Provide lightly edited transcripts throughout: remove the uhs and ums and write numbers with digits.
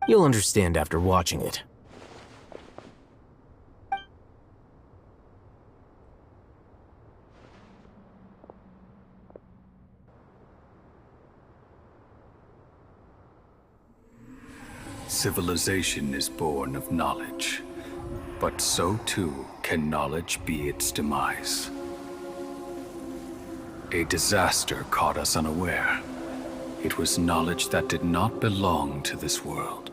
You'll understand after watching it. Civilization is born of knowledge, but so too can knowledge be its demise. A disaster caught us unaware. It was knowledge that did not belong to this world.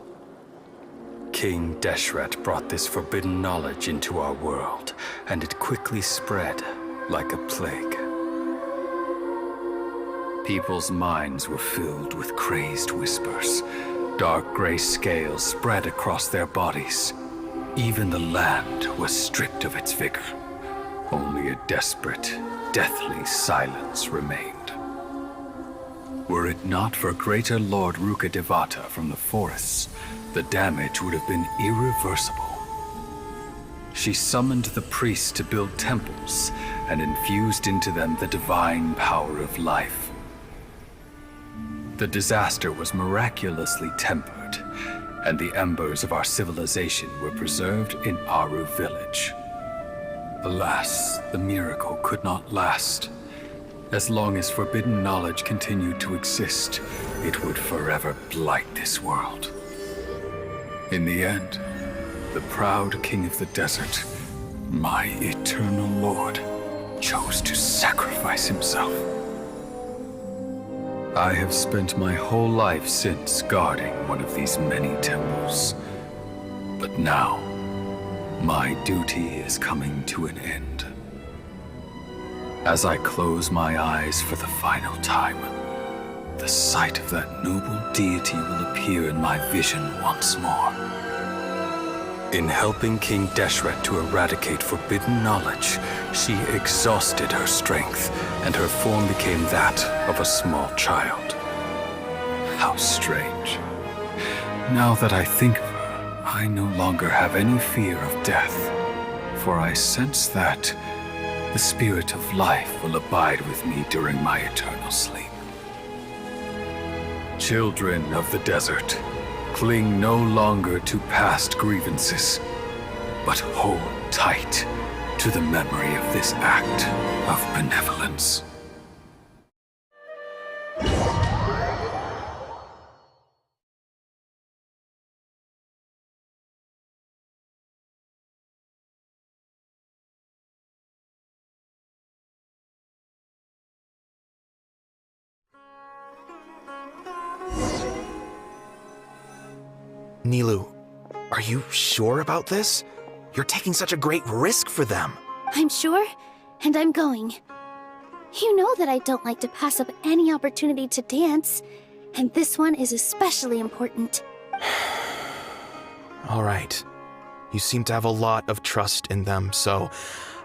King Deshret brought this forbidden knowledge into our world, and it quickly spread like a plague. People's minds were filled with crazed whispers. Dark gray scales spread across their bodies. Even the land was stripped of its vigor. Only a desperate, deathly silence remained. Were it not for greater Lord Rukkhadevata from the forests, the damage would have been irreversible. She summoned the priests to build temples and infused into them the divine power of life. The disaster was miraculously tempered, and the embers of our civilization were preserved in Aru village. Alas, the miracle could not last. As long as forbidden knowledge continued to exist, it would forever blight this world. In the end, the proud king of the desert, my eternal lord, chose to sacrifice himself. I have spent my whole life since guarding one of these many temples. But now, my duty is coming to an end. As I close my eyes for the final time, the sight of that noble deity will appear in my vision once more. In helping King Deshret to eradicate forbidden knowledge, she exhausted her strength, and her form became that of a small child. How strange. Now that I think of her, I no longer have any fear of death, for I sense that the spirit of life will abide with me during my eternal sleep. Children of the desert, cling no longer to past grievances, but hold tight to the memory of this act of benevolence. Nilu, are you sure about this? You're taking such a great risk for them. I'm sure, and I'm going. You know that I don't like to pass up any opportunity to dance, and this one is especially important. All right. You seem to have a lot of trust in them, so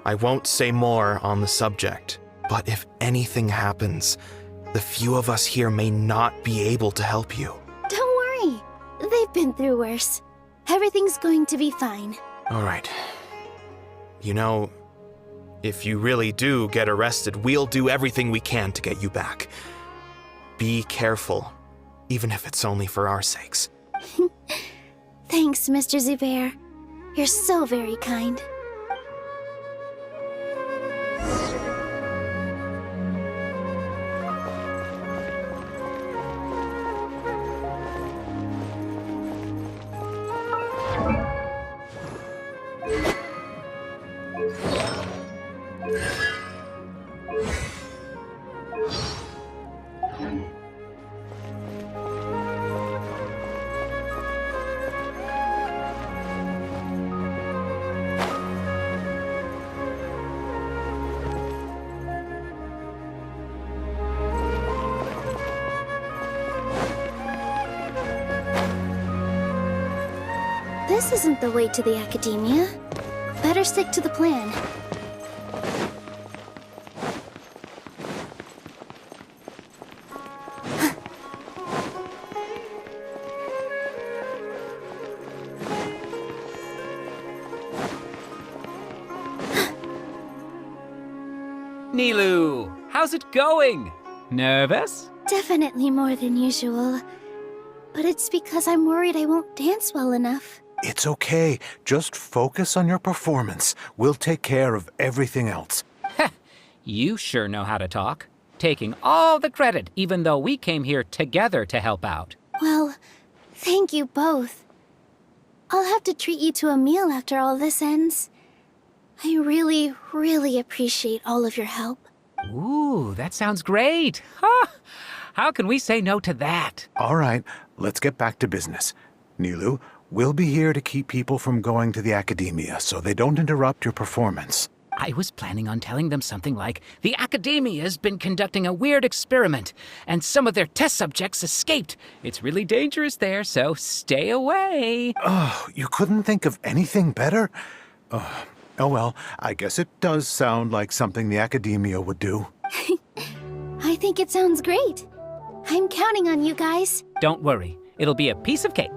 I won't say more on the subject. But if anything happens, the few of us here may not be able to help you. Don't worry. They've been through worse. Everything's going to be fine. All right. You know, if you really do get arrested, we'll do everything we can to get you back. Be careful, even if it's only for our sakes. Thanks, Mr. Zubair. You're so very kind. This isn't the way to the academia. Better stick to the plan. Nilu, how's it going? Nervous? Definitely more than usual. but it's because I'm worried I won't dance well enough. It's okay. Just focus on your performance. We'll take care of everything else. You sure know how to talk. Taking all the credit, even though we came here together to help out. Well, thank you both. I'll have to treat you to a meal after all this ends. I really, really appreciate all of your help. Ooh, that sounds great. Huh? How can we say no to that? All right, let's get back to business. Nilu, we'll be here to keep people from going to the academia so they don't interrupt your performance. I was planning on telling them something like, the Academia's been conducting a weird experiment, and some of their test subjects escaped. It's really dangerous there, so stay away. Oh, you couldn't think of anything better? Oh well, I guess it does sound like something the Academia would do. I think it sounds great. I'm counting on you guys. Don't worry, it'll be a piece of cake.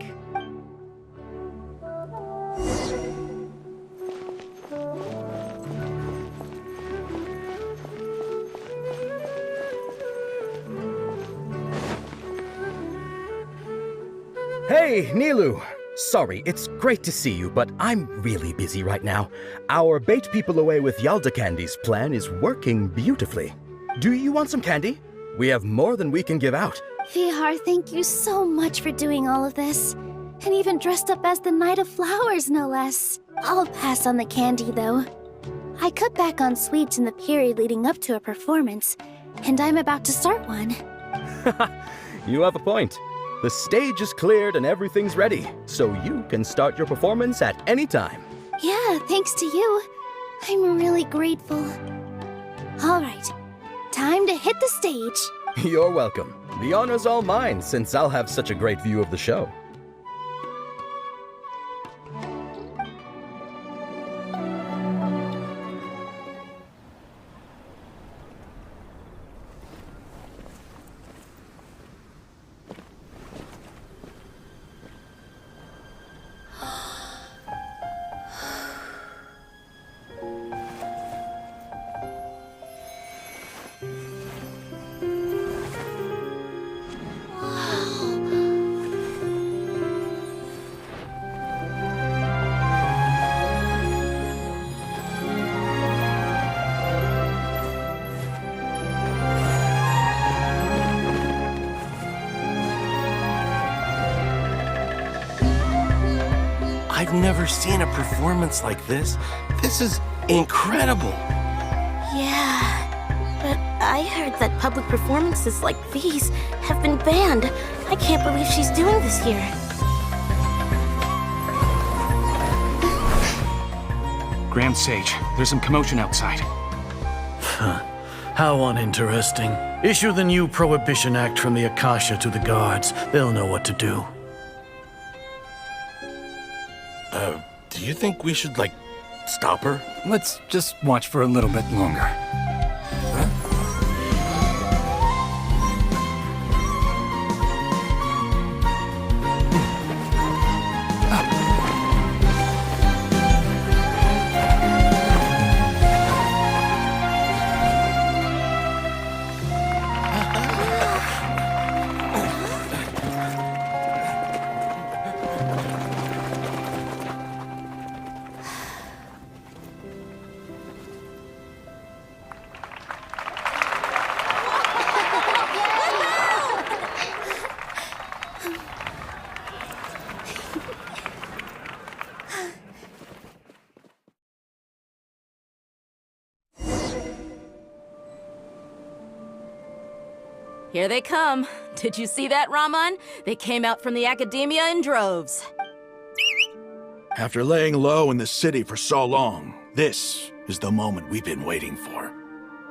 Hey, Nilu! Sorry, it's great to see you, but I'm really busy right now. Our Bait People Away with Yalda Candies plan is working beautifully. Do you want some candy? We have more than we can give out. Vihar, thank you so much for doing all of this. And even dressed up as the Knight of Flowers, no less. I'll pass on the candy, though. I cut back on sweets in the period leading up to a performance, and I'm about to start one. You have a point. The stage is cleared and everything's ready, so you can start your performance at any time. Yeah, thanks to you. I'm really grateful. All right, time to hit the stage. You're welcome. The honor's all mine, since I'll have such a great view of the show. I've never seen a performance like this. This is incredible. Yeah, but I heard that public performances like these have been banned. I can't believe she's doing this here. Grand Sage, there's some commotion outside. How uninteresting. Issue the new Prohibition Act from the Akasha to the guards. They'll know what to do. Do you think we should, stop her? Let's just watch for a little bit longer. Here they come. Did you see that, Raman? They came out from the Academia in droves. After laying low in the city for so long, this is the moment we've been waiting for.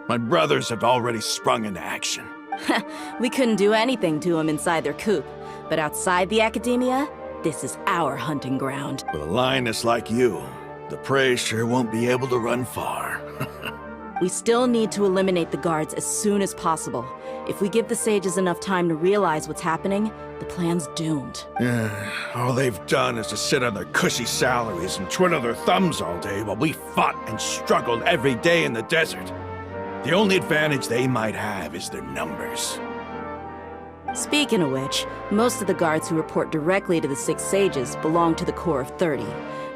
My brothers have already sprung into action. We couldn't do anything to them inside their coop, but outside the Academia, this is our hunting ground. With a lioness like you, the prey sure won't be able to run far. We still need to eliminate the guards as soon as possible. If we give the sages enough time to realize what's happening, the plan's doomed. All they've done is to sit on their cushy salaries and twiddle their thumbs all day while we fought and struggled every day in the desert. The only advantage they might have is their numbers. Speaking of which, most of the guards who report directly to the Six Sages belong to the Corps of 30,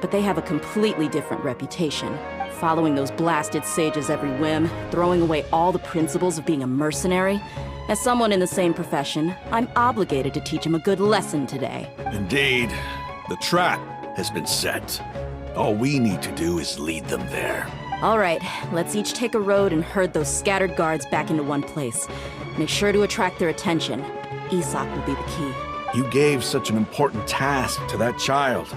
but they have a completely different reputation. Following those blasted sages every whim, throwing away all the principles of being a mercenary. As someone in the same profession, I'm obligated to teach them a good lesson today. Indeed, the trap has been set. All we need to do is lead them there. All right, let's each take a road and herd those scattered guards back into one place. Make sure to attract their attention. Isak will be the key. You gave such an important task to that child.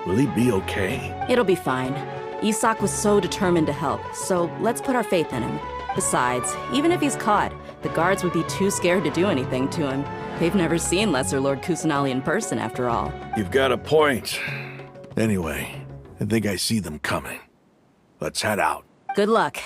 Will he be okay? It'll be fine. Isak was so determined to help, so let's put our faith in him. Besides, even if he's caught, the guards would be too scared to do anything to him. They've never seen Lesser Lord Kusanali in person, after all. You've got a point. Anyway, I think I see them coming. Let's head out. Good luck.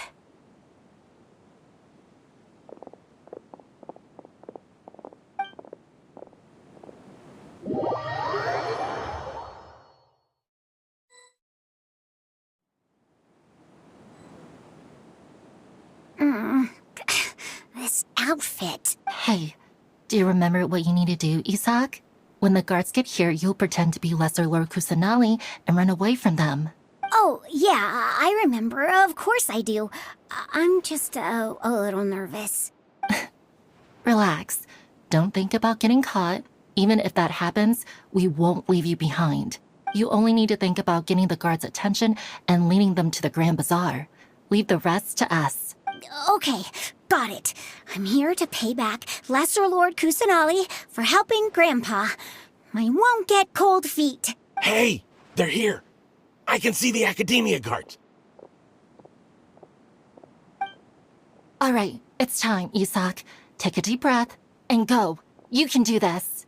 This outfit. Hey, do you remember what you need to do, Isak? When the guards get here, you'll pretend to be Lesser Lord Kusanali and run away from them. Oh, yeah, I remember. Of course I do. I'm just a little nervous. Relax. Don't think about getting caught. Even if that happens, we won't leave you behind. You only need to think about getting the guards' attention and leading them to the Grand Bazaar. Leave the rest to us. Okay, got it. I'm here to pay back Lesser Lord Kusanali for helping Grandpa. I won't get cold feet. Hey, they're here. I can see the Academia guards. All right, it's time, Isak. Take a deep breath and go. You can do this.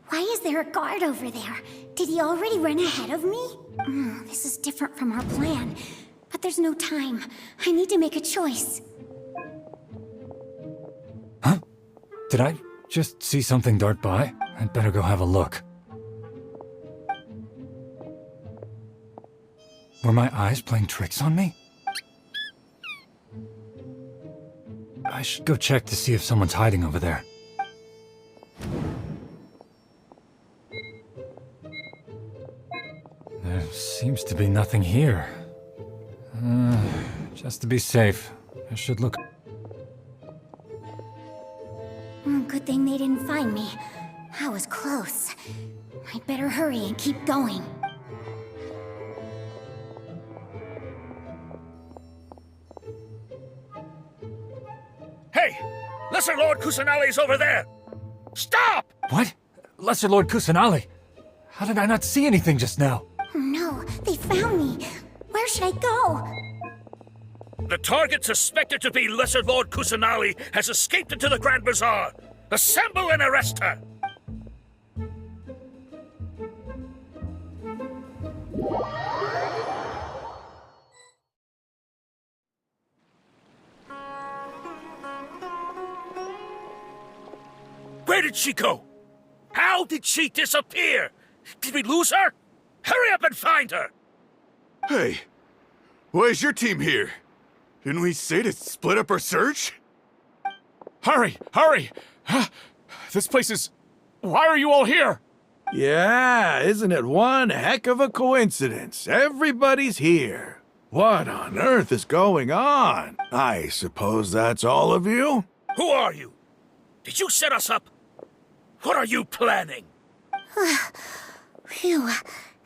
Why is there a guard over there? Did he already run ahead of me? This is different from our plan. But there's no time. I need to make a choice. Huh? Did I just see something dart by? I'd better go have a look. Were my eyes playing tricks on me? I should go check to see if someone's hiding over there. There seems to be nothing here. Just to be safe, I should look. Good thing they didn't find me. I was close. I'd better hurry and keep going. Hey! Lesser Lord Kusanali's over there! Stop! What? Lesser Lord Kusanali? How did I not see anything just now? Oh no, they found me. Where should I go? The target suspected to be Lesser Lord Kusanali has escaped into the Grand Bazaar. Assemble and arrest her! Where did she go? How did she disappear? Did we lose her? Hurry up and find her! Hey, why is your team here? Didn't we say to split up our search? Hurry! Hurry! This place is... Why are you all here? Yeah, isn't it one heck of a coincidence? Everybody's here. What on earth is going on? I suppose that's all of you? Who are you? Did you set us up? What are you planning? Phew,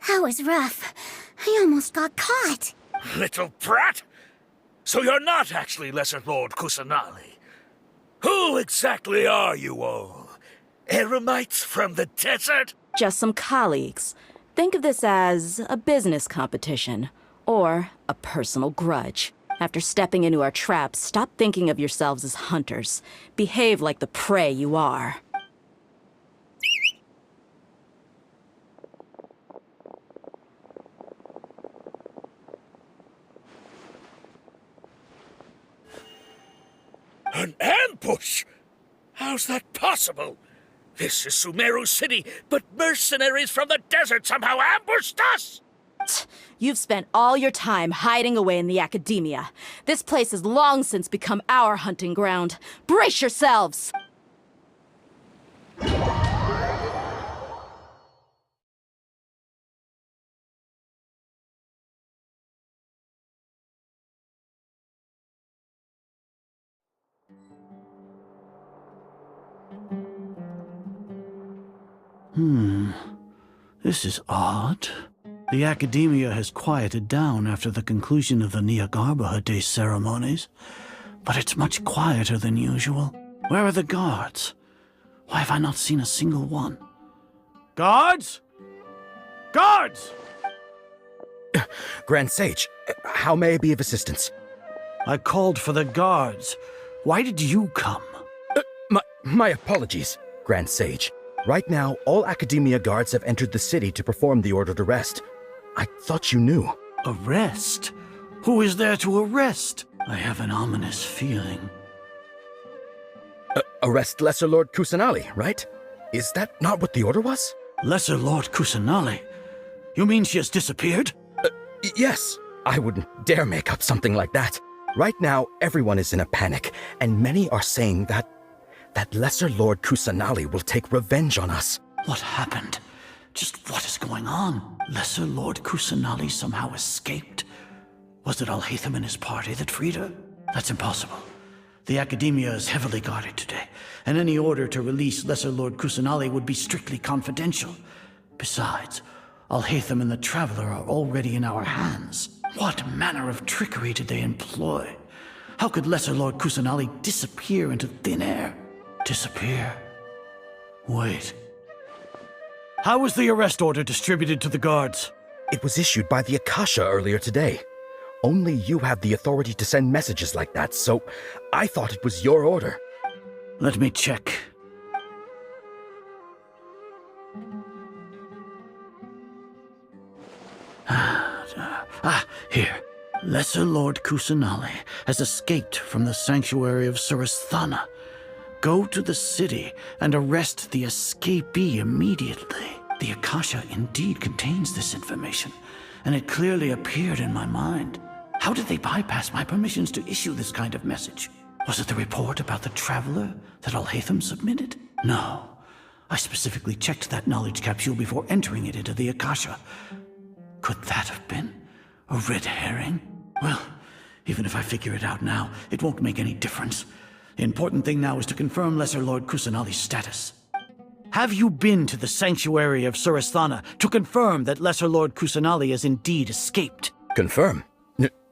that was rough. I almost got caught. Little brat! So you're not actually Lesser Lord Kusanali. Who exactly are you all? Eremites from the desert? Just some colleagues. Think of this as a business competition, or a personal grudge. After stepping into our traps, stop thinking of yourselves as hunters. Behave like the prey you are. An ambush? How's that possible? This is Sumeru City, but mercenaries from the desert somehow ambushed us! You've spent all your time hiding away in the academia. This place has long since become our hunting ground. Brace yourselves! This is odd. The academia has quieted down after the conclusion of the Niagarbaha Day ceremonies, but it's much quieter than usual. Where are the guards? Why have I not seen a single one? Guards? Guards! Grand Sage, how may I be of assistance? I called for the guards. Why did you come? My apologies, Grand Sage. Right now, all Academia guards have entered the city to perform the ordered arrest. I thought you knew. Arrest? Who is there to arrest? I have an ominous feeling. Arrest Lesser Lord Kusanali, right? Is that not what the order was? Lesser Lord Kusanali? You mean she has disappeared? Yes. I wouldn't dare make up something like that. Right now, everyone is in a panic, and many are saying that Lesser Lord Kusanali will take revenge on us. What happened? Just what is going on? Lesser Lord Kusanali somehow escaped? Was it Alhaitham and his party that freed her? That's impossible. The Academia is heavily guarded today, and any order to release Lesser Lord Kusanali would be strictly confidential. Besides, Alhaitham and the Traveler are already in our hands. What manner of trickery did they employ? How could Lesser Lord Kusanali disappear into thin air? Disappear? Wait. How was the arrest order distributed to the guards? It was issued by the Akasha earlier today. Only you have the authority to send messages like that, so I thought it was your order. Let me check. Here. Lesser Lord Kusanali has escaped from the sanctuary of Surasthana. Go to the city and arrest the escapee immediately. The Akasha indeed contains this information, and it clearly appeared in my mind. How did they bypass my permissions to issue this kind of message? Was it the report about the Traveler that Alhaitham submitted? No. I specifically checked that knowledge capsule before entering it into the Akasha. Could that have been a red herring? Well, even if I figure it out now, it won't make any difference. The important thing now is to confirm Lesser Lord Kusanali's status. Have you been to the sanctuary of Surasthana to confirm that Lesser Lord Kusanali has indeed escaped? Confirm?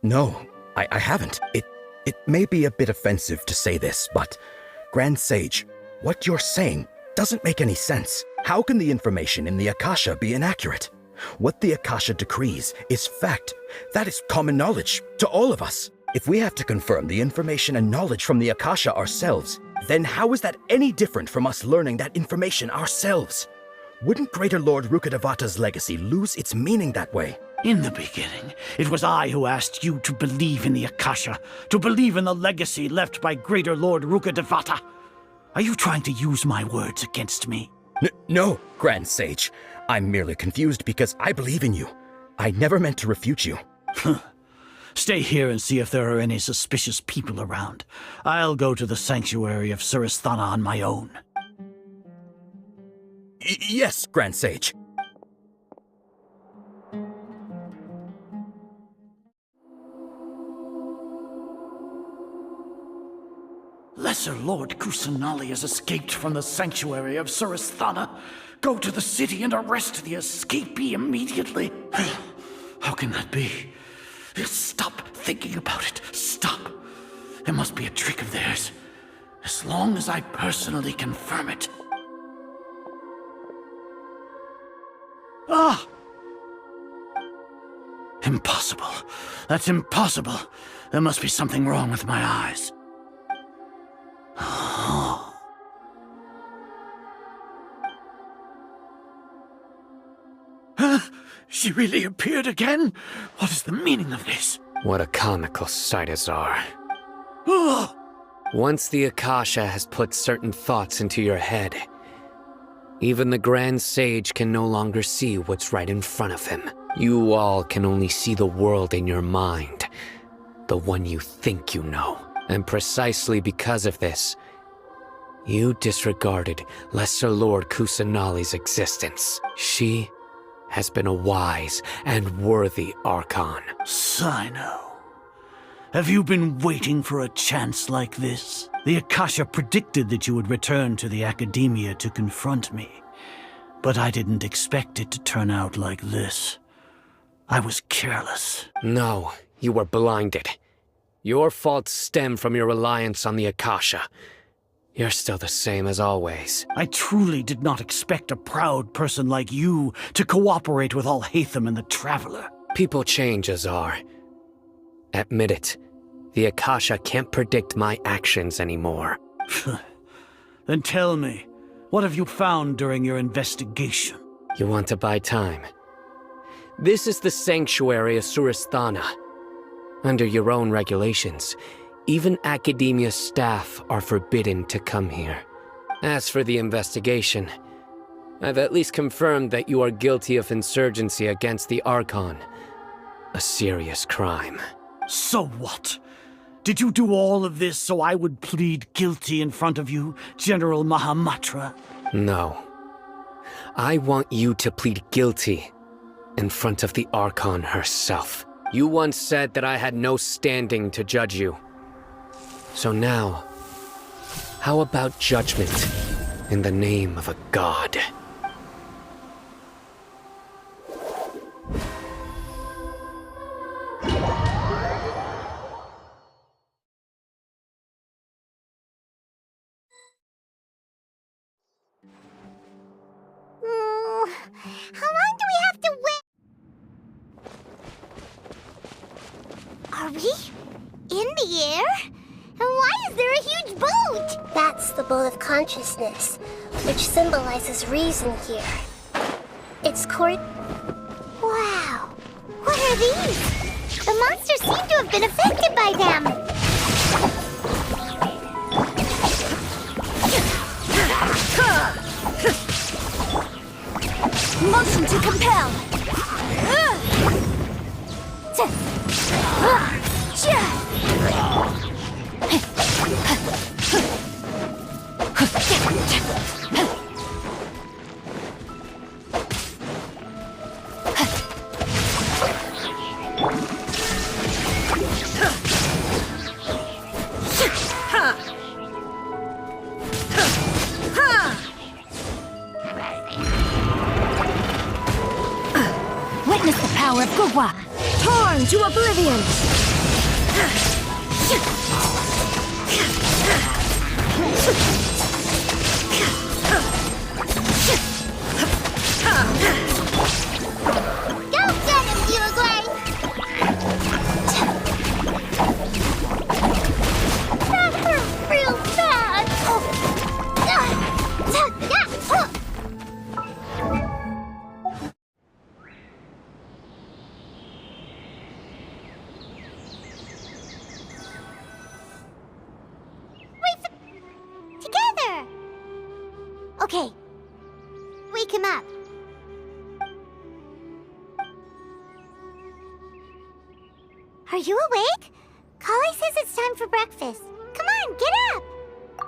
No, I haven't. It may be a bit offensive to say this, but Grand Sage, what you're saying doesn't make any sense. How can the information in the Akasha be inaccurate? What the Akasha decrees is fact. That is common knowledge to all of us. If we have to confirm the information and knowledge from the Akasha ourselves, then how is that any different from us learning that information ourselves? Wouldn't Greater Lord Rukkhadevata's legacy lose its meaning that way? In the beginning, it was I who asked you to believe in the Akasha, to believe in the legacy left by Greater Lord Rukkhadevata. Are you trying to use my words against me? No, Grand Sage. I'm merely confused because I believe in you. I never meant to refute you. Stay here and see if there are any suspicious people around. I'll go to the sanctuary of Surasthana on my own. Yes, Grand Sage. Lesser Lord Kusanali has escaped from the sanctuary of Surasthana. Go to the city and arrest the escapee immediately. How can that be? Stop thinking about it. Stop. It must be a trick of theirs. As long as I personally confirm it. Ah! Impossible. That's impossible. There must be something wrong with my eyes. She really appeared again? What is the meaning of this? What a comical sight, Azar. Oh! Once the Akasha has put certain thoughts into your head, Even the Grand Sage can no longer see what's right in front of him. You all can only see the world in your mind, the one you think you know. And precisely because of this, you disregarded Lesser Lord Kusanali's existence. She has been a wise and worthy Archon. Sino, have you been waiting for a chance like this? The Akasha predicted that you would return to the Academia to confront me, but I didn't expect it to turn out like this. I was careless. No, you were blinded. Your faults stem from your reliance on the Akasha. You're still the same as always. I truly did not expect a proud person like you to cooperate with Alhaitham and the Traveler. People change, Azar. Admit it. The Akasha can't predict my actions anymore. Then tell me, what have you found during your investigation? You want to buy time? This is the sanctuary of Suristhana. Under your own regulations, even Academia staff are forbidden to come here. As for the investigation, I've at least confirmed that you are guilty of insurgency against the Archon. A serious crime. So what? Did you do all of this so I would plead guilty in front of you, General Mahamatra? No. I want you to plead guilty in front of the Archon herself. You once said that I had no standing to judge you. So now, how about judgment in the name of a god? How long do we have to wait? Are we in the air? And why is there a huge boat? That's the boat of consciousness, which symbolizes reason here. It's court. Wow. What are these? The monsters seem to have been affected by them. Motion to compel. Witness the power of Gugwa, torn to oblivion. Go get him, Uruguay! That hurt real bad. Together! Okay. Wake him up. Are you awake? Kali says it's time for breakfast. Come on, get up!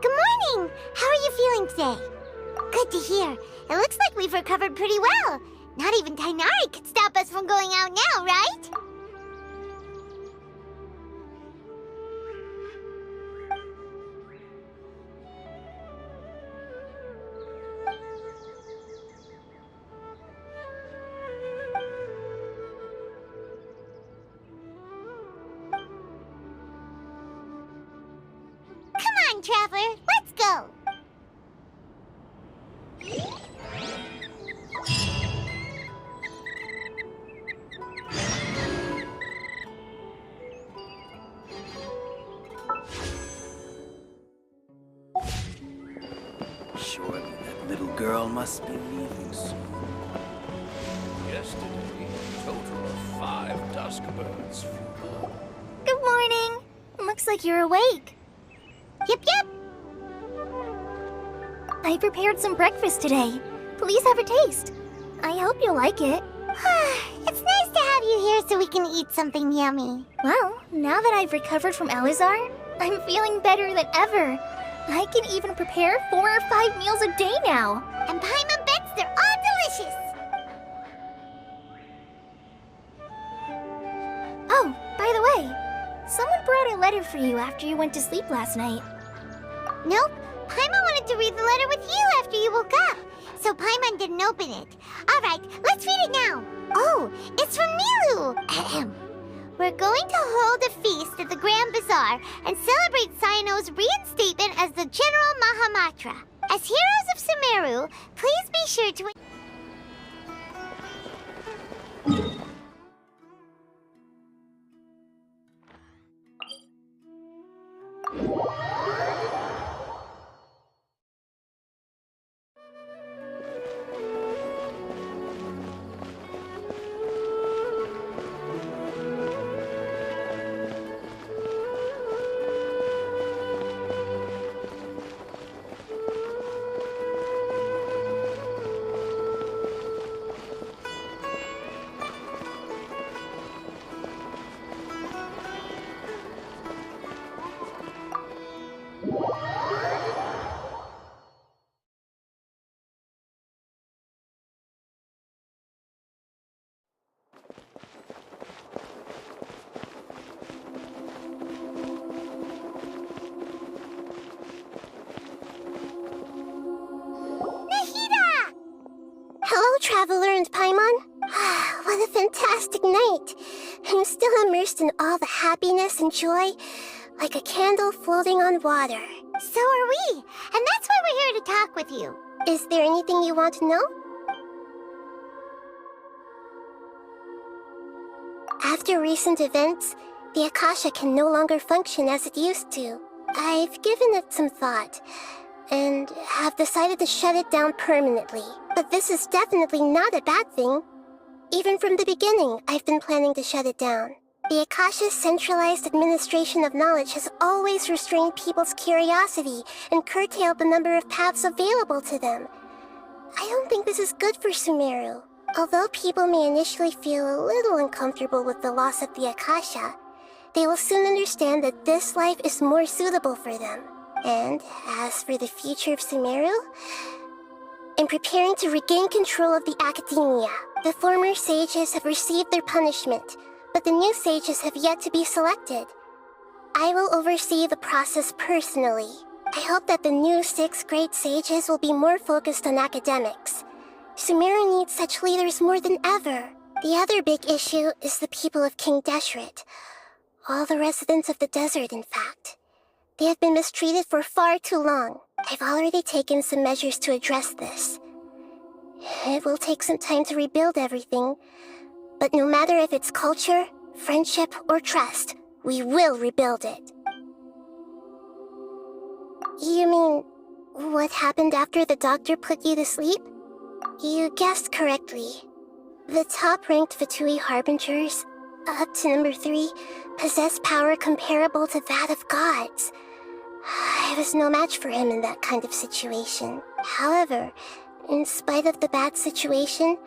Good morning! How are you feeling today? Good to hear. It looks like we've recovered pretty well. Not even Tainari could stop us from going out now, right? Come on, Traveler, let's go! Surely that little girl must be leaving soon. Yesterday, a total of 5 dusk birds flew below. Good morning. Looks like you're awake. Yep. I prepared some breakfast today. Please have a taste. I hope you'll like it. It's nice to have you here so we can eat something yummy. Well, now that I've recovered from Elazar, I'm feeling better than ever. I can even prepare 4 or 5 meals a day now. And Paimon bets they're all delicious. Oh, by the way, someone brought a letter for you after you went to sleep last night. Nope. Paimon wanted to read the letter with you after you woke up, so Paimon didn't open it. Alright, let's read it now. Oh, it's from Nilu. Ahem. We're going to hold a feast at the Grand Bazaar and celebrate Cyano's reinstatement as the General Mahamatra. As heroes of Sumeru, please be sure to... Hello, Traveler and Paimon. What a fantastic night. I'm still immersed in all the happiness and joy, like a candle floating on water. So are we, and that's why we're here to talk with you. Is there anything you want to know? After recent events, the Akasha can no longer function as it used to. I've given it some thought, and have decided to shut it down permanently. But this is definitely not a bad thing. Even from the beginning, I've been planning to shut it down. The Akasha's centralized administration of knowledge has always restrained people's curiosity and curtailed the number of paths available to them. I don't think this is good for Sumeru. Although people may initially feel a little uncomfortable with the loss of the Akasha, they will soon understand that this life is more suitable for them. And as for the future of Sumeru, I'm preparing to regain control of the academia. The former sages have received their punishment, but the new sages have yet to be selected. I will oversee the process personally. I hope that the new 6 great sages will be more focused on academics. Sumeru needs such leaders more than ever. The other big issue is the people of King Deshret. All the residents of the desert, in fact. They have been mistreated for far too long. I've already taken some measures to address this. It will take some time to rebuild everything, but no matter if it's culture, friendship, or trust, we will rebuild it. You mean, what happened after the doctor put you to sleep? You guessed correctly. The top-ranked Fatui Harbingers, up to number 3, possess power comparable to that of gods. I was no match for him in that kind of situation. However, in spite of the bad situation,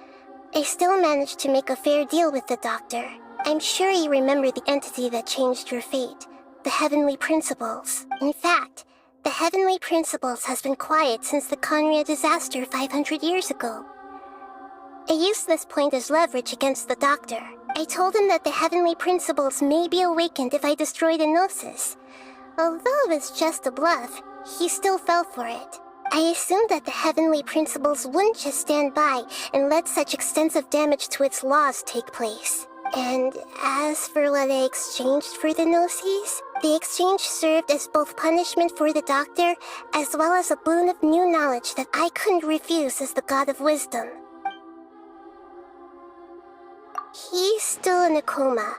I still managed to make a fair deal with the doctor. I'm sure you remember the entity that changed your fate, the Heavenly Principles. In fact, the Heavenly Principles has been quiet since the Conria disaster 500 years ago. I used this point as leverage against the doctor. I told him that the Heavenly Principles may be awakened if I destroy the Gnosis. Although it was just a bluff, he still fell for it. I assumed that the Heavenly Principles wouldn't just stand by and let such extensive damage to its laws take place. And as for what I exchanged for the Gnosis, the exchange served as both punishment for the doctor, as well as a boon of new knowledge that I couldn't refuse as the God of Wisdom. He's still in a coma.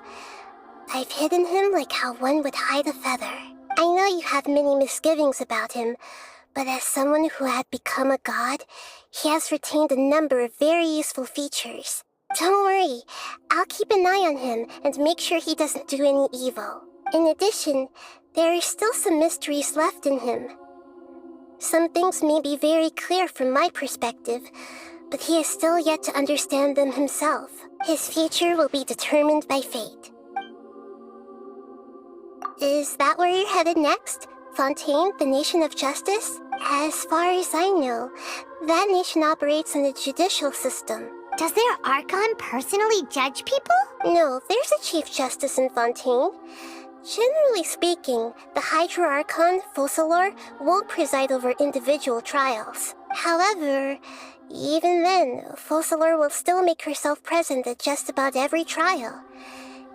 I've hidden him like how one would hide a feather. I know you have many misgivings about him, but as someone who had become a god, he has retained a number of very useful features. Don't worry, I'll keep an eye on him and make sure he doesn't do any evil. In addition, there are still some mysteries left in him. Some things may be very clear from my perspective, but he is still yet to understand them himself. His future will be determined by fate. Is that where you're headed next? Fontaine, the nation of justice? As far as I know, that nation operates in a judicial system. Does their Archon personally judge people? No, there's a Chief Justice in Fontaine. Generally speaking, the Hydra Archon, Focalor, won't preside over individual trials. However, even then, Focalor will still make herself present at just about every trial.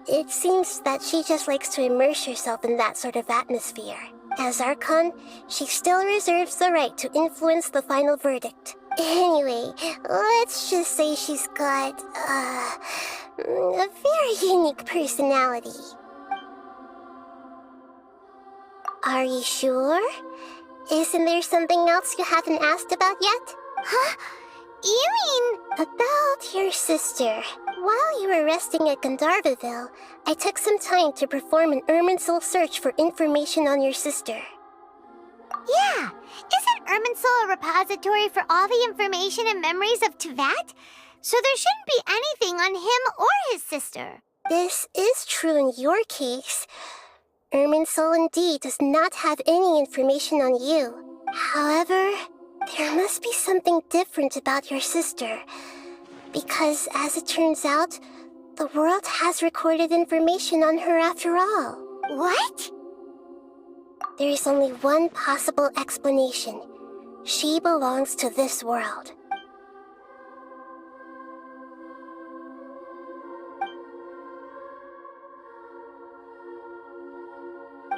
It seems that she just likes to immerse herself in that sort of atmosphere. As Archon, she still reserves the right to influence the final verdict. Anyway, let's just say she's got, a very unique personality. Are you sure? Isn't there something else you haven't asked about yet? Huh? You mean... About your sister. While you were resting at Gandharvaville, I took some time to perform an Irminsul search for information on your sister. Yeah! Isn't Irminsul a repository for all the information and memories of Teyvat? So there shouldn't be anything on him or his sister. This is true in your case. Irminsul indeed does not have any information on you. However, there must be something different about your sister. Because, as it turns out, the world has recorded information on her after all. What? There is only one possible explanation. She belongs to this world.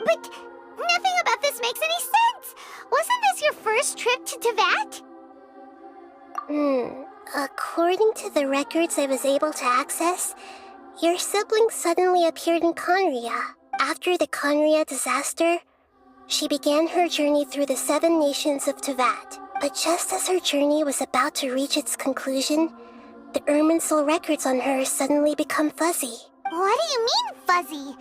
But nothing about this makes any sense! Wasn't this your first trip to Teyvat? According to the records I was able to access, your sibling suddenly appeared in Conria. After the Conria disaster, she began her journey through the 7 nations of Teyvat. But just as her journey was about to reach its conclusion, the Irminsul records on her suddenly become fuzzy. What do you mean, fuzzy?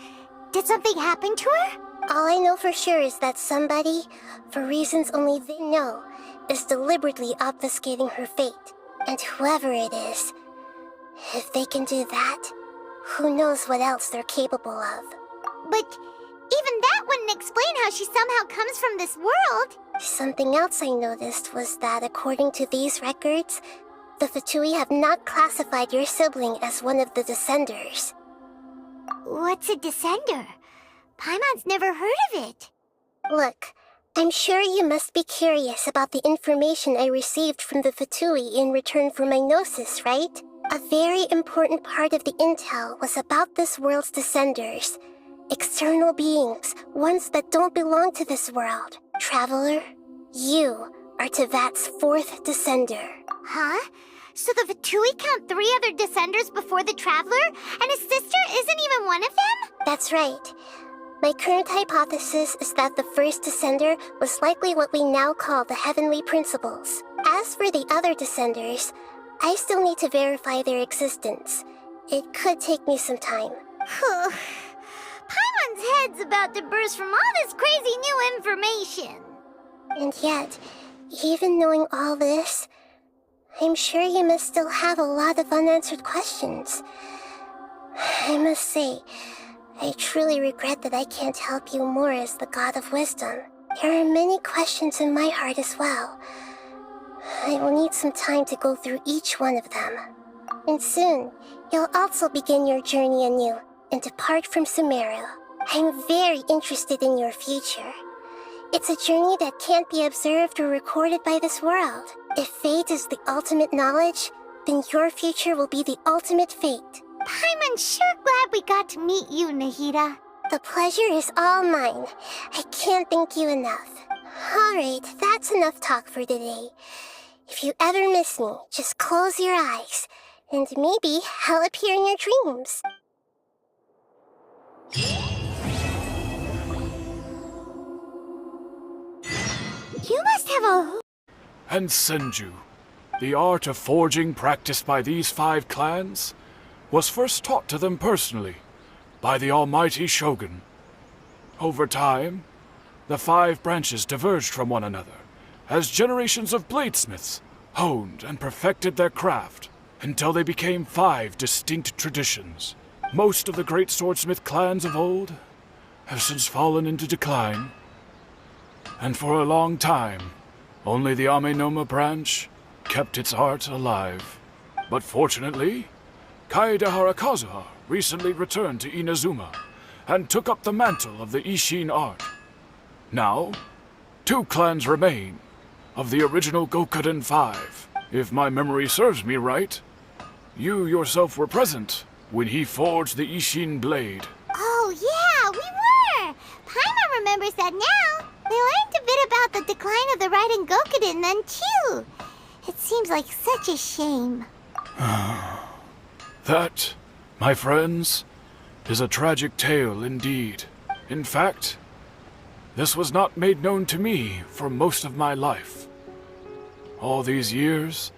Did something happen to her? All I know for sure is that somebody, for reasons only they know, is deliberately obfuscating her fate. And whoever it is, if they can do that, who knows what else they're capable of. But even that wouldn't explain how she somehow comes from this world. Something else I noticed was that according to these records, the Fatui have not classified your sibling as one of the Descenders. What's a Descender? Paimon's never heard of it. Look, I'm sure you must be curious about the information I received from the Fatui in return for my gnosis, right? A very important part of the intel was about this world's Descenders. External beings, ones that don't belong to this world. Traveler, you are Teyvat's 4th Descender. Huh? So the Fatui count 3 other Descenders before the Traveler? And his sister isn't even one of them? That's right. My current hypothesis is that the first Descender was likely what we now call the Heavenly Principles. As for the other Descenders, I still need to verify their existence. It could take me some time. Paimon's head's about to burst from all this crazy new information. And yet, even knowing all this, I'm sure you must still have a lot of unanswered questions. I must say, I truly regret that I can't help you more as the God of Wisdom. There are many questions in my heart as well. I will need some time to go through each one of them. And soon, you'll also begin your journey anew and depart from Sumeru. I'm very interested in your future. It's a journey that can't be observed or recorded by this world. If fate is the ultimate knowledge, then your future will be the ultimate fate. Paimon's sure glad we got to meet you, Nahida. The pleasure is all mine. I can't thank you enough. Alright, that's enough talk for today. If you ever miss me, just close your eyes, and maybe I'll appear in your dreams. You must have a... And Senju, the art of forging practiced by these 5 clans, was first taught to them personally by the almighty Shogun. Over time, the 5 branches diverged from one another, as generations of bladesmiths honed and perfected their craft until they became 5 distinct traditions. Most of the great swordsmith clans of old have since fallen into decline, and for a long time, only the Amenoma branch kept its art alive. But fortunately, Kaedehara Kazuha recently returned to Inazuma and took up the mantle of the Ishin art. Now, 2 clans remain of the original Gokuden 5. If my memory serves me right, you yourself were present when he forged the Ishin blade. Oh yeah, we were! Paimon remembers that now. We learned a bit about the decline of the Raiden Gokuden then too. It seems like such a shame. That, my friends, is a tragic tale indeed. In fact, this was not made known to me for most of my life. All these years,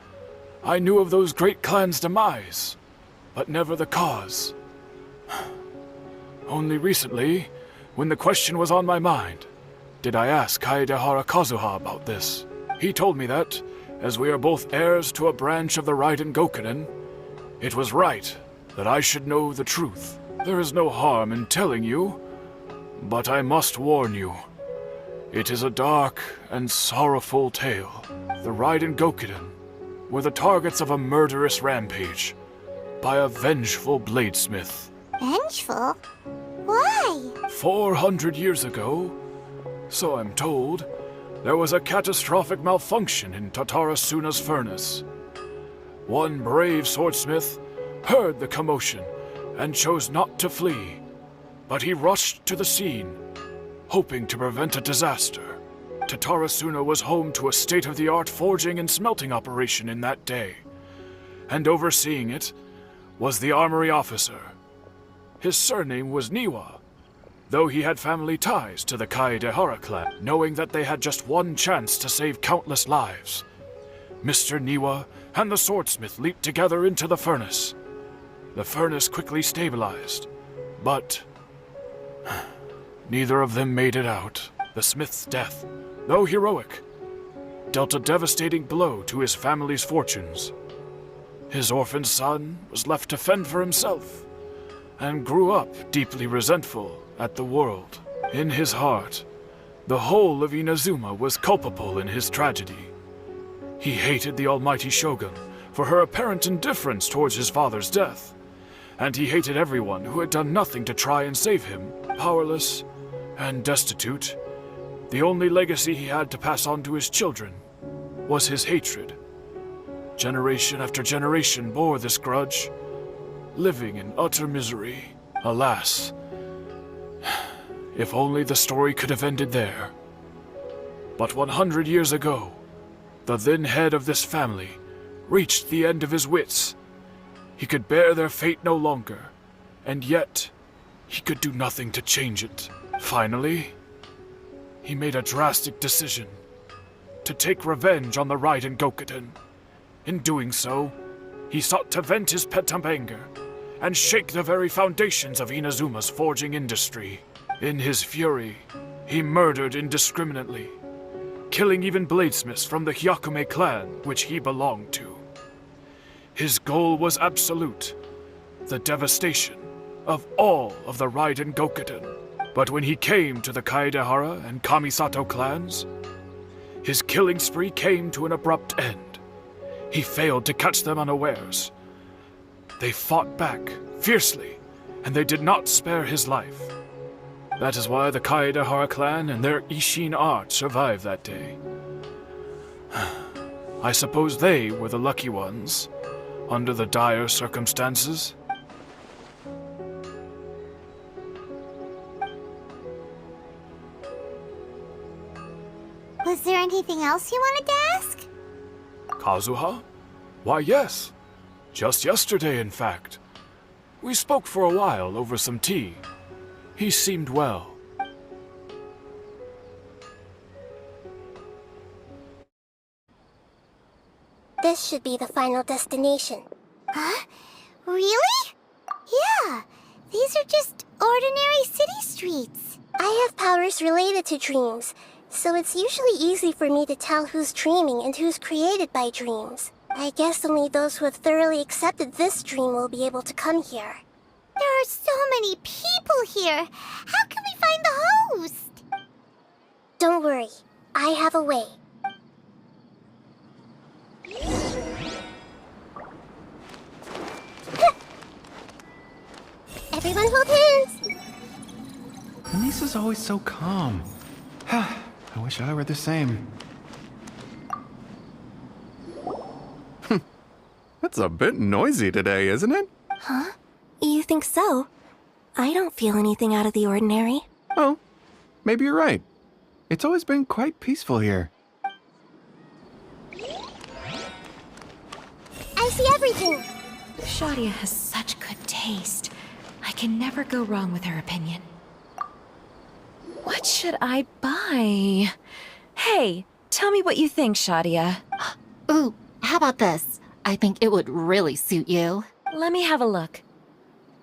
I knew of those great clans' demise, but never the cause. Only recently, when the question was on my mind, did I ask Kaedehara Kazuha about this. He told me that, as we are both heirs to a branch of the Raiden Gokuden, it was right that I should know the truth. There is no harm in telling you, but I must warn you. It is a dark and sorrowful tale. The Raiden Gokuden were the targets of a murderous rampage by a vengeful bladesmith. Vengeful? Why? 400 years ago, so I'm told, there was a catastrophic malfunction in Tatarasuna's furnace. One brave swordsmith heard the commotion and chose not to flee, but he rushed to the scene, hoping to prevent a disaster. Tatarasuna was home to a state-of-the-art forging and smelting operation in that day, and overseeing it was the armory officer. His surname was Niwa, though he had family ties to the Kaedehara clan. Knowing that they had just one chance to save countless lives, Mr. Niwa and the swordsmith leaped together into the furnace. The furnace quickly stabilized, but neither of them made it out. The smith's death, though heroic, dealt a devastating blow to his family's fortunes. His orphaned son was left to fend for himself, and grew up deeply resentful at the world. In his heart, the whole of Inazuma was culpable in his tragedy. He hated the almighty shogun for her apparent indifference towards his father's death, and he hated everyone who had done nothing to try and save him. Powerless and destitute, the only legacy he had to pass on to his children was his hatred. Generation after generation bore this grudge, living in utter misery. Alas, if only the story could have ended there. But 100 years ago, the then head of this family reached the end of his wits. He could bear their fate no longer, and yet he could do nothing to change it. Finally, he made a drastic decision to take revenge on the Raiden Gokuden. In doing so, he sought to vent his pent-up anger and shake the very foundations of Inazuma's forging industry. In his fury, he murdered indiscriminately, killing even bladesmiths from the Hyakume clan which he belonged to. His goal was absolute, the devastation of all of the Raiden Gokuden. But when he came to the Kaedehara and Kamisato clans, his killing spree came to an abrupt end. He failed to catch them unawares. They fought back fiercely, and they did not spare his life. That is why the Kaedehara clan and their Ishin art survived that day. I suppose they were the lucky ones, under the dire circumstances. Was there anything else you wanted to ask? Kazuha? Why, yes. Just yesterday, in fact. We spoke for a while over some tea. He seemed well. This should be the final destination. Huh? Really? Yeah, these are just ordinary city streets. I have powers related to dreams. so it's usually easy for me to tell who's dreaming and who's created by dreams. I guess only those who have thoroughly accepted this dream will be able to come here. There are so many people here. How can we find the host? Don't worry, I have a way. Everyone hold hands! Lisa's always so calm. I wish I were the same. It's a bit noisy today, isn't it? Huh? You think so? I don't feel anything out of the ordinary. Oh, maybe you're right. It's always been quite peaceful here. I see everything! Shadia has such good taste. I can never go wrong with her opinion. What should I buy? Hey, tell me what you think, Shadia. Ooh, how about this? I think it would really suit you. Let me have a look.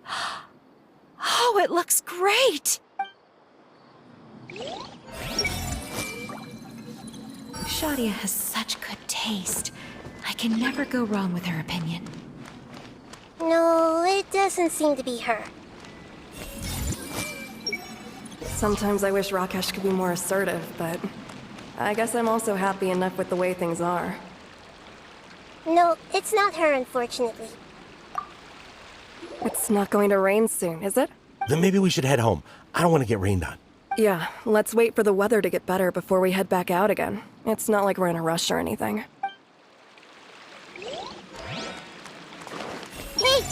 Oh, it looks great! Shadia has such good taste. I can never go wrong with her opinion. No, it doesn't seem to be her. Sometimes I wish Rakesh could be more assertive, but I guess I'm also happy enough with the way things are. No, it's not her, unfortunately. It's not going to rain soon, is it? Then maybe we should head home. I don't want to get rained on. Yeah, let's wait for the weather to get better before we head back out again. It's not like we're in a rush or anything. Hey!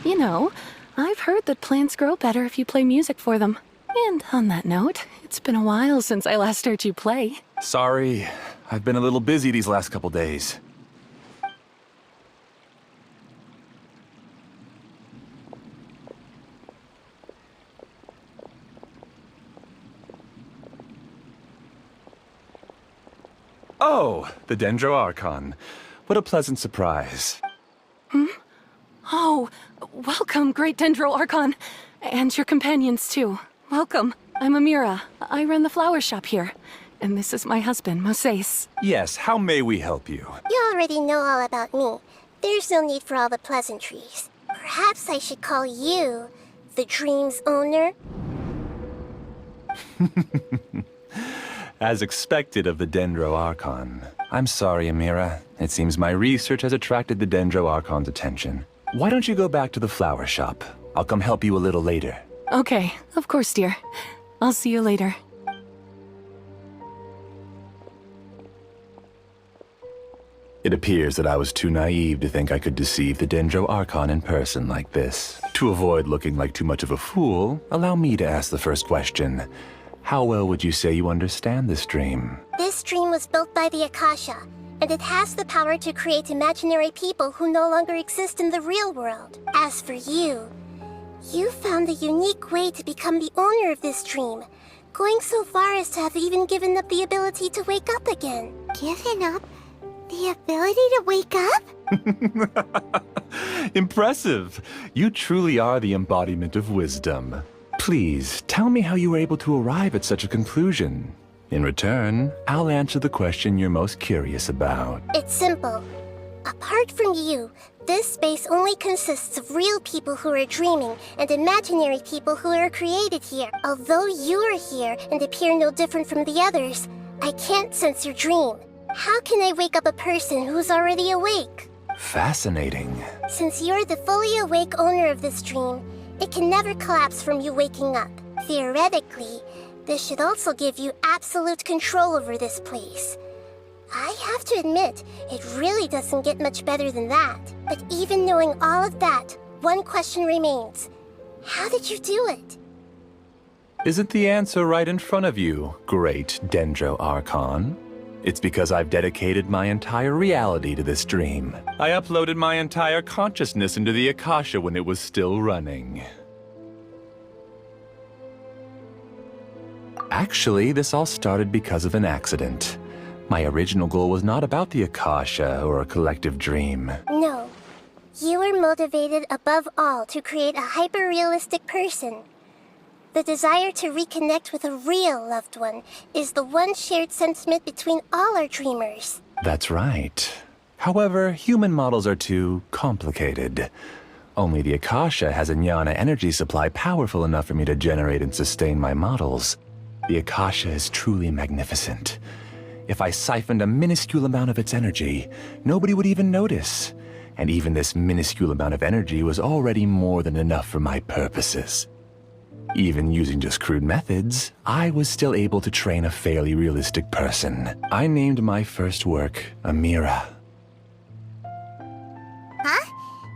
You know, I've heard that plants grow better if you play music for them. And on that note, it's been a while since I last heard you play. Sorry, I've been a little busy these last couple days. Oh, the Dendro Archon. What a pleasant surprise. Oh, welcome, Great Dendro Archon. And your companions, too. Welcome. I'm Amira. I run the flower shop here. And this is my husband, Moses. Yes, how may we help you? You already know all about me. There's no need for all the pleasantries. Perhaps I should call you the dream's owner? As expected of the Dendro Archon. I'm sorry, Amira. It seems my research has attracted the Dendro Archon's attention. Why don't you go back to the flower shop? I'll come help you a little later. Okay, of course, dear. I'll see you later. It appears that I was too naive to think I could deceive the Dendro Archon in person like this. To avoid looking like too much of a fool, allow me to ask the first question. How well would you say you understand this dream? This dream was built by the Akasha, and it has the power to create imaginary people who no longer exist in the real world. As for you, you found a unique way to become the owner of this dream, going so far as to have even given up the ability to wake up again. Given up the ability to wake up? Impressive! You truly are the embodiment of wisdom. Please, tell me how you were able to arrive at such a conclusion. In return, I'll answer the question you're most curious about. It's simple. Apart from you, this space only consists of real people who are dreaming and imaginary people who are created here. Although you are here and appear no different from the others, I can't sense your dream. How can I wake up a person who's already awake? Fascinating. Since you're the fully awake owner of this dream, it can never collapse from you waking up. Theoretically, this should also give you absolute control over this place. I have to admit, it really doesn't get much better than that. But even knowing all of that, one question remains. How did you do it? Isn't the answer right in front of you, great Dendro Archon? It's because I've dedicated my entire reality to this dream. I uploaded my entire consciousness into the Akasha when it was still running. Actually, this all started because of an accident. My original goal was not about the Akasha or a collective dream. No. You were motivated above all to create a hyper-realistic person. The desire to reconnect with a real loved one is the one shared sentiment between all our dreamers. That's right. However, human models are too complicated. Only the Akasha has a jnana energy supply powerful enough for me to generate and sustain my models. The Akasha is truly magnificent. If I siphoned a minuscule amount of its energy, nobody would even notice. And even this minuscule amount of energy was already more than enough for my purposes. Even using just crude methods, I was still able to train a fairly realistic person. I named my first work Amira. Huh?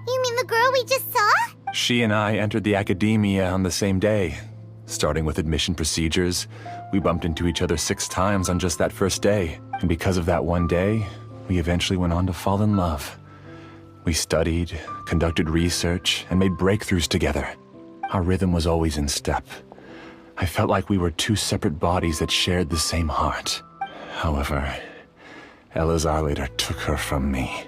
You mean the girl we just saw? She and I entered the academia on the same day. Starting with admission procedures, we bumped into each other 6 times on just that first day. And because of that one day, we eventually went on to fall in love. We studied, conducted research, and made breakthroughs together. Our rhythm was always in step. I felt like we were 2 separate bodies that shared the same heart. However, Elazar later took her from me.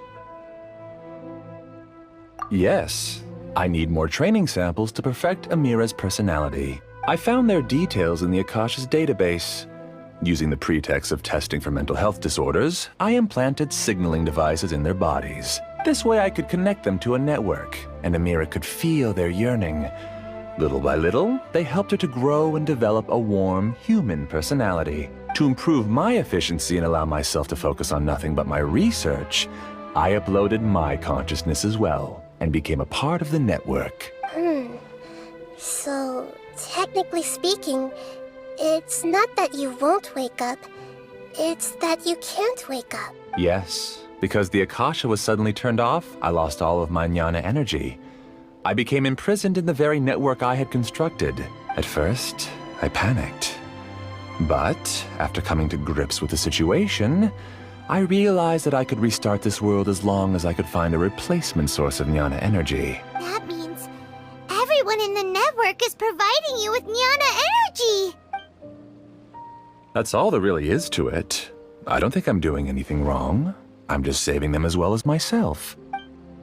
Yes, I need more training samples to perfect Amira's personality. I found their details in the Akasha's database. Using the pretext of testing for mental health disorders, I implanted signaling devices in their bodies. This way I could connect them to a network, and Amira could feel their yearning. Little by little, they helped her to grow and develop a warm, human personality. To improve my efficiency and allow myself to focus on nothing but my research, I uploaded my consciousness as well, and became a part of the network. So, technically speaking, it's not that you won't wake up, it's that you can't wake up. Yes, because the Akasha was suddenly turned off, I lost all of my jnana energy. I became imprisoned in the very network I had constructed. At first, I panicked. But, after coming to grips with the situation, I realized that I could restart this world as long as I could find a replacement source of jnana energy. That means everyone in the network is providing you with jnana energy! That's all there really is to it. I don't think I'm doing anything wrong. I'm just saving them as well as myself.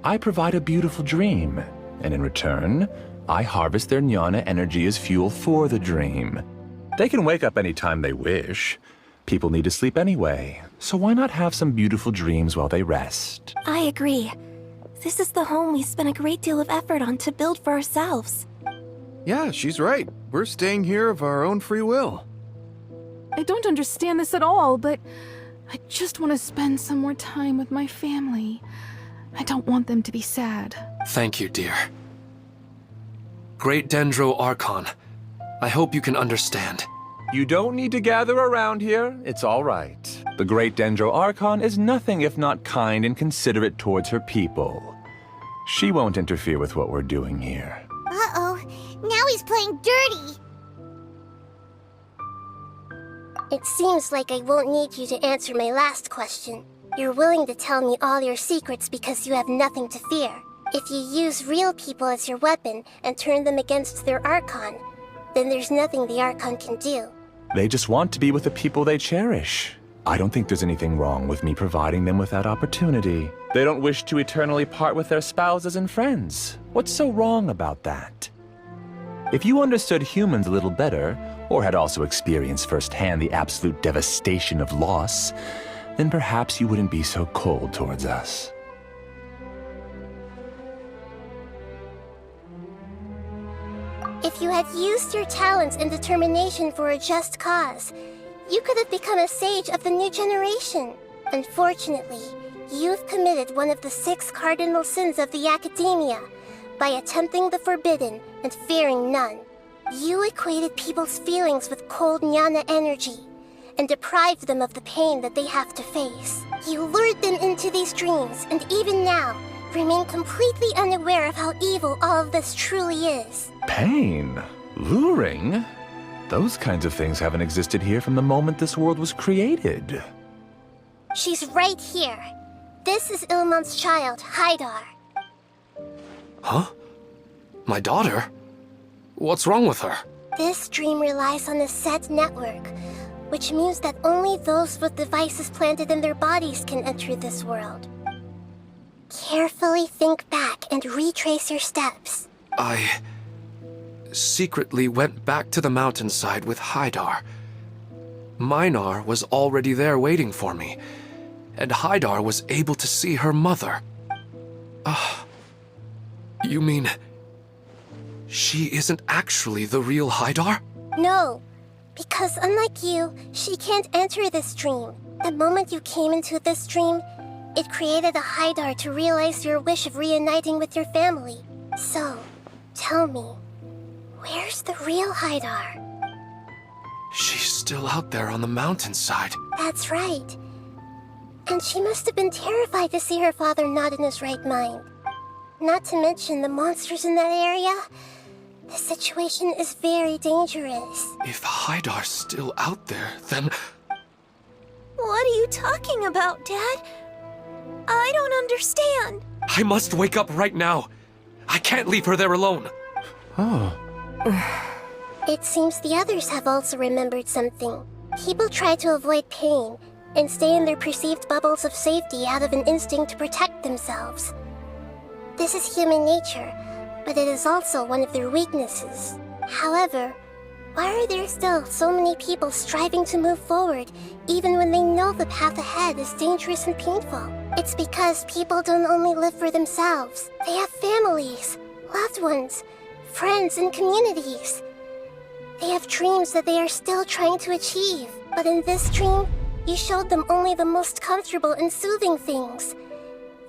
I provide a beautiful dream, and in return, I harvest their jnana energy as fuel for the dream. They can wake up anytime they wish. People need to sleep anyway, so why not have some beautiful dreams while they rest? I agree. This is the home we spent a great deal of effort on to build for ourselves. Yeah, she's right. We're staying here of our own free will. I don't understand this at all, but I just want to spend some more time with my family. I don't want them to be sad. Thank you, dear. Great Dendro Archon, I hope you can understand. You don't need to gather around here. It's all right. The Great Dendro Archon is nothing if not kind and considerate towards her people. She won't interfere with what we're doing here. Uh-oh, now he's playing dirty! It seems like I won't need you to answer my last question. You're willing to tell me all your secrets because you have nothing to fear. If you use real people as your weapon and turn them against their Archon, then there's nothing the Archon can do. They just want to be with the people they cherish. I don't think there's anything wrong with me providing them with that opportunity. They don't wish to eternally part with their spouses and friends. What's so wrong about that? If you understood humans a little better, or had also experienced firsthand the absolute devastation of loss, then perhaps you wouldn't be so cold towards us. If you had used your talents and determination for a just cause, you could have become a sage of the new generation. Unfortunately, you've committed one of the 6 cardinal sins of the Academia by attempting the forbidden and fearing none. You equated people's feelings with cold jnana energy and deprived them of the pain that they have to face. You lured them into these dreams, and even now, remain completely unaware of how evil all of this truly is. Pain? Luring? Those kinds of things haven't existed here from the moment this world was created. She's right here. This is Ilmon's child, Haidar. Huh? My daughter? What's wrong with her? This dream relies on a set network, which means that only those with devices planted in their bodies can enter this world. Carefully think back and retrace your steps. I secretly went back to the mountainside with Haidar. Minar was already there waiting for me, and Haidar was able to see her mother. You mean she isn't actually the real Haidar? No, because unlike you, she can't enter this dream. The moment you came into this dream, it created a Haidar to realize your wish of reuniting with your family. So, tell me, where's the real Haidar? She's still out there on the mountainside. That's right. And she must have been terrified to see her father not in his right mind. Not to mention the monsters in that area. The situation is very dangerous. If Haidar's still out there, then... What are you talking about, Dad? I don't understand. I must wake up right now. I can't leave her there alone. Oh. It seems the others have also remembered something. People try to avoid pain and stay in their perceived bubbles of safety out of an instinct to protect themselves. This is human nature, but it is also one of their weaknesses. However, why are there still so many people striving to move forward, even when they know the path ahead is dangerous and painful? It's because people don't only live for themselves. They have families, loved ones, friends, and communities. They have dreams that they are still trying to achieve. But in this dream, you showed them only the most comfortable and soothing things.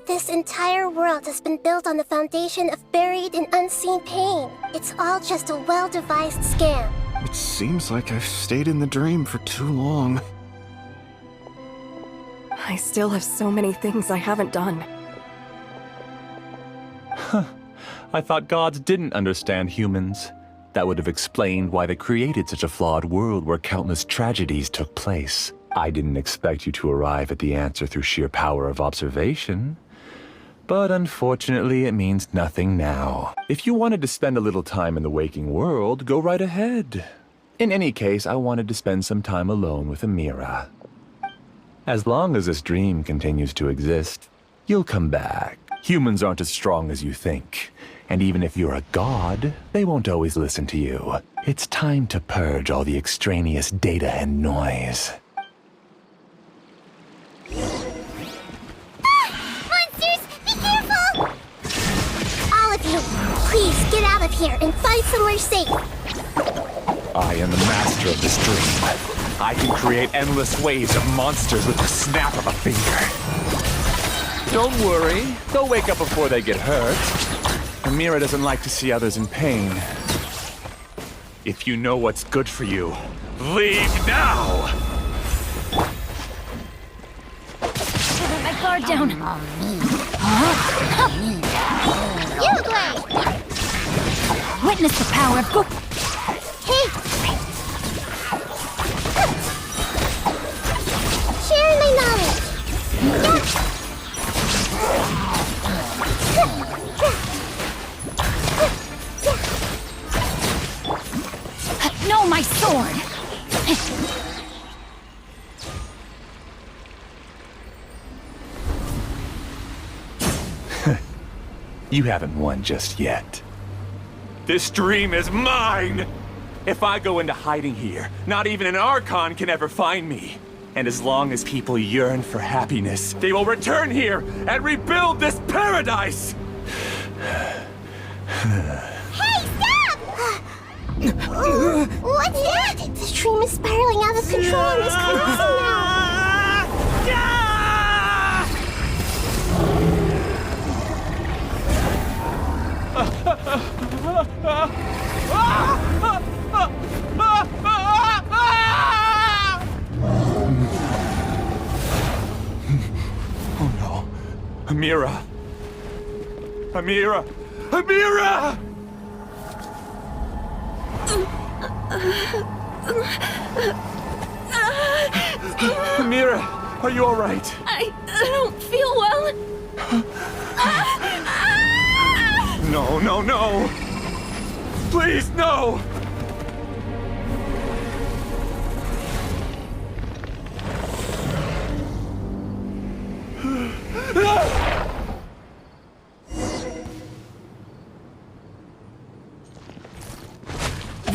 This entire world has been built on the foundation of buried and unseen pain. It's all just a well-devised scam. It seems like I've stayed in the dream for too long. I still have so many things I haven't done. I thought gods didn't understand humans. That would have explained why they created such a flawed world where countless tragedies took place. I didn't expect you to arrive at the answer through sheer power of observation. But unfortunately, it means nothing now. If you wanted to spend a little time in the waking world, go right ahead. In any case, I wanted to spend some time alone with Amira. As long as this dream continues to exist, you'll come back. Humans aren't as strong as you think. And even if you're a god, they won't always listen to you. It's time to purge all the extraneous data and noise. All of you, please get out of here and find somewhere safe. I am the master of this dream. I can create endless waves of monsters with the snap of a finger. Don't worry, they'll wake up before they get hurt. Amira doesn't like to see others in pain. If you know what's good for you, leave now! Let my guard down. You play! Witness the power of Go. Hey! Share my knowledge! No, my sword! You haven't won just yet. This dream is mine! If I go into hiding here, not even an Archon can ever find me. And as long as people yearn for happiness, they will return here and rebuild this paradise! Hey, stop! What's that? The dream is spiraling out of control and is collapsing now. Oh no. Amira! Amira! Amira! Amira, are you all right? I don't feel well. No, no, no! Please, no!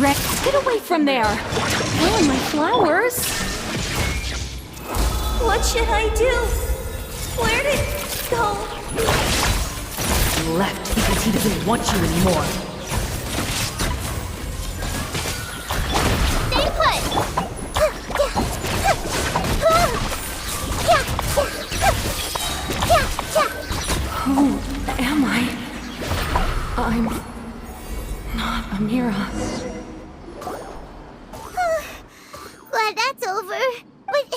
Rex, get away from there! Ruin my flowers! What should I do? Where did it go? He left because he doesn't want you anymore. Stay put! Who am I? I'm not Amira. Glad that's over. But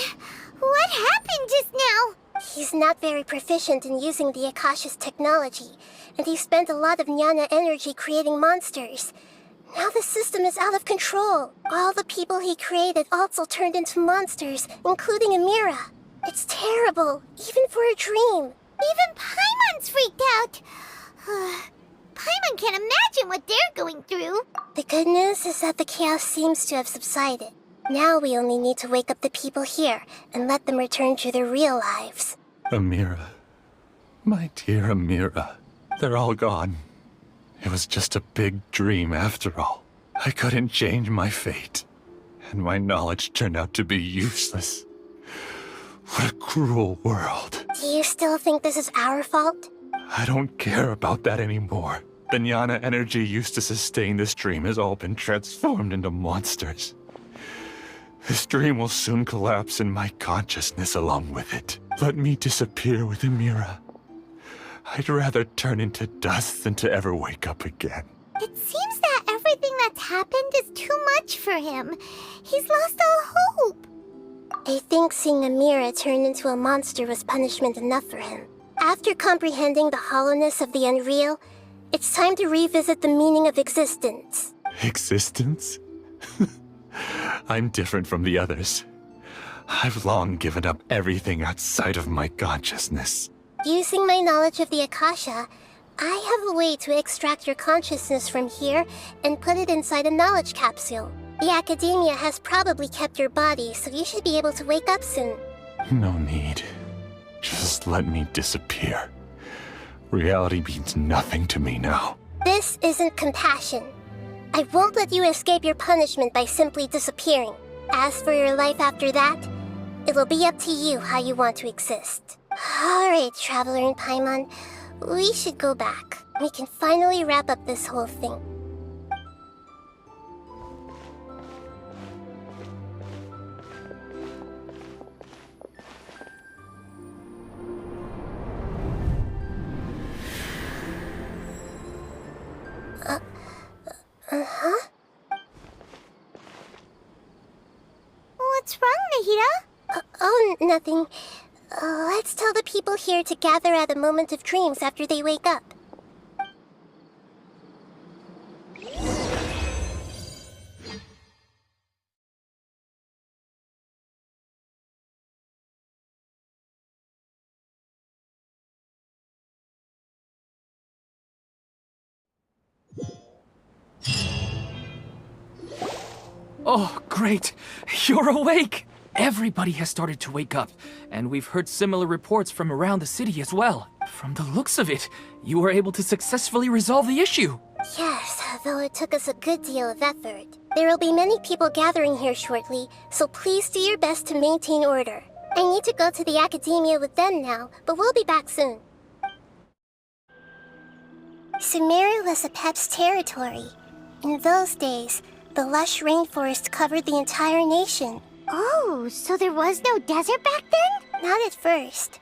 what happened just now? He's not very proficient in using the Akasha's technology, and he spent a lot of Jnana energy creating monsters. Now the system is out of control. All the people he created also turned into monsters, including Amira. It's terrible, even for a dream. Even Paimon's freaked out. Paimon can't imagine what they're going through. The good news is that the chaos seems to have subsided. Now we only need to wake up the people here and let them return to their real lives. Amira. My dear Amira. They're all gone. It was just a big dream after all. I couldn't change my fate. And my knowledge turned out to be useless. What a cruel world. Do you still think this is our fault? I don't care about that anymore. The Jnana energy used to sustain this dream has all been transformed into monsters. This dream will soon collapse and my consciousness along with it. Let me disappear with Amira. I'd rather turn into dust than to ever wake up again. It seems that everything that's happened is too much for him. He's lost all hope. I think seeing Amira turn into a monster was punishment enough for him. After comprehending the hollowness of the unreal, it's time to revisit the meaning of existence. Existence? I'm different from the others. I've long given up everything outside of my consciousness. Using my knowledge of the Akasha, I have a way to extract your consciousness from here and put it inside a knowledge capsule. The Academia has probably kept your body, so you should be able to wake up soon. No need. Just let me disappear. Reality means nothing to me now. This isn't compassion. I won't let you escape your punishment by simply disappearing. As for your life after that, it'll be up to you how you want to exist. Alright, Traveler and Paimon, we should go back. We can finally wrap up this whole thing. Uh-huh? What's wrong, Nahida? Oh, nothing. Let's tell the people here to gather at a moment of dreams after they wake up. Oh, great! You're awake! Everybody has started to wake up, and we've heard similar reports from around the city as well. From the looks of it, you were able to successfully resolve the issue. Yes, though it took us a good deal of effort. There will be many people gathering here shortly, so please do your best to maintain order. I need to go to the Academia with them now, but we'll be back soon. Sumeru was Apep's territory. In those days, the lush rainforest covered the entire nation. Oh, so there was no desert back then? Not at first.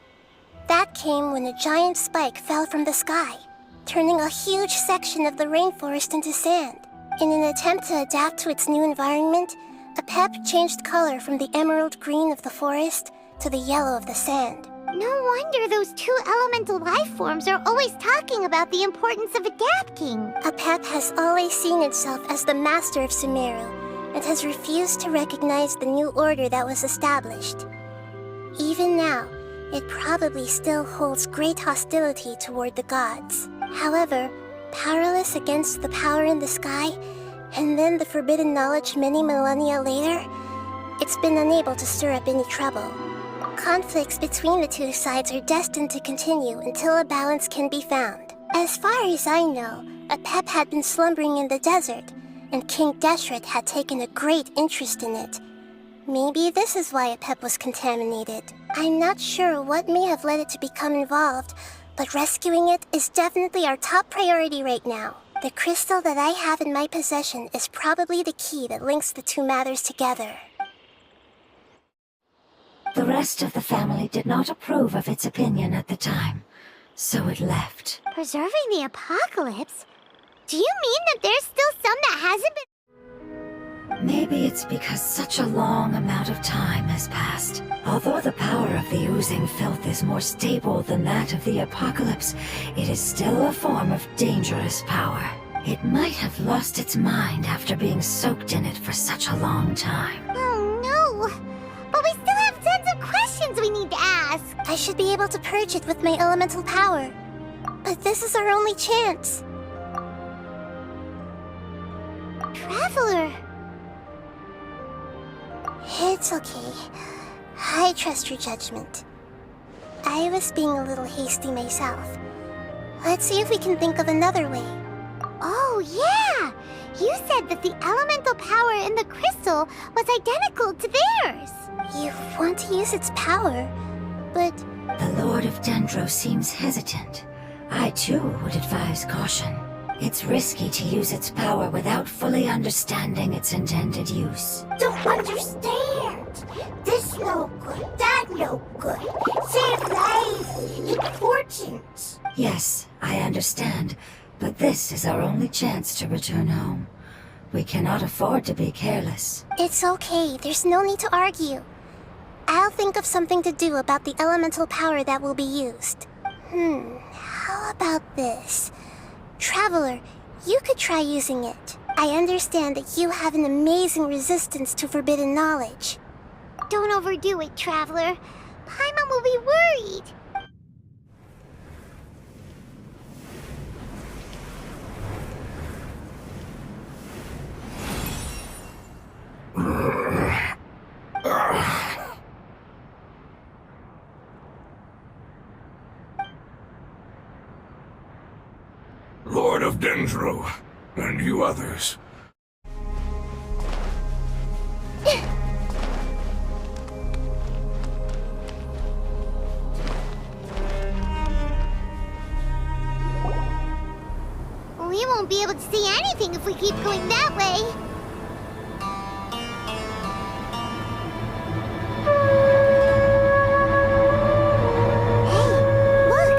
That came when a giant spike fell from the sky, turning a huge section of the rainforest into sand. In an attempt to adapt to its new environment, Apep changed color from the emerald green of the forest to the yellow of the sand. No wonder those two elemental life forms are always talking about the importance of adapting. Apep has always seen itself as the master of Sumeru, and has refused to recognize the new order that was established. Even now, it probably still holds great hostility toward the gods. However, powerless against the power in the sky, and then the forbidden knowledge many millennia later, it's been unable to stir up any trouble. Conflicts between the two sides are destined to continue until a balance can be found. As far as I know, Apep had been slumbering in the desert, and King Deshret had taken a great interest in it. Maybe this is why Apep was contaminated. I'm not sure what may have led it to become involved, but rescuing it is definitely our top priority right now. The crystal that I have in my possession is probably the key that links the two matters together. The rest of the family did not approve of its opinion at the time, so it left. Preserving the apocalypse? Do you mean that there's still some that hasn't been... Maybe it's because such a long amount of time has passed. Although the power of the oozing filth is more stable than that of the apocalypse, it is still a form of dangerous power. It might have lost its mind after being soaked in it for such a long time. Oh no! But we still have tons of questions we need to ask! I should be able to purge it with my elemental power. But this is our only chance. Traveler! It's okay. I trust your judgment. I was being a little hasty myself. Let's see if we can think of another way. Oh, yeah! You said that the elemental power in the crystal was identical to theirs! You want to use its power, but... The Lord of Dendro seems hesitant. I too would advise caution. It's risky to use its power without fully understanding its intended use. Don't understand! This no good, that no good. Save lives, importance. Yes, I understand, but this is our only chance to return home. We cannot afford to be careless. It's okay, there's no need to argue. I'll think of something to do about the elemental power that will be used. How about this? Traveler, you could try using it. I understand that you have an amazing resistance to forbidden knowledge. Don't overdo it, Traveler. Paimon will be worried. Lord of Dendro, and you others. We won't be able to see anything if we keep going that way. Hey, look!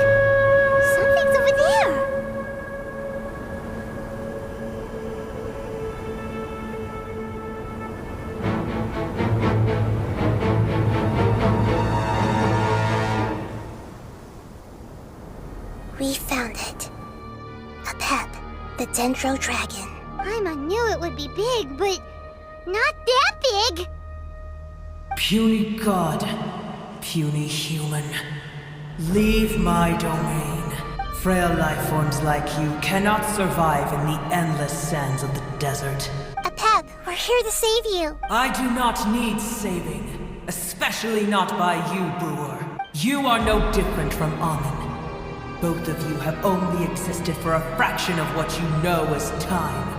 Something's over there! We found it. Apep, the Dendro Dragon. Paimon knew it would be big, but not that big! Puny god, puny human. Leave my domain. Frail life forms like you cannot survive in the endless sands of the desert. Apep, we're here to save you. I do not need saving, especially not by you, Brewer. You are no different from Amun. Both of you have only existed for a fraction of what you know as time.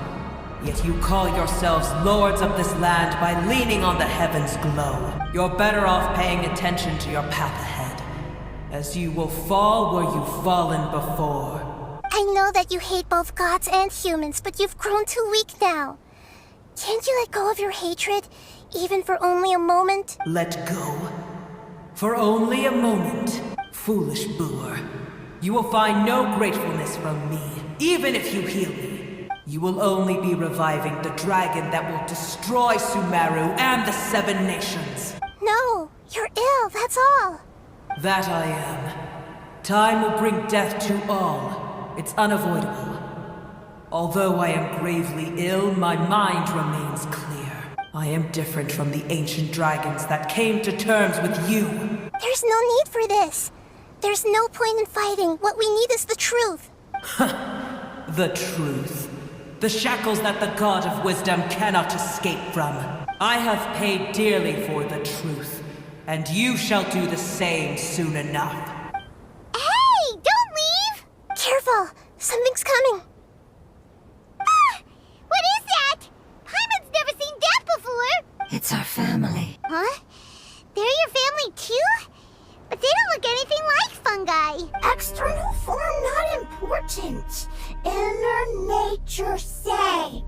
Yet you call yourselves lords of this land by leaning on the heavens' glow. You're better off paying attention to your path ahead, as you will fall where you've fallen before. I know that you hate both gods and humans, but you've grown too weak now. Can't you let go of your hatred, even for only a moment? Let go? For only a moment, foolish Brewer. You will find no gratefulness from me, even if you heal me. You will only be reviving the dragon that will destroy Sumeru and the 7 nations. No, you're ill, that's all. That I am. Time will bring death to all. It's unavoidable. Although I am gravely ill, my mind remains clear. I am different from the ancient dragons that came to terms with you. There's no need for this. There's no point in fighting. What we need is the truth. The truth. The shackles that the God of Wisdom cannot escape from. I have paid dearly for the truth, and you shall do the same soon enough. Hey! Don't leave! Careful! Something's coming! Ah! What is that? sense. Inner nature saying.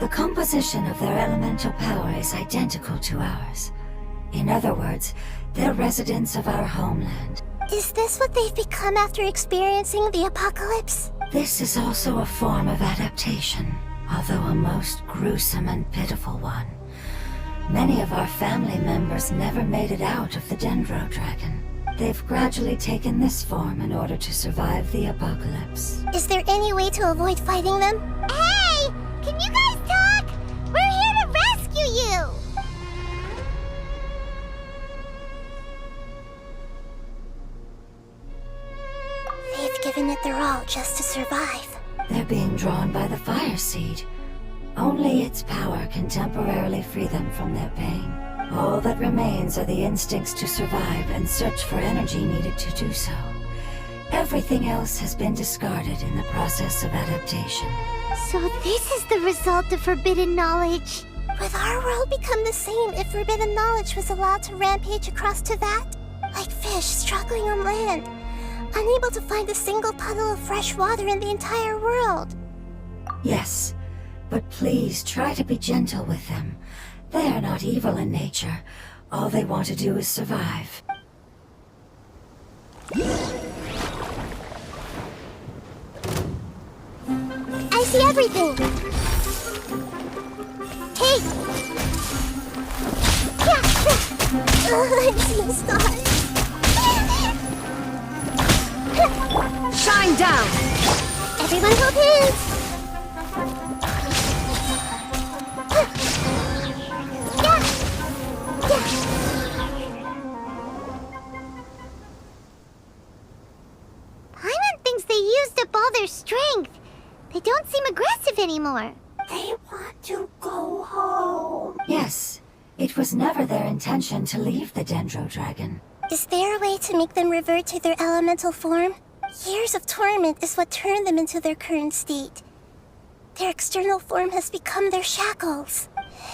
The composition of their elemental power is identical to ours. In other words, they're residents of our homeland. Is this what they've become after experiencing the apocalypse? This is also a form of adaptation, although a most gruesome and pitiful one. Many of our family members never made it out of the Dendro Dragon. They've gradually taken this form in order to survive the apocalypse. Is there any way to avoid fighting them? Hey! Can you guys talk? We're here to rescue you! They've given it their all just to survive. They're being drawn by the fire seed. Only its power can temporarily free them from their pain. All that remains are the instincts to survive and search for energy needed to do so. Everything else has been discarded in the process of adaptation. So this is the result of forbidden knowledge. Would our world become the same if forbidden knowledge was allowed to rampage across Teyvat? Like fish struggling on land, unable to find a single puddle of fresh water in the entire world. Yes, but please try to be gentle with them. They are not evil in nature. All they want to do is survive. I see everything! Hey! I'm seeing stars! Shine down! Everyone hold hands! Paimon thinks they used up all their strength. They don't seem aggressive anymore. They want to go home. Yes, it was never their intention to leave the Dendro Dragon. Is there a way to make them revert to their elemental form? Years of torment is what turned them into their current state. Their external form has become their shackles.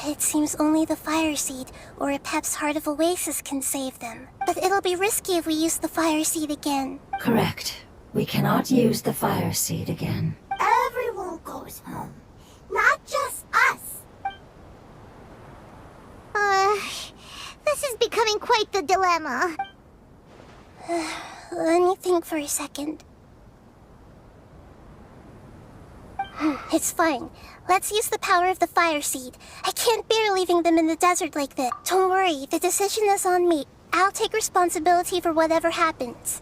It seems only the Fire Seed or Epep's Heart of Oasis can save them. But it'll be risky if we use the Fire Seed again. Correct. We cannot use the fire seed again. Everyone goes home. Not just us. This is becoming quite the dilemma. Let me think for a second. It's fine. Let's use the power of the Fire Seed. I can't bear leaving them in the desert like this. Don't worry, the decision is on me. I'll take responsibility for whatever happens.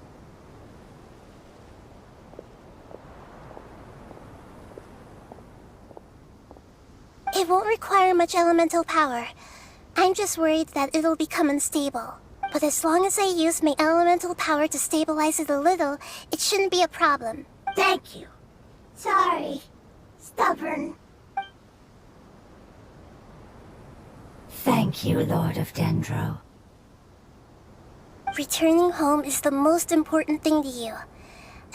It won't require much elemental power. I'm just worried that it'll become unstable. But as long as I use my elemental power to stabilize it a little, it shouldn't be a problem. Thank you. Sorry. Stubborn. Thank you, Lord of Dendro. Returning home is the most important thing to you.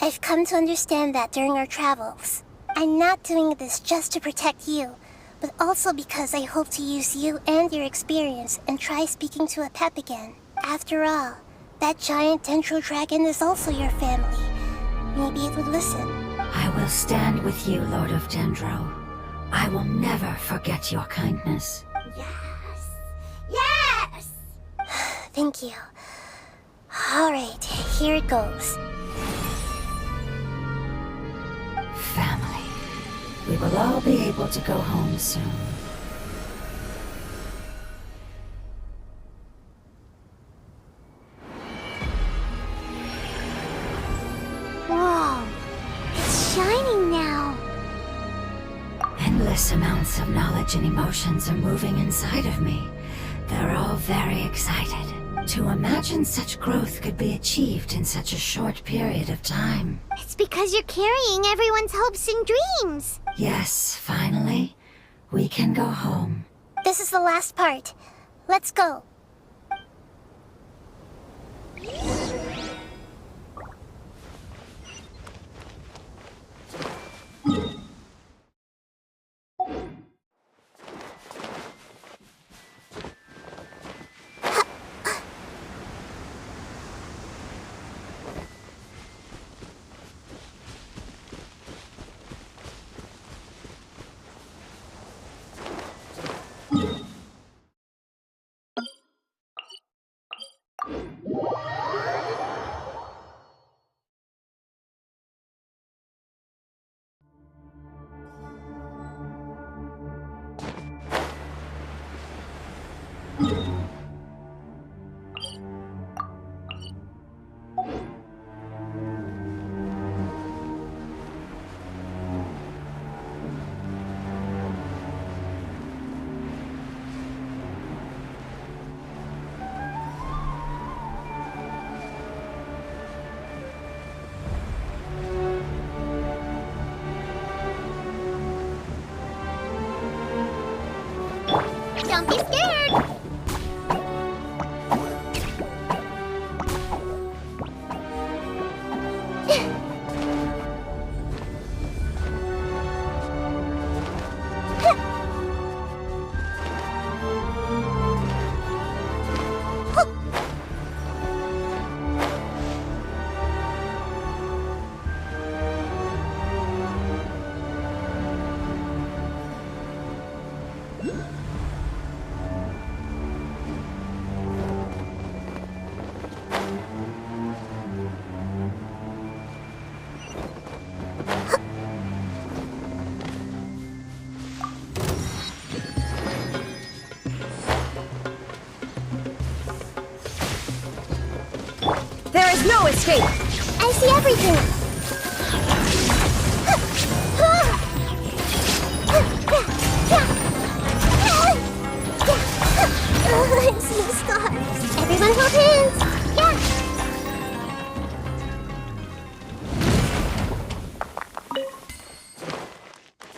I've come to understand that during our travels. I'm not doing this just to protect you, but also because I hope to use you and your experience and try speaking to Epep again. After all, that giant Dendro Dragon is also your family. Maybe it would listen. I will stand with you, Lord of Dendro. I will never forget your kindness. Yes! Yes! Thank you. Alright, here it goes. Family. We will all be able to go home soon. Whoa! It's shining now. Endless amounts of knowledge and emotions are moving inside of me. They're all very excited. To imagine such growth could be achieved in such a short period of time. It's because you're carrying everyone's hopes and dreams. Yes, finally, we can go home. This is the last part. Let's go. Don't be scared! There is no escape! I see everything! I'm seeing stars. Everyone hold hands!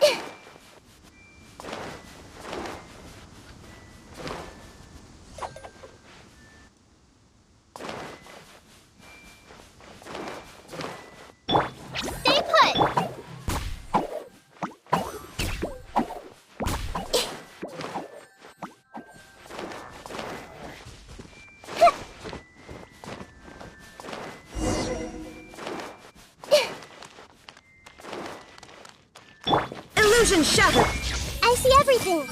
Yeah! Stay put! Illusion shattered! I see everything!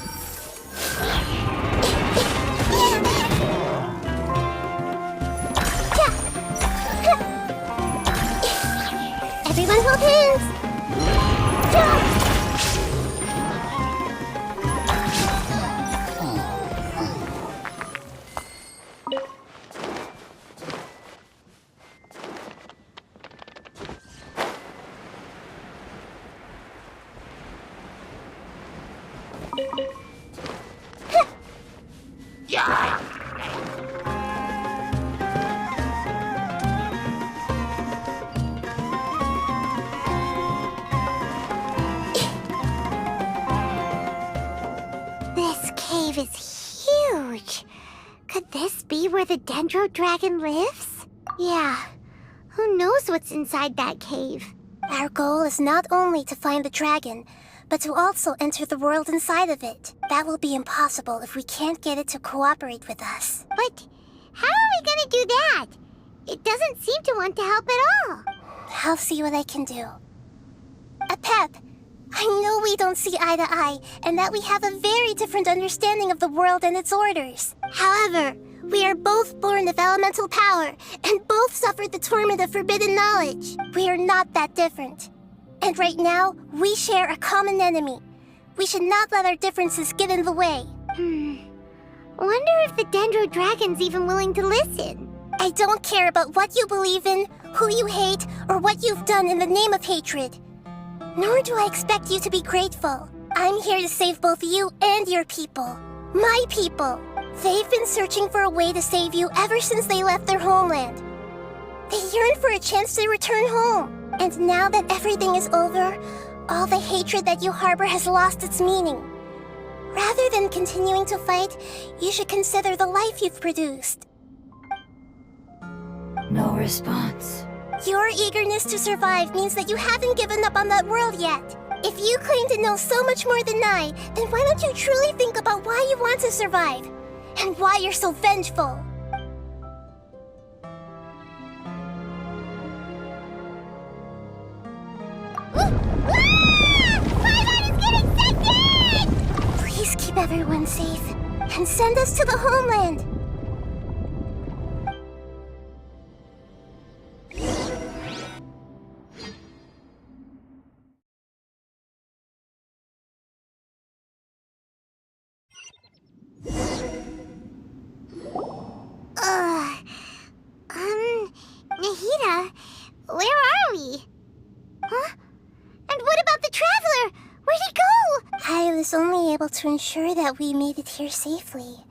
Everyone hold hands! This cave is huge. Could this be where the Dendro Dragon lives? Yeah. Who knows what's inside that cave? Our goal is not only to find the dragon, but to also enter the world inside of it. That will be impossible if we can't get it to cooperate with us. But how are we gonna do that? It doesn't seem to want to help at all. I'll see what I can do. Pep, I know we don't see eye to eye, and that we have a very different understanding of the world and its orders. However, we are both born of elemental power, and both suffered the torment of forbidden knowledge. We are not that different. And right now, we share a common enemy. We should not let our differences get in the way. Wonder if the Dendro Dragon's even willing to listen. I don't care about what you believe in, who you hate, or what you've done in the name of hatred. Nor do I expect you to be grateful. I'm here to save both you and your people. My people. They've been searching for a way to save you ever since they left their homeland. They yearn for a chance to return home. And now that everything is over, all the hatred that you harbor has lost its meaning. Rather than continuing to fight, you should consider the life you've produced. No response. Your eagerness to survive means that you haven't given up on that world yet. If you claim to know so much more than I, then why don't you truly think about why you want to survive? And why you're so vengeful? Please keep everyone safe, and send us to the homeland. where are we? Huh? And what about the Traveler? Where'd he go? I was only able to ensure that we made it here safely.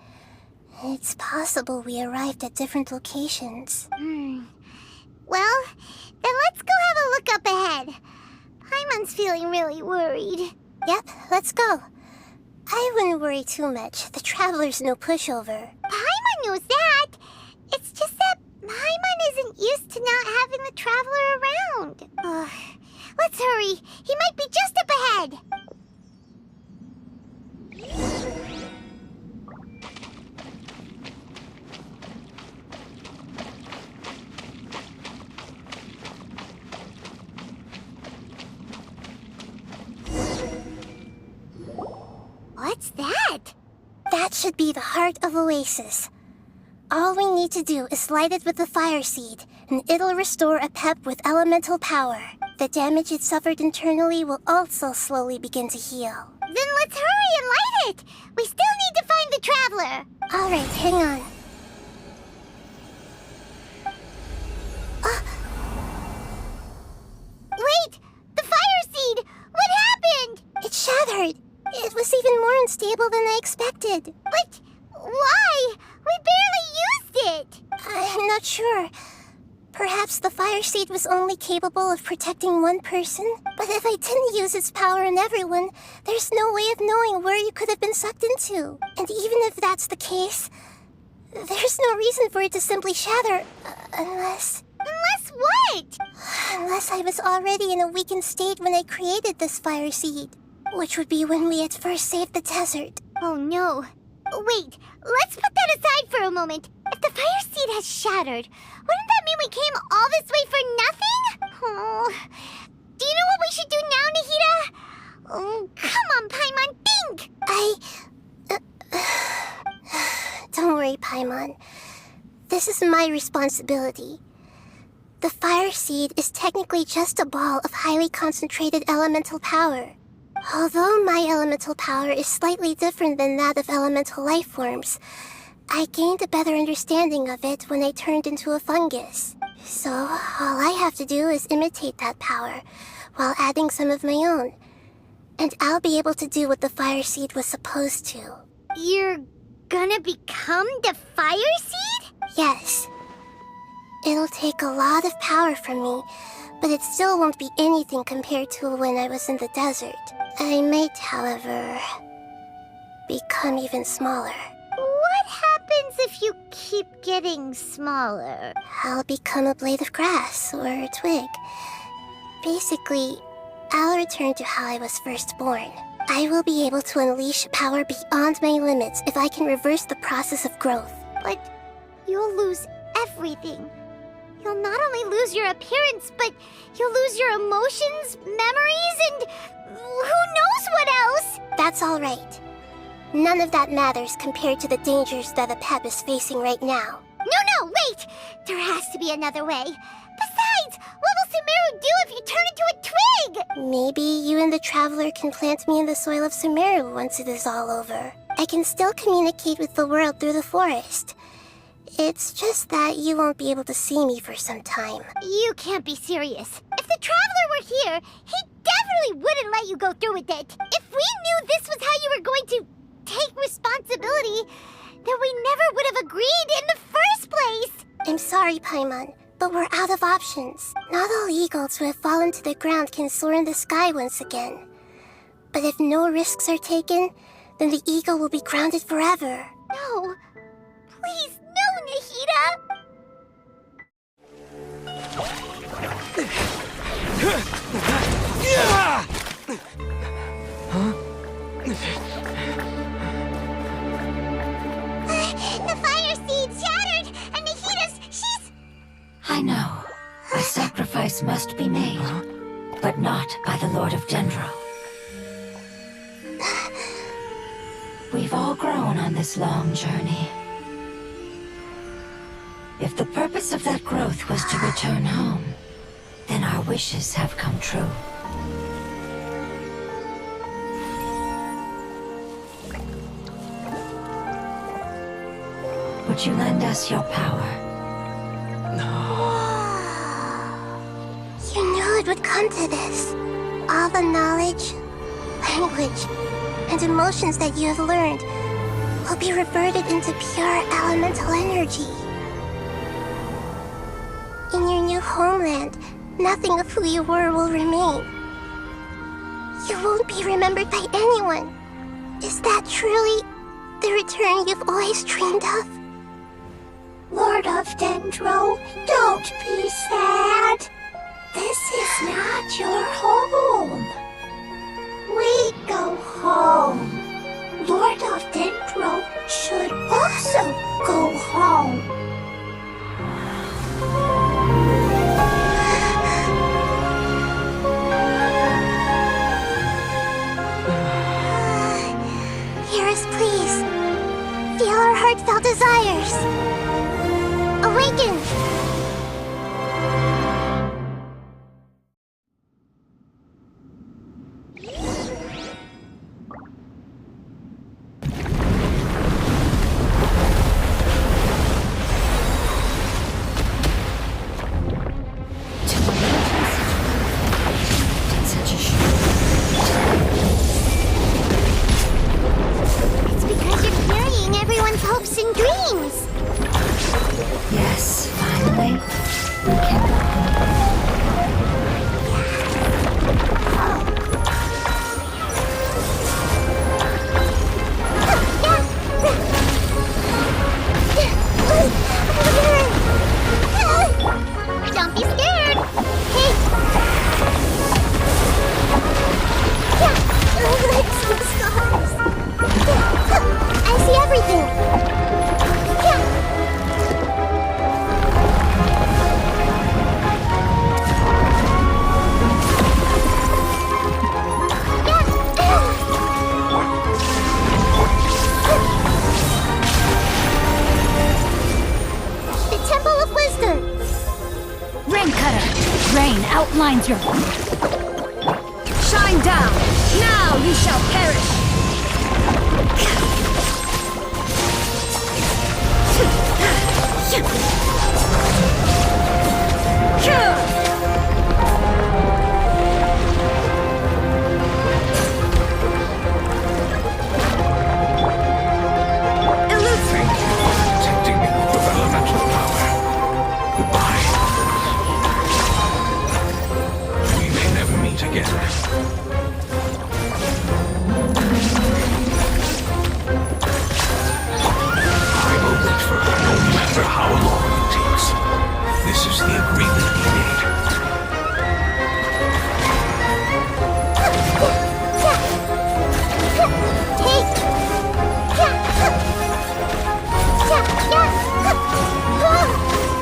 It's possible we arrived at different locations. Well, then let's go have a look up ahead. Paimon's feeling really worried. Yep, let's go. I wouldn't worry too much. The Traveler's no pushover. Paimon knows that. It's just that Paimon isn't used to not having the Traveler around. Let's hurry. He might be just up ahead. What's that? That should be the heart of Oasis. All we need to do is light it with the fire seed, and it'll restore a pep with elemental power. The damage it suffered internally will also slowly begin to heal. Then let's hurry and light it! We still need to find the Traveler! Alright, hang on. Wait! The fire seed! What happened? It shattered! It was even more unstable than I expected. But why? We barely used it! I'm not sure. Perhaps the fire seed was only capable of protecting one person? But if I didn't use its power on everyone, there's no way of knowing where you could have been sucked into. And even if that's the case, there's no reason for it to simply shatter, unless... Unless what? Unless I was already in a weakened state when I created this fire seed. Which would be when we at first saved the desert. Oh no. Wait, let's put that aside for a moment. If the fire seed has shattered, wouldn't that mean we came all this way for nothing? Oh. Do you know what we should do now, Nahida? Oh, come on, Paimon, think! Don't worry, Paimon. This is my responsibility. The fire seed is technically just a ball of highly concentrated elemental power. Although my elemental power is slightly different than that of elemental life forms, I gained a better understanding of it when I turned into a fungus. So, all I have to do is imitate that power, while adding some of my own. And I'll be able to do what the fire seed was supposed to. You're gonna become the fire seed? Yes. It'll take a lot of power from me, but it still won't be anything compared to when I was in the desert. I might, however, become even smaller. What happens if you keep getting smaller? I'll become a blade of grass or a twig. Basically, I'll return to how I was first born. I will be able to unleash power beyond my limits if I can reverse the process of growth. But you'll lose everything. You'll not only lose your appearance, but you'll lose your emotions, memories, and who knows what else? That's all right. None of that matters compared to the dangers that the Pep is facing right now. No, wait! There has to be another way. Besides, what will Sumeru do if you turn into a twig? Maybe you and the Traveler can plant me in the soil of Sumeru once it is all over. I can still communicate with the world through the forest. It's just that you won't be able to see me for some time. You can't be serious. If the Traveler were here, he definitely wouldn't let you go through with it. If we knew this was how you were going to take responsibility, then we never would have agreed in the first place. I'm sorry, Paimon, but we're out of options. Not all eagles who have fallen to the ground can soar in the sky once again. But if no risks are taken, then the eagle will be grounded forever. No. Please, no, Nahida! The fire seed shattered, and she's... I know. A sacrifice must be made, but not by the Lord of Dendro. We've all grown on this long journey. If the purpose of that growth was to return home, then our wishes have come true. Would you lend us your power? come to this. All the knowledge, language, and emotions that you have learned will be reverted into pure elemental energy. In your new homeland, nothing of who you were will remain. You won't be remembered by anyone. Is that truly the return you've always dreamed of? Lord of Dendro, don't be sad. This is not your home. We go home. Lord of Dendro should also go home. Hear us, please. Feel our heartfelt desires. Awaken! It's because you're carrying everyone's hopes and dreams. Yes, finally, we can go Don't be scared. Hey. Scars. I see everything. The Temple of Wisdom. Rain Cutter, rain outlines your... Shine down! Now you shall perish! Protecting me with elemental power. Goodbye. We may never meet again. I will wait for her no matter how long it takes. This is the agreement we made.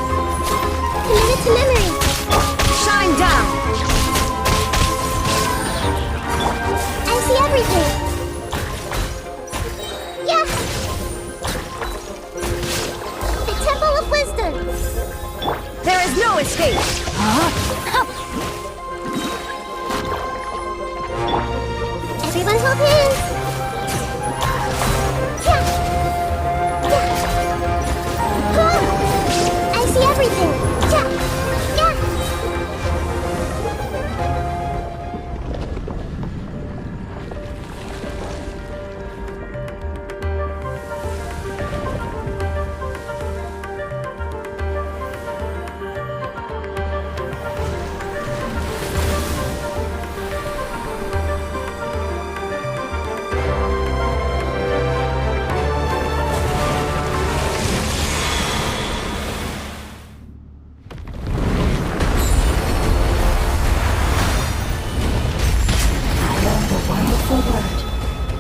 Commit to memory. Shine down! I see everything. Yeah. The Temple of Wisdom. There is no escape! Everyone hold hands. I see everything.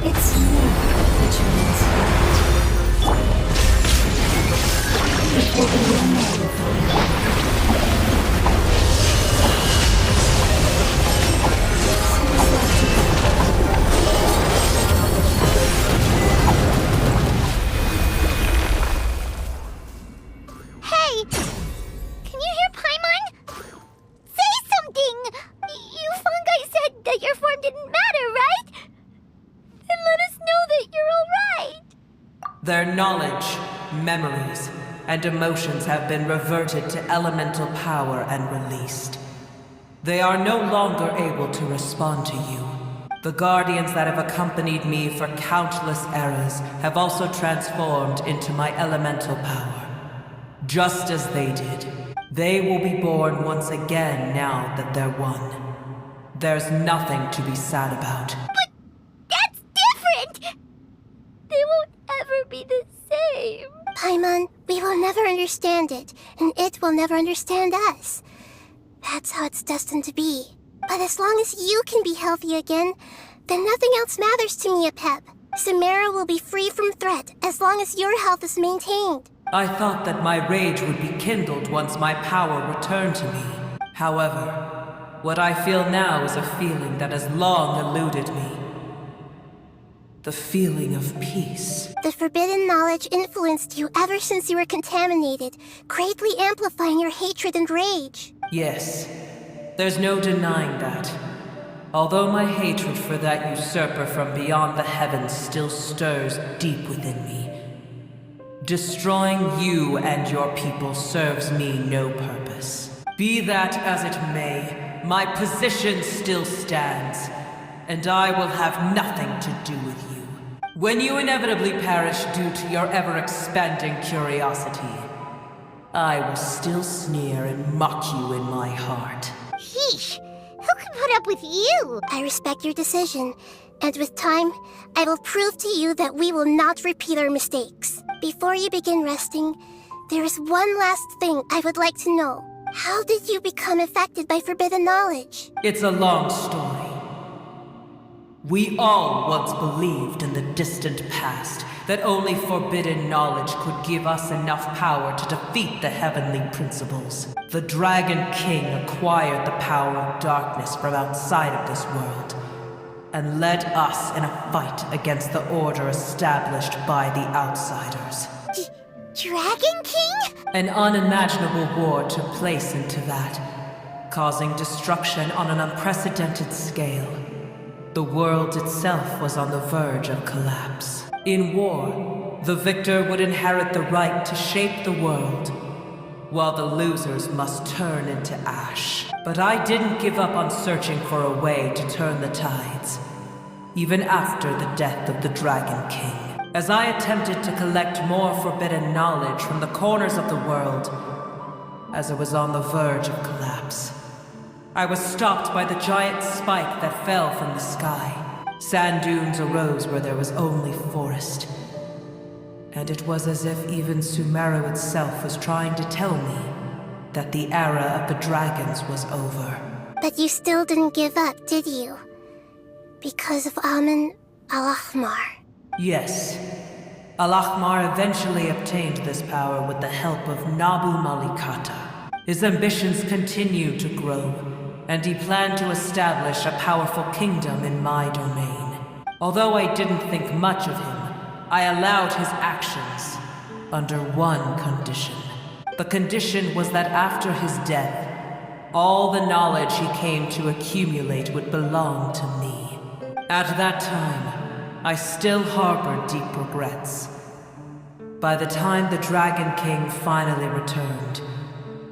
It's more which means it will be remembered forever. Hey! Can you hear Paimon? Say something! You fungi said that your form didn't matter, right? Then let us know that you're alright! Their knowledge, memories, and emotions have been reverted to elemental power and released. They are no longer able to respond to you. The guardians that have accompanied me for countless eras have also transformed into my elemental power. Just as they did. They will be born once again now that they're one. There's nothing to be sad about. But that's different! They won't ever be the same. Paimon, we will never understand it, and it will never understand us. That's how it's destined to be. But as long as you can be healthy again, then nothing else matters to me, Apep. Sumeru will be free from threat as long as your health is maintained. I thought that my rage would be kindled once my power returned to me. However, what I feel now is a feeling that has long eluded me. The feeling of peace. The forbidden knowledge influenced you ever since you were contaminated, greatly amplifying your hatred and rage. Yes, there's no denying that. Although my hatred for that usurper from beyond the heavens still stirs deep within me, destroying you and your people serves me no purpose. Be that as it may, my position still stands, and I will have nothing to do with you. When you inevitably perish due to your ever-expanding curiosity, I will still sneer and mock you in my heart. Yeesh! Who can put up with you? I respect your decision, and with time, I will prove to you that we will not repeat our mistakes. Before you begin resting, there is one last thing I would like to know. How did you become affected by forbidden knowledge? It's a long story. We all once believed in the distant past that only forbidden knowledge could give us enough power to defeat the heavenly principles. The Dragon King acquired the power of darkness from outside of this world and led us in a fight against the order established by the outsiders. Dragon King? An unimaginable war took place into that, causing destruction on an unprecedented scale. The world itself was on the verge of collapse. In war, the victor would inherit the right to shape the world, while the losers must turn into ash. But I didn't give up on searching for a way to turn the tides, even after the death of the Dragon King. As I attempted to collect more forbidden knowledge from the corners of the world, as it was on the verge of collapse, I was stopped by the giant spike that fell from the sky. Sand dunes arose where there was only forest. And it was as if even Sumeru itself was trying to tell me that the era of the dragons was over. But you still didn't give up, did you? Because of Amun Al-Ahmar. Yes. Al-Ahmar eventually obtained this power with the help of Nabu Malikata. His ambitions continued to grow, and he planned to establish a powerful kingdom in my domain. Although I didn't think much of him, I allowed his actions under one condition. The condition was that after his death, all the knowledge he came to accumulate would belong to me. At that time, I still harbored deep regrets. By the time the Dragon King finally returned,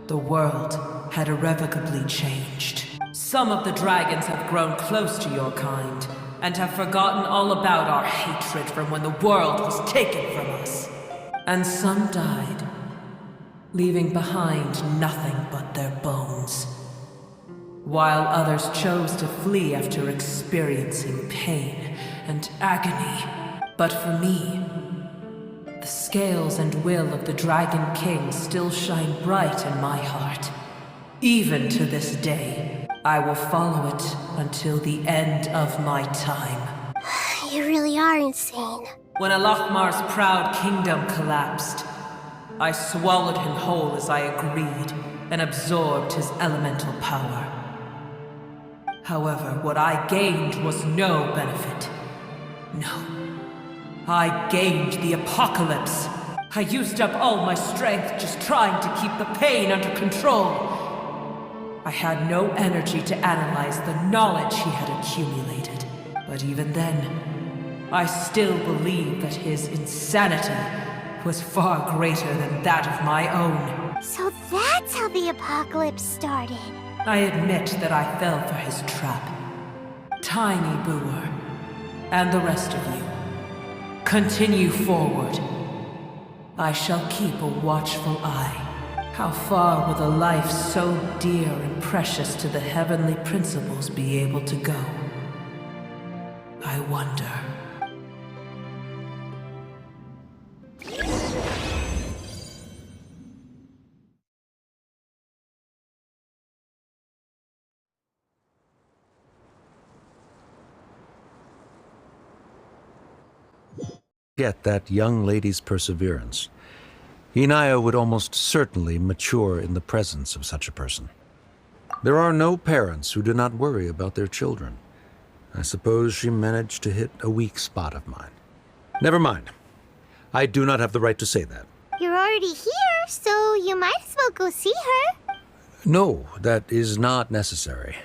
the world had irrevocably changed. Some of the dragons have grown close to your kind, and have forgotten all about our hatred from when the world was taken from us. And some died, leaving behind nothing but their bones, while others chose to flee after experiencing pain and agony. But for me, the scales and will of the Dragon King still shine bright in my heart. Even to this day, I will follow it until the end of my time. You really are insane. When Al-Ahmar's proud kingdom collapsed, I swallowed him whole as I agreed and absorbed his elemental power. However, what I gained was no benefit. No. I gained the apocalypse. I used up all my strength just trying to keep the pain under control. I had no energy to analyze the knowledge he had accumulated. But even then, I still believed that his insanity was far greater than that of my own. So that's how the apocalypse started. I admit that I fell for his trap. Tiny Brewer, and the rest of you, continue forward. I shall keep a watchful eye. How far will a life so dear and precious to the heavenly principles be able to go? I wonder. Get that young lady's perseverance. Inaya would almost certainly mature in the presence of such a person. There are no parents who do not worry about their children. I suppose she managed to hit a weak spot of mine. Never mind. I do not have the right to say that. You're already here, so you might as well go see her. No, that is not necessary.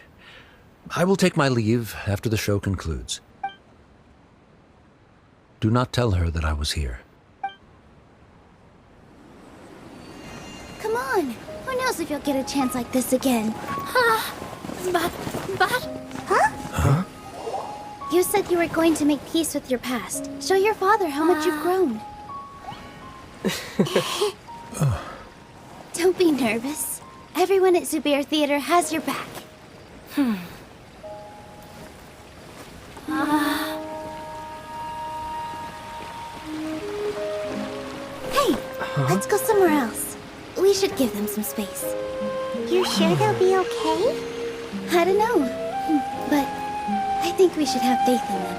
I will take my leave after the show concludes. Do not tell her that I was here. Come on. Who knows if you'll get a chance like this again? But... Huh? You said you were going to make peace with your past. Show your father how much you've grown. Don't be nervous. Everyone at Zubair Theater has your back. Hey, let's go somewhere else. We should give them some space. You sure they'll be okay? I don't know, but I think we should have faith in them.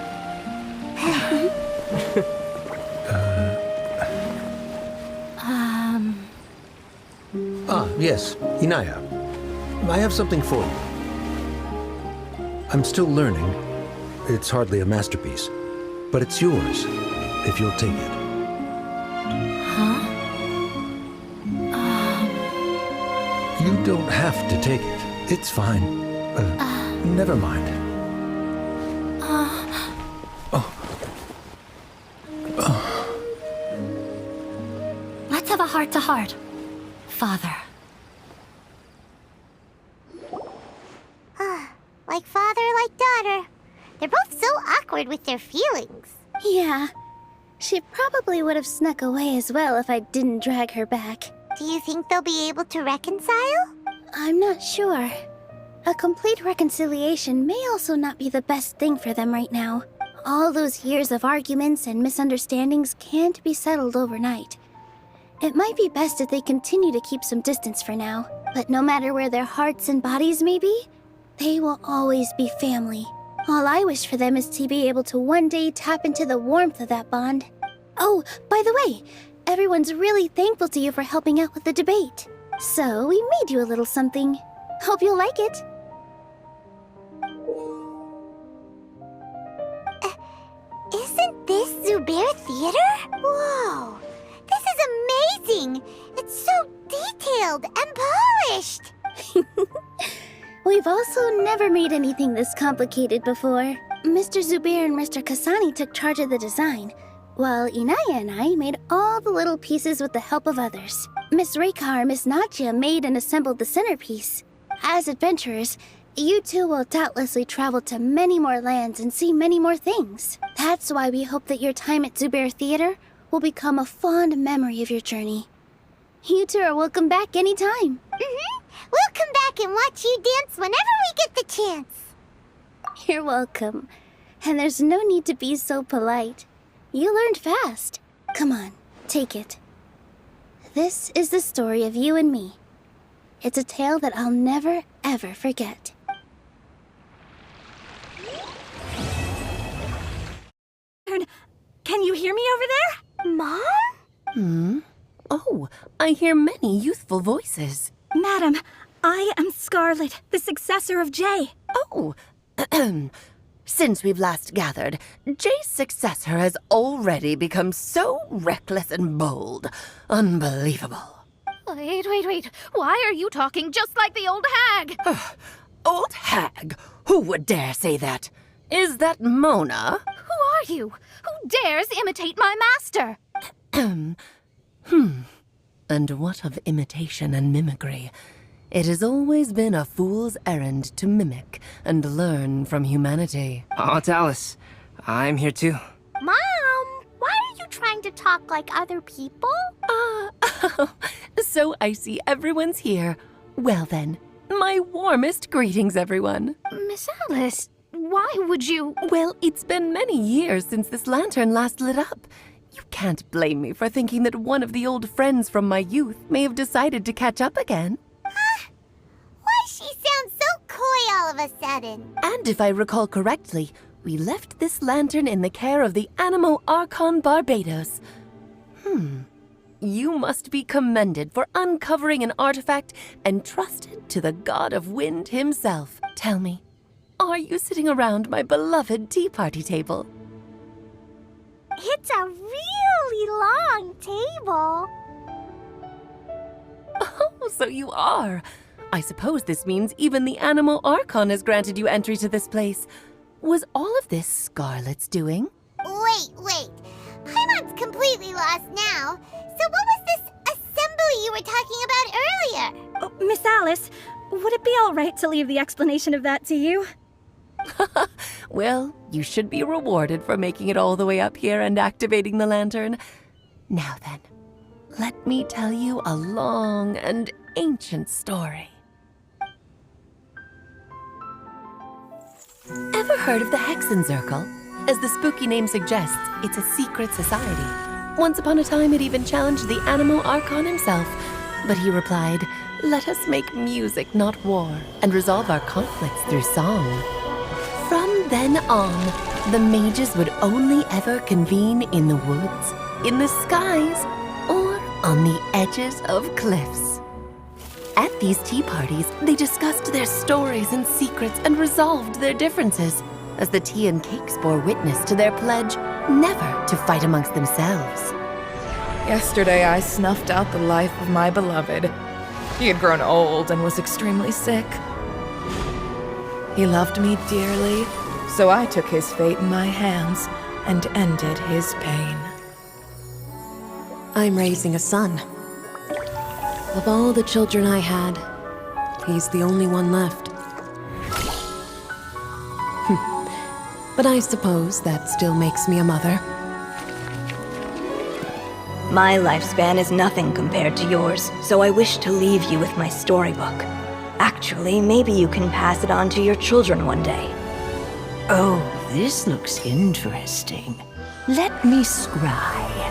Yes, Inaya. I have something for you. I'm still learning. It's hardly a masterpiece, but it's yours, if you'll take it. You don't have to take it. It's fine. Never mind. Let's have a heart-to-heart. Father. Like father, like daughter. They're both so awkward with their feelings. Yeah. She probably would have snuck away as well if I didn't drag her back. Do you think they'll be able to reconcile? I'm not sure. A complete reconciliation may also not be the best thing for them right now. All those years of arguments and misunderstandings can't be settled overnight. It might be best if they continue to keep some distance for now. But no matter where their hearts and bodies may be, they will always be family. All I wish for them is to be able to one day tap into the warmth of that bond. Oh, by the way, everyone's really thankful to you for helping out with the debate. So we made you a little something. Hope you'll like it. Isn't this Zubair Theater? Whoa! This is amazing! It's so detailed and polished! We've also never made anything this complicated before. Mr. Zubair and Mr. Kasani took charge of the design, while Inaya and I made all the little pieces with the help of others. Miss Reika or Miss Nadja made and assembled the centerpiece. As adventurers, you two will doubtlessly travel to many more lands and see many more things. That's why we hope that your time at Zubair Theater will become a fond memory of your journey. You two are welcome back anytime. We'll come back and watch you dance whenever we get the chance. You're welcome. And there's no need to be so polite. You learned fast. Come on, take it. This is the story of you and me. It's a tale that I'll never, ever forget. Can you hear me over there? Mom? Oh, I hear many youthful voices. Madam, I am Scarlet, the successor of Jay. Oh, since we've last gathered, Jay's successor has already become so reckless and bold. Unbelievable. Wait. Why are you talking just like the old hag? Old hag? Who would dare say that? Is that Mona? Who are you? Who dares imitate my master? And what of imitation and mimicry? It has always been a fool's errand to mimic and learn from humanity. Aunt Alice, I'm here too. Mom, why are you trying to talk like other people? So I see everyone's here. Well then, my warmest greetings, everyone. Miss Alice, why would you? Well, it's been many years since this lantern last lit up. You can't blame me for thinking that one of the old friends from my youth may have decided to catch up again. Why she sounds so coy all of a sudden? And if I recall correctly, we left this lantern in the care of the Animo Archon Barbados. You must be commended for uncovering an artifact entrusted to the god of wind himself. Tell me, are you sitting around my beloved tea party table? It's a really long table. Oh, so you are. I suppose this means even the Animo Archon has granted you entry to this place. Was all of this Scarlet's doing? Wait. Paimon's completely lost now. So what was this assembly you were talking about earlier? Oh, Miss Alice, would it be all right to leave the explanation of that to you? Well, you should be rewarded for making it all the way up here and activating the lantern. Now then, let me tell you a long and ancient story. Ever heard of the Hexenzirkel? As the spooky name suggests, it's a secret society. Once upon a time, it even challenged the Animo Archon himself. But he replied, "Let us make music, not war, and resolve our conflicts through song." From then on, the mages would only ever convene in the woods, in the skies, or on the edges of cliffs. At these tea parties, they discussed their stories and secrets and resolved their differences, as the tea and cakes bore witness to their pledge never to fight amongst themselves. Yesterday, I snuffed out the life of my beloved. He had grown old and was extremely sick. He loved me dearly, so I took his fate in my hands and ended his pain. I'm raising a son. Of all the children I had, he's the only one left. But I suppose that still makes me a mother. My lifespan is nothing compared to yours, so I wish to leave you with my storybook. Actually, maybe you can pass it on to your children one day. Oh, this looks interesting. Let me scry.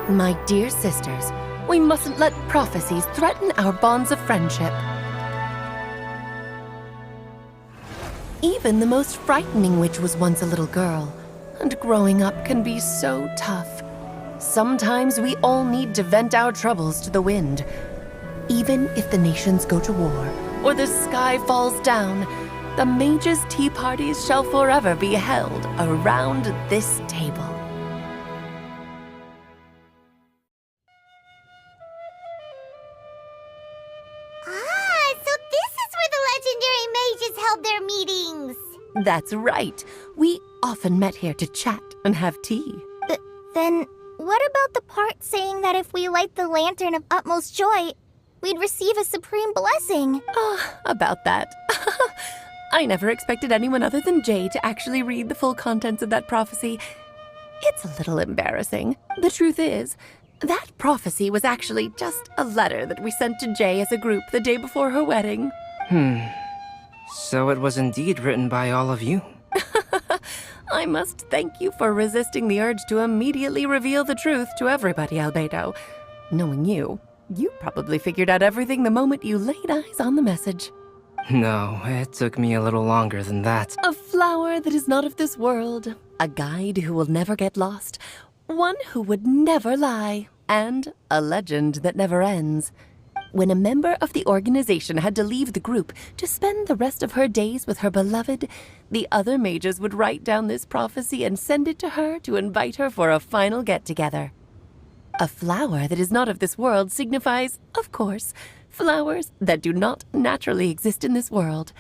My dear sisters, we mustn't let prophecies threaten our bonds of friendship. Even the most frightening witch was once a little girl, and growing up can be so tough. Sometimes we all need to vent our troubles to the wind. Even if the nations go to war, or the sky falls down, the mages' tea parties shall forever be held around this table. So this is where the legendary mages held their meetings. That's right. We often met here to chat and have tea. Then what about the part saying that if we light the lantern of utmost joy, we'd receive a supreme blessing? About that. I never expected anyone other than Jay to actually read the full contents of that prophecy. It's a little embarrassing. The truth is, that prophecy was actually just a letter that we sent to Jay as a group the day before her wedding. So it was indeed written by all of you? I must thank you for resisting the urge to immediately reveal the truth to everybody, Albedo. Knowing you probably figured out everything the moment you laid eyes on the message. No, it took me a little longer than that. A flower that is not of this world, a guide who will never get lost, one who would never lie, and a legend that never ends. When a member of the organization had to leave the group to spend the rest of her days with her beloved, the other mages would write down this prophecy and send it to her to invite her for a final get-together. A flower that is not of this world signifies, of course, flowers that do not naturally exist in this world.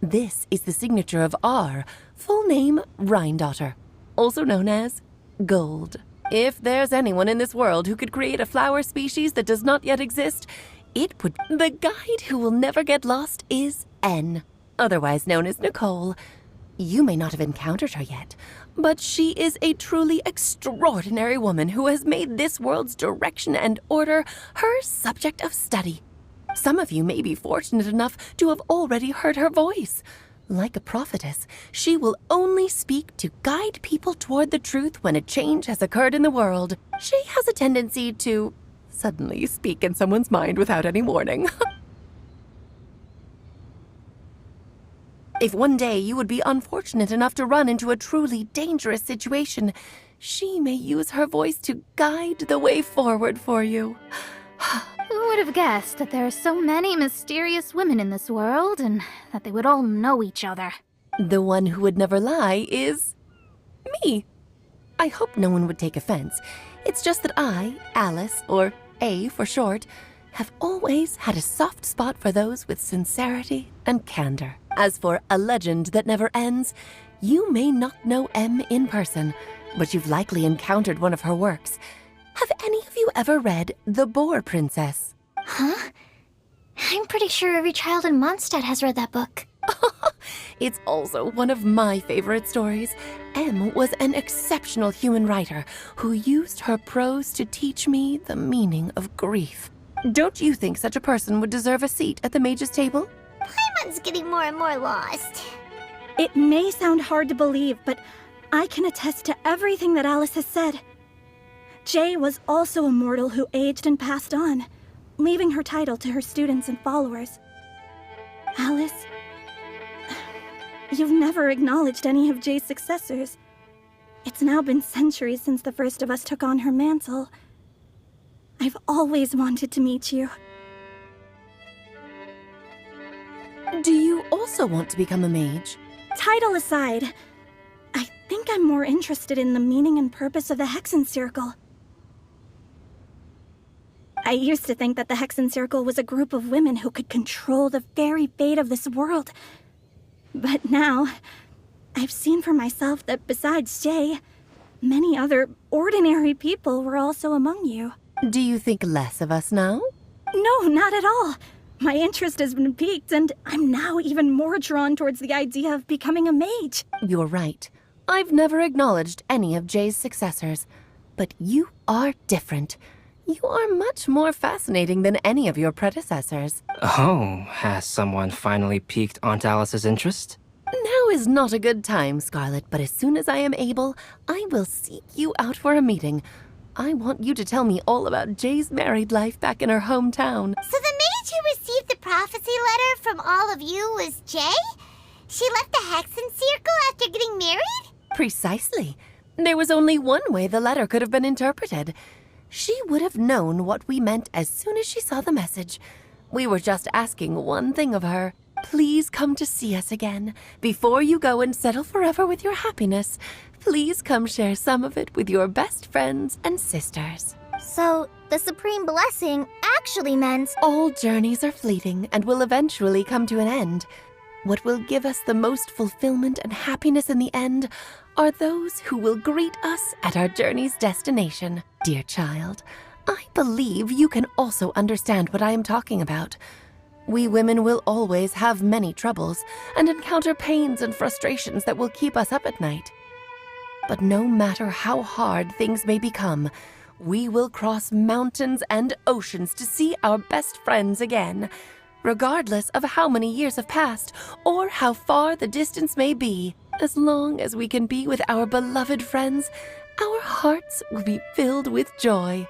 This is the signature of our full name, Rhine Daughter, also known as Gold. If there's anyone in this world who could create a flower species that does not yet exist, it would. The guide who will never get lost is N, otherwise known as Nicole. You may not have encountered her yet, but she is a truly extraordinary woman who has made this world's direction and order her subject of study. Some of you may be fortunate enough to have already heard her voice. Like a prophetess, she will only speak to guide people toward the truth when a change has occurred in the world. She has a tendency to suddenly speak in someone's mind without any warning. If one day you would be unfortunate enough to run into a truly dangerous situation, she may use her voice to guide the way forward for you. Who would have guessed that there are so many mysterious women in this world, and that they would all know each other? The one who would never lie is me. I hope no one would take offense. It's just that I, Alice, or A for short, have always had a soft spot for those with sincerity and candor. As for a legend that never ends, you may not know M in person, but you've likely encountered one of her works. Have any of you ever read The Boar Princess? Huh? I'm pretty sure every child in Mondstadt has read that book. It's also one of my favorite stories. M was an exceptional human writer who used her prose to teach me the meaning of grief. Don't you think such a person would deserve a seat at the mage's table? Paimon's getting more and more lost. It may sound hard to believe, but I can attest to everything that Alice has said. Jay was also a mortal who aged and passed on, leaving her title to her students and followers. Alice, you've never acknowledged any of Jay's successors. It's now been centuries since the first of us took on her mantle. I've always wanted to meet you. Do you also want to become a mage? Title aside, I think I'm more interested in the meaning and purpose of the Hexen Circle. I used to think that the Hexen Circle was a group of women who could control the very fate of this world. But now, I've seen for myself that besides Jay, many other ordinary people were also among you. Do you think less of us now? No, not at all. My interest has been piqued, and I'm now even more drawn towards the idea of becoming a mage. You're right. I've never acknowledged any of Jay's successors, but you are different. You are much more fascinating than any of your predecessors. Oh, has someone finally piqued Aunt Alice's interest? Now is not a good time, Scarlet, but as soon as I am able, I will seek you out for a meeting. I want you to tell me all about Jay's married life back in her hometown. So the mage who received the prophecy letter from all of you was Jay? She left the Hexen Circle after getting married? Precisely. There was only one way the letter could have been interpreted. She would have known what we meant as soon as she saw the message. We were just asking one thing of her. Please come to see us again. Before you go and settle forever with your happiness, please come share some of it with your best friends and sisters. So, the Supreme Blessing actually meant... All journeys are fleeting and will eventually come to an end. What will give us the most fulfillment and happiness in the end are those who will greet us at our journey's destination. Dear child, I believe you can also understand what I am talking about. We women will always have many troubles and encounter pains and frustrations that will keep us up at night. But no matter how hard things may become, we will cross mountains and oceans to see our best friends again, regardless of how many years have passed or how far the distance may be. As long as we can be with our beloved friends, our hearts will be filled with joy.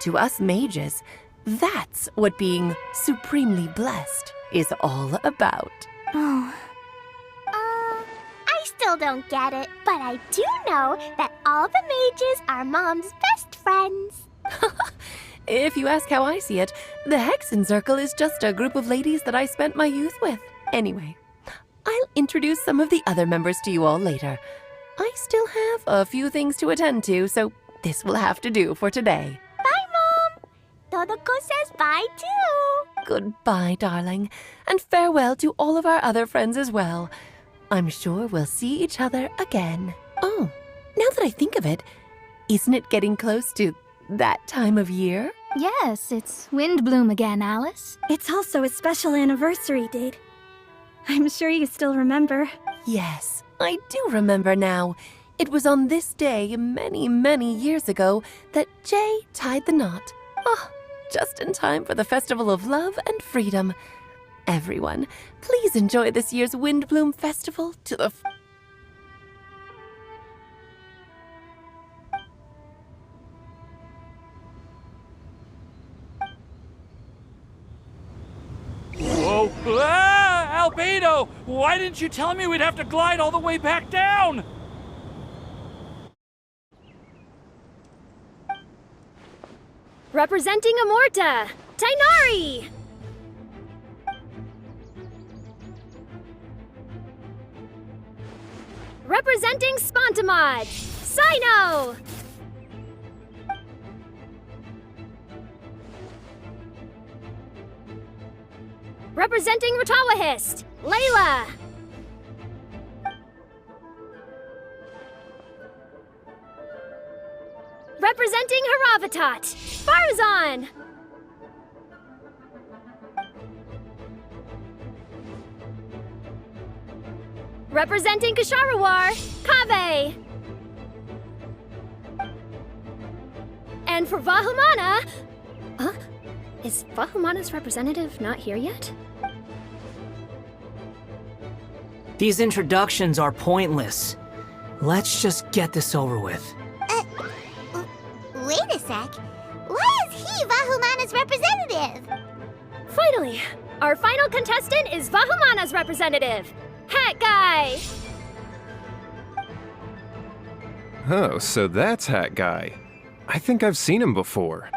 To us mages, that's what being supremely blessed is all about. Oh. I still don't get it, but I do know that all the mages are Mom's best friends. If you ask how I see it, the Hexen Circle is just a group of ladies that I spent my youth with. Anyway, I'll introduce some of the other members to you all later. I still have a few things to attend to, so this will have to do for today. Todoko says bye too. Goodbye, darling, and farewell to all of our other friends as well. I'm sure we'll see each other again. Oh, now that I think of it, Isn't it getting close to that time of year? Yes, it's wind bloom again, Alice. It's also a special anniversary date. I'm sure you still remember. Yes, I do remember now. It was on this day many, many years ago that Jay tied the knot. Oh, just in time for the Festival of Love and Freedom. Everyone, please enjoy this year's Windbloom Festival to the Whoa! Ah! Albedo! Why didn't you tell me we'd have to glide all the way back down? Representing Amorta, Tainari! Representing Spontamod, Sino! Representing Ratawahist, Layla! Representing Haravatat, Farzan! Representing Kasharawar, Kave! And for Vahumana... Is Vahumana's representative not here yet? These introductions are pointless. Let's just get this over with. Wait a sec. Why is he Vahumana's representative? Finally! Our final contestant is Vahumana's representative, Hat Guy! Oh, so that's Hat Guy. I think I've seen him before.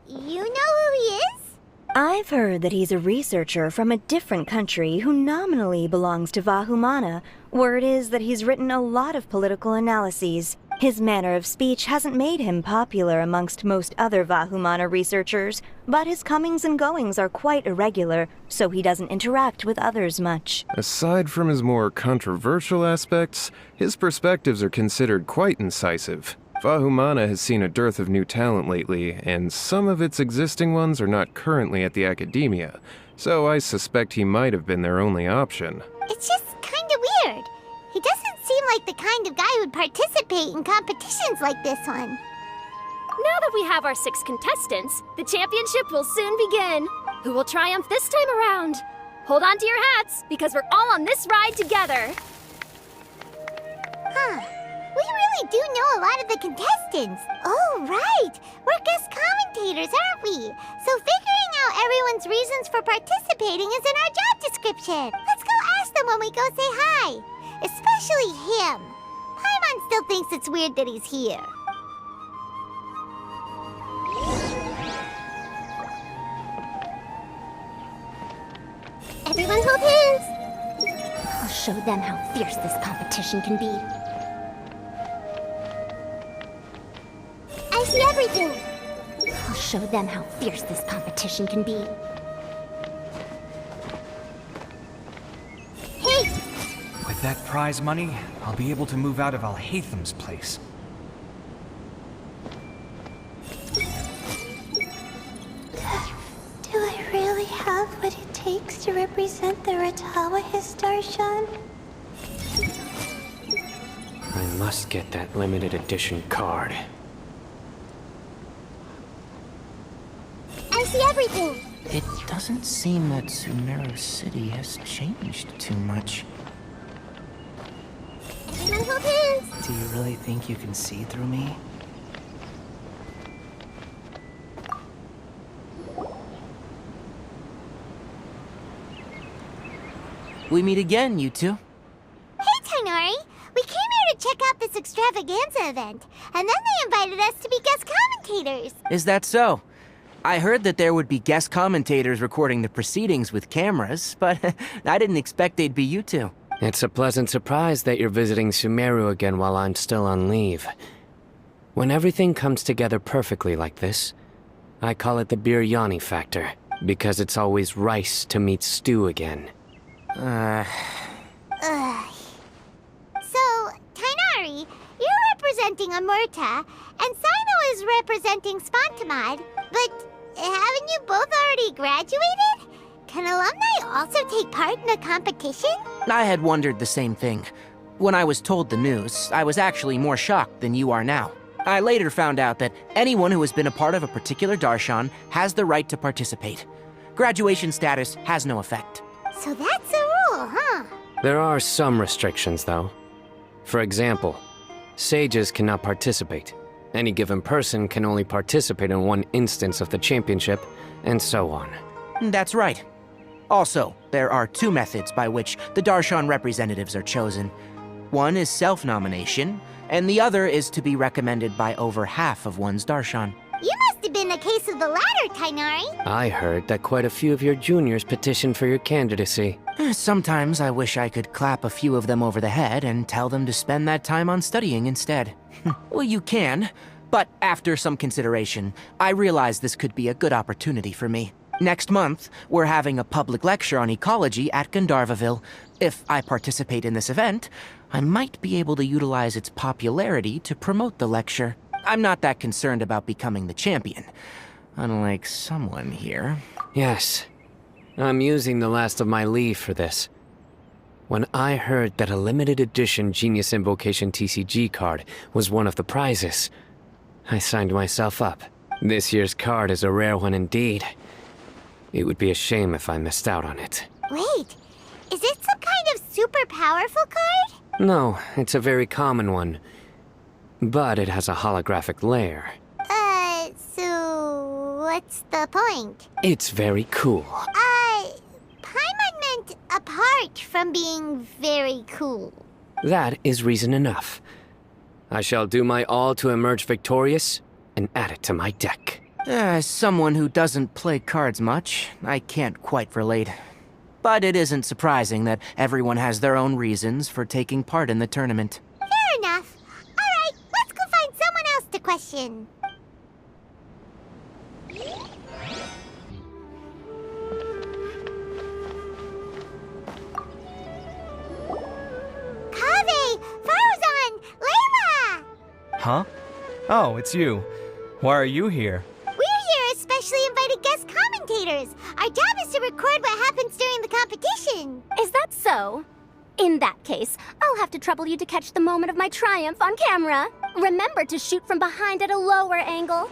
You know who he is? I've heard that he's a researcher from a different country who nominally belongs to Vahumana. Word is that he's written a lot of political analyses. His manner of speech hasn't made him popular amongst most other Vahumana researchers, but his comings and goings are quite irregular, so he doesn't interact with others much. Aside from his more controversial aspects, his perspectives are considered quite incisive. Vahumana has seen a dearth of new talent lately, and some of its existing ones are not currently at the academia, so I suspect he might have been their only option. It's just kinda weird. He doesn't seem like the kind of guy who'd participate in competitions like this one. Now that we have our 6 contestants, the championship will soon begin. Who will triumph this time around? Hold on to your hats, because we're all on this ride together. Huh. We really do know a lot of the contestants. Oh, right. We're guest commentators, aren't we? So figuring out everyone's reasons for participating is in our job description. Let's go ask them when we go say hi. Especially him. Paimon still thinks it's weird that he's here. Everyone hold hands! I'll show them how fierce this competition can be. I see everything! I'll show them how fierce this competition can be. Hey! With that prize money, I'll be able to move out of Alhatham's place. Do I really have what it takes to represent the Ratawa Histarshan? I must get that limited edition card. I see everything! It doesn't seem that Sumeru City has changed too much. Everyone hold hands! Do you really think you can see through me? We meet again, you two. Hey, Tainari! We came here to check out this extravaganza event, and then they invited us to be guest commentators. Is that so? I heard that there would be guest commentators recording the proceedings with cameras, but I didn't expect they'd be you two. It's a pleasant surprise that you're visiting Sumeru again while I'm still on leave. When everything comes together perfectly like this, I call it the biryani factor, because it's always rice to meet stew again. So, Tainari, you're representing Amurta, was representing Spontamod, but haven't you both already graduated? Can alumni also take part in a competition? I had wondered the same thing. When I was told the news, I was actually more shocked than you are now. I later found out that anyone who has been a part of a particular darshan has the right to participate. Graduation status has no effect. So that's a rule, huh? There are some restrictions, though. For example, sages cannot participate. Any given person can only participate in one instance of the championship, and so on. That's right. Also, there are two methods by which the darshan representatives are chosen. One is self-nomination, and the other is to be recommended by over half of one's darshan. You must have been a case of the latter, Tainari. I heard that quite a few of your juniors petitioned for your candidacy. Sometimes I wish I could clap a few of them over the head and tell them to spend that time on studying instead. Well, you can, but after some consideration, I realize this could be a good opportunity for me. Next month, we're having a public lecture on ecology at Gandharvaville. If I participate in this event, I might be able to utilize its popularity to promote the lecture. I'm not that concerned about becoming the champion, unlike someone here. Yes, I'm using the last of my leave for this. When I heard that a limited edition Genius Invocation TCG card was one of the prizes, I signed myself up. This year's card is a rare one indeed. It would be a shame if I missed out on it. Wait, is it some kind of super powerful card? No, it's a very common one. But it has a holographic layer. So what's the point? It's very cool. Paimon meant apart from being very cool. That is reason enough. I shall do my all to emerge victorious and add it to my deck. As someone who doesn't play cards much, I can't quite relate. But it isn't surprising that everyone has their own reasons for taking part in the tournament. Fair enough. Alright, let's go find someone else to question. Kaveh! Faruzan! Layla! Huh? Oh, it's you. Why are you here? We're here as specially invited guest commentators. Our job is to record what happens during the competition. Is that so? In that case, I'll have to trouble you to catch the moment of my triumph on camera. Remember to shoot from behind at a lower angle.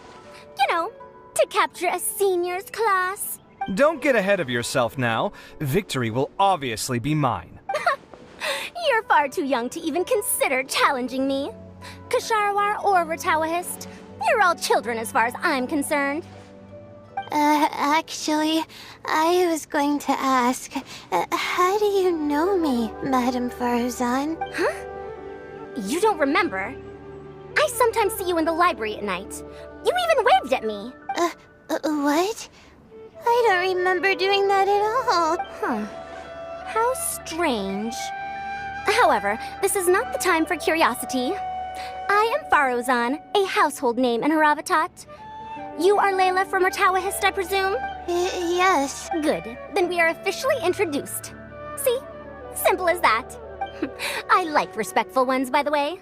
You know, to capture a seniors class. Don't get ahead of yourself now. Victory will obviously be mine. You're far too young to even consider challenging me. Kasharawar or Ratawahist, you're all children as far as I'm concerned. Actually, I was going to ask, how do you know me, Madame Faruzan? Huh? You don't remember? I sometimes see you in the library at night. You even waved at me. What? I don't remember doing that at all. Huh. How strange. However, this is not the time for curiosity. I am Faruzan, a household name in Haravatat. You are Layla from Ratawahist, I presume? Yes. Good. Then we are officially introduced. See? Simple as that. I like respectful ones, by the way.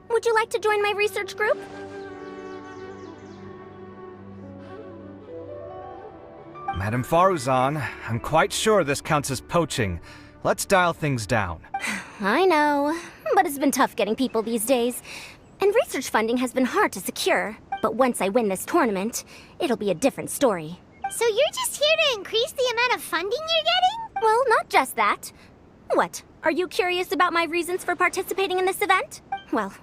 Would you like to join my research group? Madame Faruzan, I'm quite sure this counts as poaching. Let's dial things down. I know, but it's been tough getting people these days. And research funding has been hard to secure. But once I win this tournament, it'll be a different story. So you're just here to increase the amount of funding you're getting? Well, not just that. What, are you curious about my reasons for participating in this event? Well,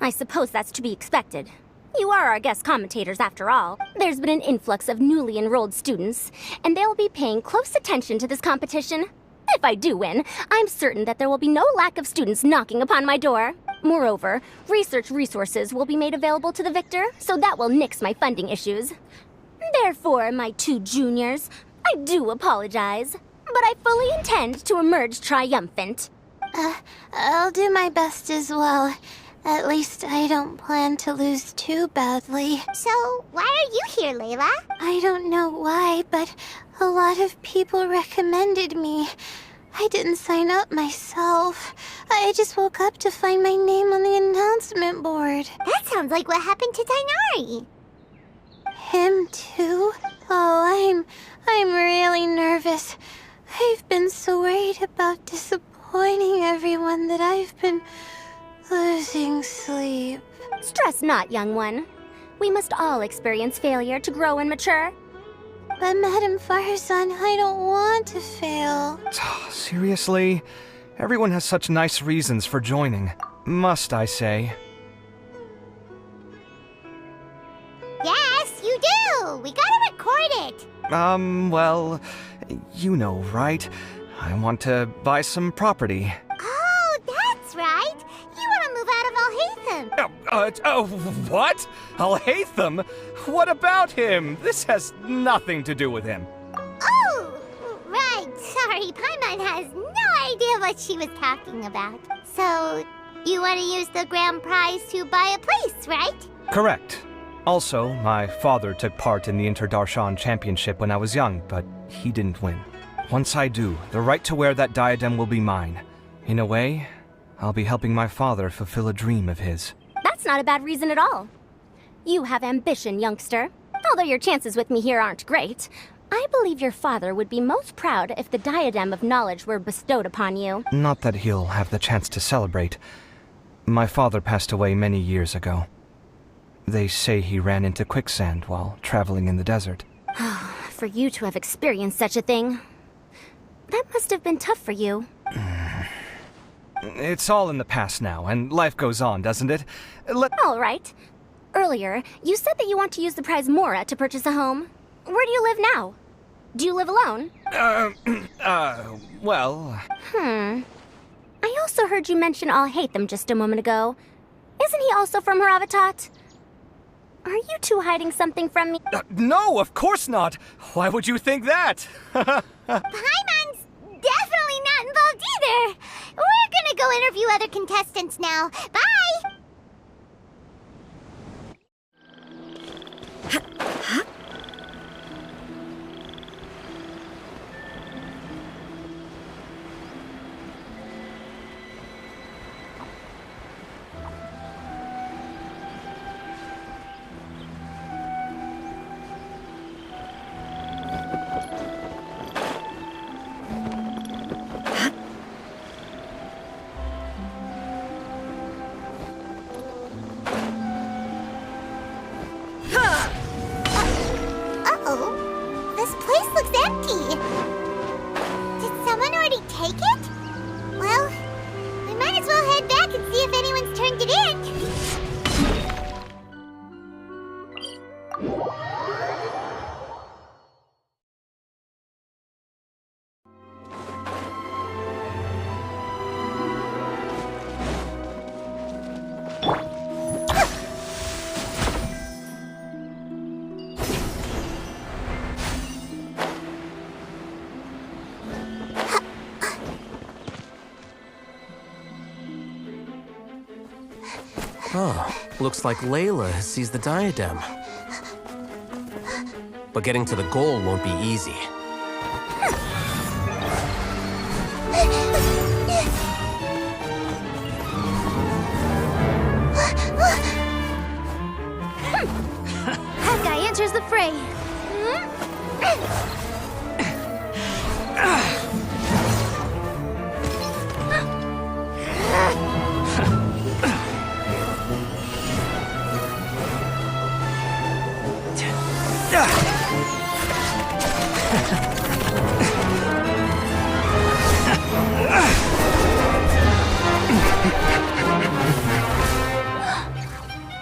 I suppose that's to be expected. You are our guest commentators after all. There's been an influx of newly enrolled students, and they'll be paying close attention to this competition. If I do win, I'm certain that there will be no lack of students knocking upon my door. Moreover, research resources will be made available to the victor, so that will nix my funding issues. Therefore, my two juniors, I do apologize, but I fully intend to emerge triumphant. I'll do my best as well. At least I don't plan to lose too badly. So, why are you here, Layla? I don't know why, but a lot of people recommended me. I didn't sign up myself. I just woke up to find my name on the announcement board. That sounds like what happened to Tainari. him too? Oh, I'm really nervous. I've been so worried about disappointing everyone that I've been losing sleep. Stress not, young one. We must all experience failure to grow and mature. But Madame Farzan, I don't want to fail. Seriously? Everyone has such nice reasons for joining. Must I say? Yes, you do! We gotta record it! Well, you know, right? I want to buy some property. Oh, that's right! You want to move out of Alhaitham! What? Alhaitham? What about him? This has nothing to do with him. Oh, right. Sorry, Paimon has no idea what she was talking about. So, you want to use the grand prize to buy a place, right? Correct. Also, my father took part in the Interdarshan Championship when I was young, but he didn't win. Once I do, the right to wear that diadem will be mine. In a way, I'll be helping my father fulfill a dream of his. That's not a bad reason at all. You have ambition, youngster. Although your chances with me here aren't great, I believe your father would be most proud if the diadem of knowledge were bestowed upon you. Not that he'll have the chance to celebrate. My father passed away many years ago. They say he ran into quicksand while traveling in the desert. For you to have experienced such a thing, that must have been tough for you. It's all in the past now, and life goes on, doesn't it? All right. Earlier, you said that you want to use the prize Mora to purchase a home. Where do you live now? Do you live alone? Well... I also heard you mention Alhaitham just a moment ago. Isn't he also from Haravatat? Are you two hiding something from me? No, of course not! Why would you think that? Paimon's definitely not involved either! We're gonna go interview other contestants now. Bye! Uh-oh. This place looks empty. Did someone already take it? Well, we might as well head back and see if anyone's turned it in. Oh, looks like Layla has seized the diadem. But getting to the goal won't be easy. That guy enters the fray.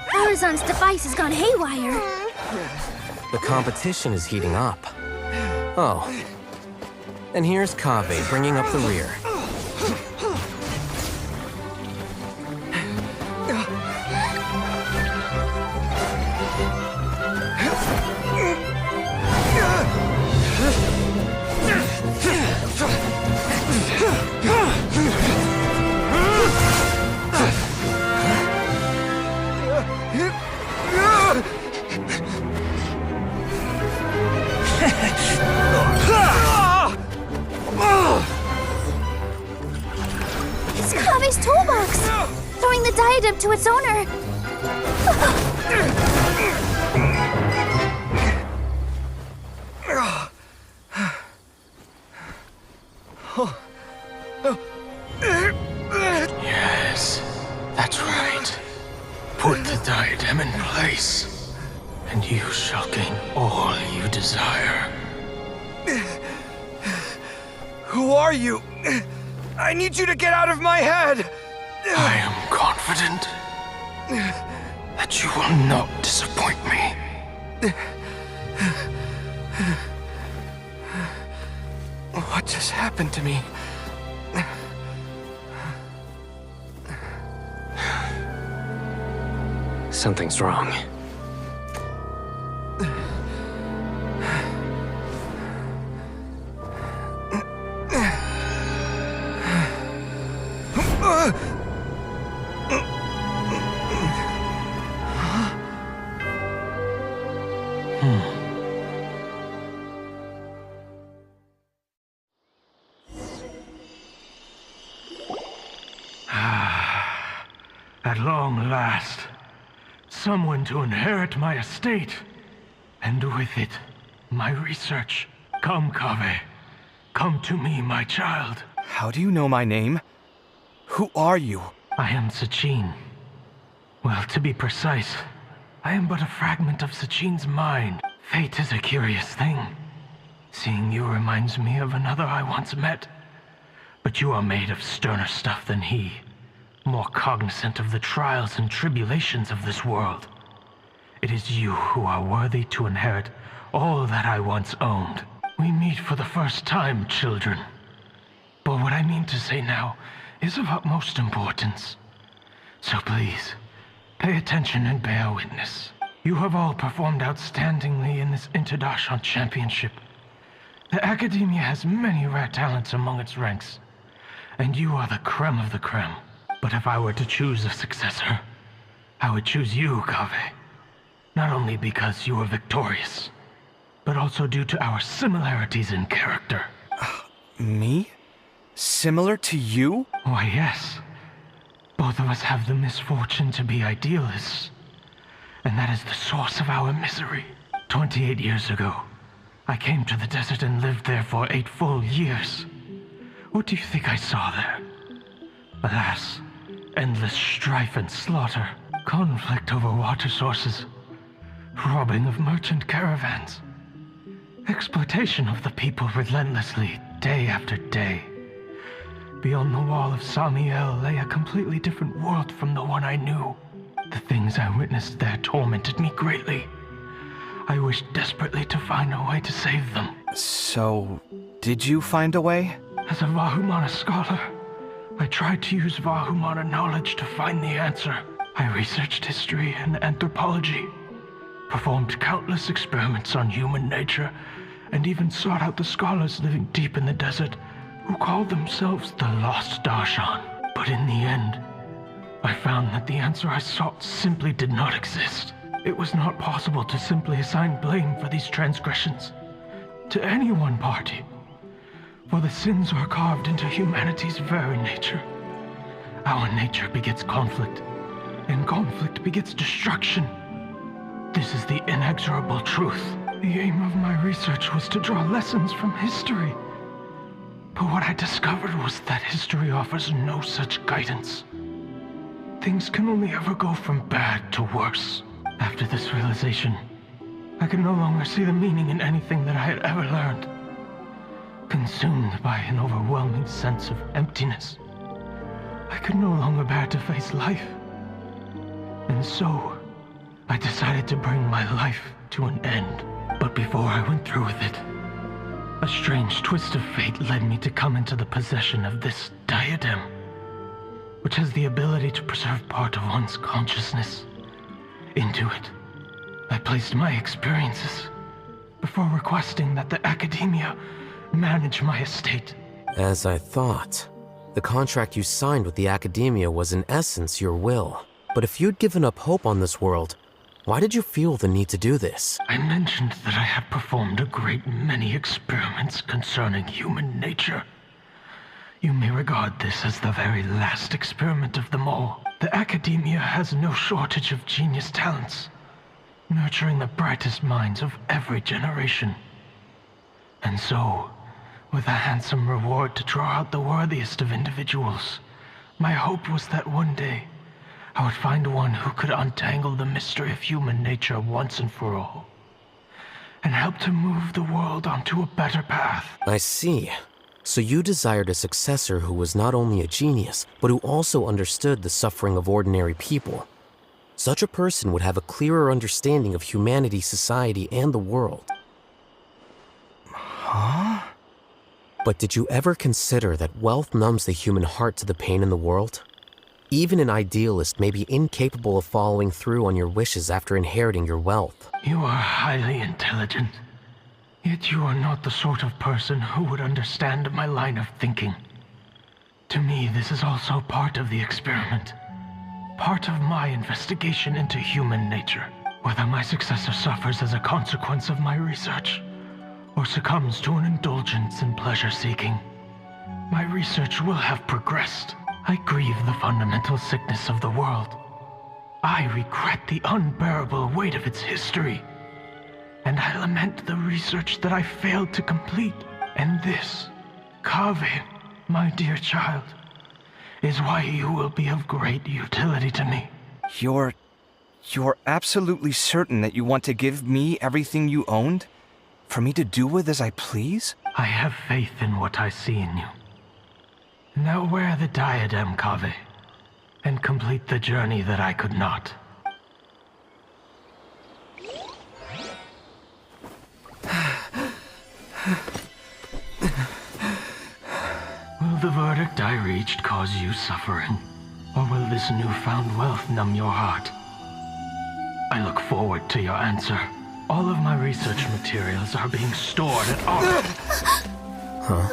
Farazan's device has gone haywire. The competition is heating up. Oh. And here's Kaveh bringing up the rear. It's Kaveh's toolbox! Throwing the diadem to its owner! diadem in place, and you shall gain all you desire. Who are you? I need you to get out of my head! I am confident that you will not disappoint me. What just happened to me? Something's wrong. At long last, someone to inherit my estate, and with it, my research. Come, Kaveh. Come to me, my child. How do you know my name? Who are you? I am Sachin. Well, to be precise, I am but a fragment of Sachin's mind. Fate is a curious thing. Seeing you reminds me of another I once met. But you are made of sterner stuff than he. More cognizant of the trials and tribulations of this world. It is you who are worthy to inherit all that I once owned. We meet for the first time, children. But what I mean to say now is of utmost importance. So please, pay attention and bear witness. You have all performed outstandingly in this Interdarshan Championship. The Academia has many rare talents among its ranks, and you are the creme of the creme. But if I were to choose a successor, I would choose you, Kaveh. Not only because you were victorious, but also due to our similarities in character. Me? Similar to you? Why, yes. Both of us have the misfortune to be idealists. And that is the source of our misery. 28 years ago, I came to the desert and lived there for 8 full years. What do you think I saw there? Alas, endless strife and slaughter, conflict over water sources, robbing of merchant caravans, exploitation of the people relentlessly, day after day. Beyond the wall of Samiel lay a completely different world from the one I knew. The things I witnessed there tormented me greatly. I wished desperately to find a way to save them. So, did you find a way? As a Vahumana scholar, I tried to use Vahumana knowledge to find the answer. I researched history and anthropology, performed countless experiments on human nature, and even sought out the scholars living deep in the desert who called themselves the Lost Darshan. But in the end, I found that the answer I sought simply did not exist. It was not possible to simply assign blame for these transgressions to any one party, for the sins are carved into humanity's very nature. Our nature begets conflict, and conflict begets destruction. This is the inexorable truth. The aim of my research was to draw lessons from history. But what I discovered was that history offers no such guidance. Things can only ever go from bad to worse. After this realization, I could no longer see the meaning in anything that I had ever learned. Consumed by an overwhelming sense of emptiness, I could no longer bear to face life. And so, I decided to bring my life to an end. But before I went through with it, a strange twist of fate led me to come into the possession of this diadem, which has the ability to preserve part of one's consciousness. Into it, I placed my experiences before requesting that the Academia manage my estate. As I thought, the contract you signed with the Academia was in essence your will. But if you'd given up hope on this world, why did you feel the need to do this? I mentioned that I have performed a great many experiments concerning human nature. You may regard this as the very last experiment of them all. The Academia has no shortage of genius talents, nurturing the brightest minds of every generation. And so, with a handsome reward to draw out the worthiest of individuals, my hope was that one day I would find one who could untangle the mystery of human nature once and for all, and help to move the world onto a better path. I see. So you desired a successor who was not only a genius, but who also understood the suffering of ordinary people. Such a person would have a clearer understanding of humanity, society, and the world. Huh? But did you ever consider that wealth numbs the human heart to the pain in the world? Even an idealist may be incapable of following through on your wishes after inheriting your wealth. You are highly intelligent, yet you are not the sort of person who would understand my line of thinking. To me, this is also part of the experiment. Part of my investigation into human nature. Whether my successor suffers as a consequence of my research, or succumbs to an indulgence in pleasure-seeking, my research will have progressed. I grieve the fundamental sickness of the world. I regret the unbearable weight of its history. And I lament the research that I failed to complete. And this, Kaveh, my dear child, is why you will be of great utility to me. You're absolutely certain that you want to give me everything you owned? For me to do with as I please? I have faith in what I see in you. Now wear the diadem, Kaveh, and complete the journey that I could not. Will the verdict I reached cause you suffering? Or will this newfound wealth numb your heart? I look forward to your answer. All of my research materials are being stored at our... Huh?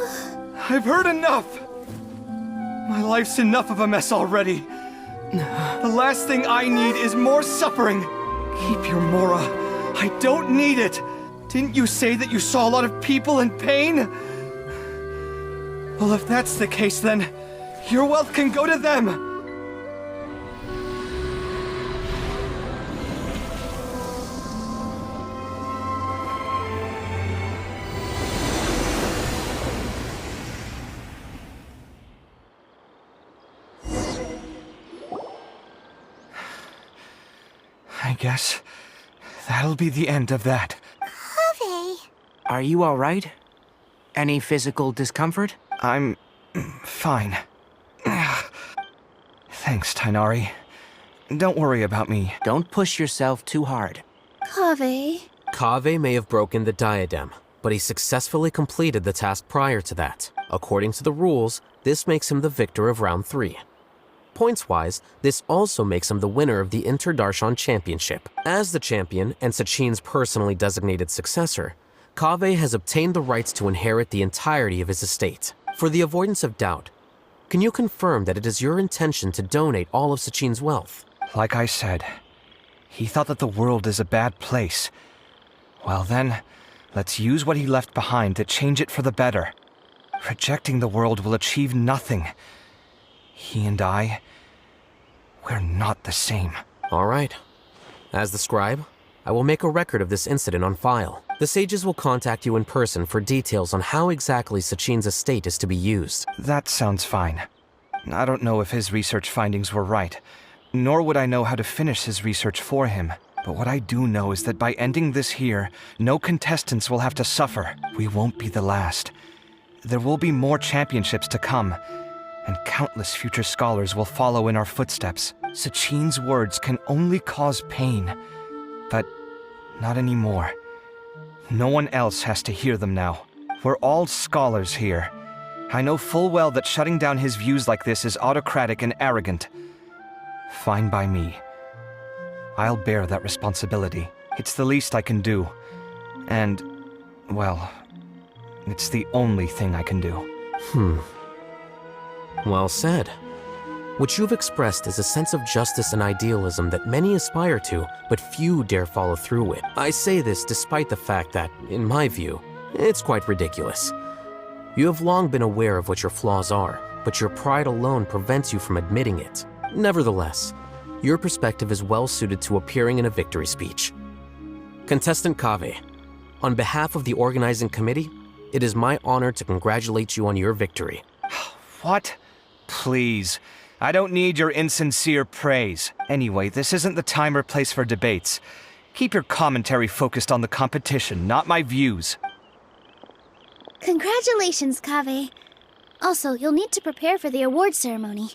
I've heard enough! My life's enough of a mess already. The last thing I need is more suffering. Keep your Mora. I don't need it. Didn't you say that you saw a lot of people in pain? Well, if that's the case, then your wealth can go to them. I guess that'll be the end of that. Kaveh. Are you all right? Any physical discomfort? I'm fine. Thanks, Tainari. Don't worry about me. Don't push yourself too hard. Kaveh. Kaveh may have broken the diadem, but he successfully completed the task prior to that. According to the rules, this makes him the victor of round 3. Points-wise, this also makes him the winner of the Interdarshan Championship. As the champion and Sachin's personally designated successor, Kaveh has obtained the rights to inherit the entirety of his estate. For the avoidance of doubt, can you confirm that it is your intention to donate all of Sachin's wealth? Like I said, he thought that the world is a bad place. Well then, let's use what he left behind to change it for the better. Rejecting the world will achieve nothing. He and I, we're not the same. All right. As the scribe, I will make a record of this incident on file. The sages will contact you in person for details on how exactly Sachin's estate is to be used. That sounds fine. I don't know if his research findings were right, nor would I know how to finish his research for him. But what I do know is that by ending this here, no contestants will have to suffer. We won't be the last. There will be more championships to come, and countless future scholars will follow in our footsteps. Sachin's words can only cause pain, but not anymore. No one else has to hear them now. We're all scholars here. I know full well that shutting down his views like this is autocratic and arrogant. Fine by me. I'll bear that responsibility. It's the least I can do. And, well, it's the only thing I can do. Well said. What you've expressed is a sense of justice and idealism that many aspire to, but few dare follow through with. I say this despite the fact that, in my view, it's quite ridiculous. You have long been aware of what your flaws are, but your pride alone prevents you from admitting it. Nevertheless, your perspective is well suited to appearing in a victory speech. Contestant Kaveh, on behalf of the organizing committee, it is my honor to congratulate you on your victory. What? Please. I don't need your insincere praise. Anyway, this isn't the time or place for debates. Keep your commentary focused on the competition, not my views. Congratulations, Kaveh. Also, you'll need to prepare for the award ceremony.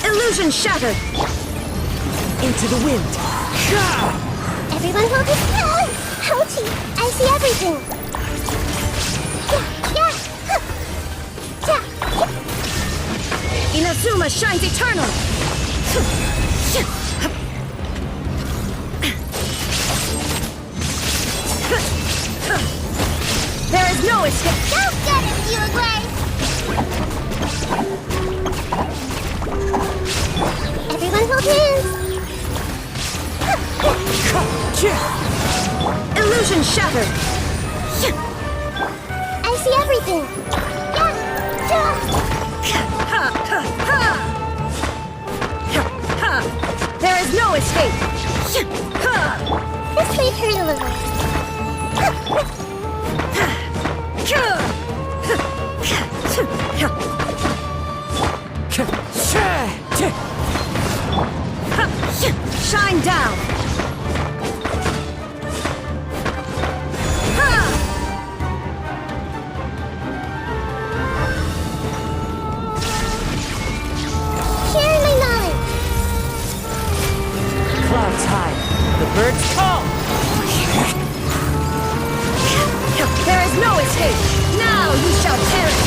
Illusion shattered! Into the wind! Everyone hold his tongue! Ouchie! I see everything! Inazuma shines eternal! There is no escape! Don't get it, you agree? Everyone hold hands! Illusion shattered! I see everything! There is no escape! This might hurt a little. Shine down! Share my knowledge! Clouds high, the birds call! There is no escape! Now you shall perish!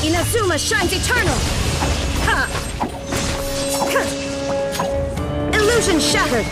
Inazuma shines eternal! Illusion shattered!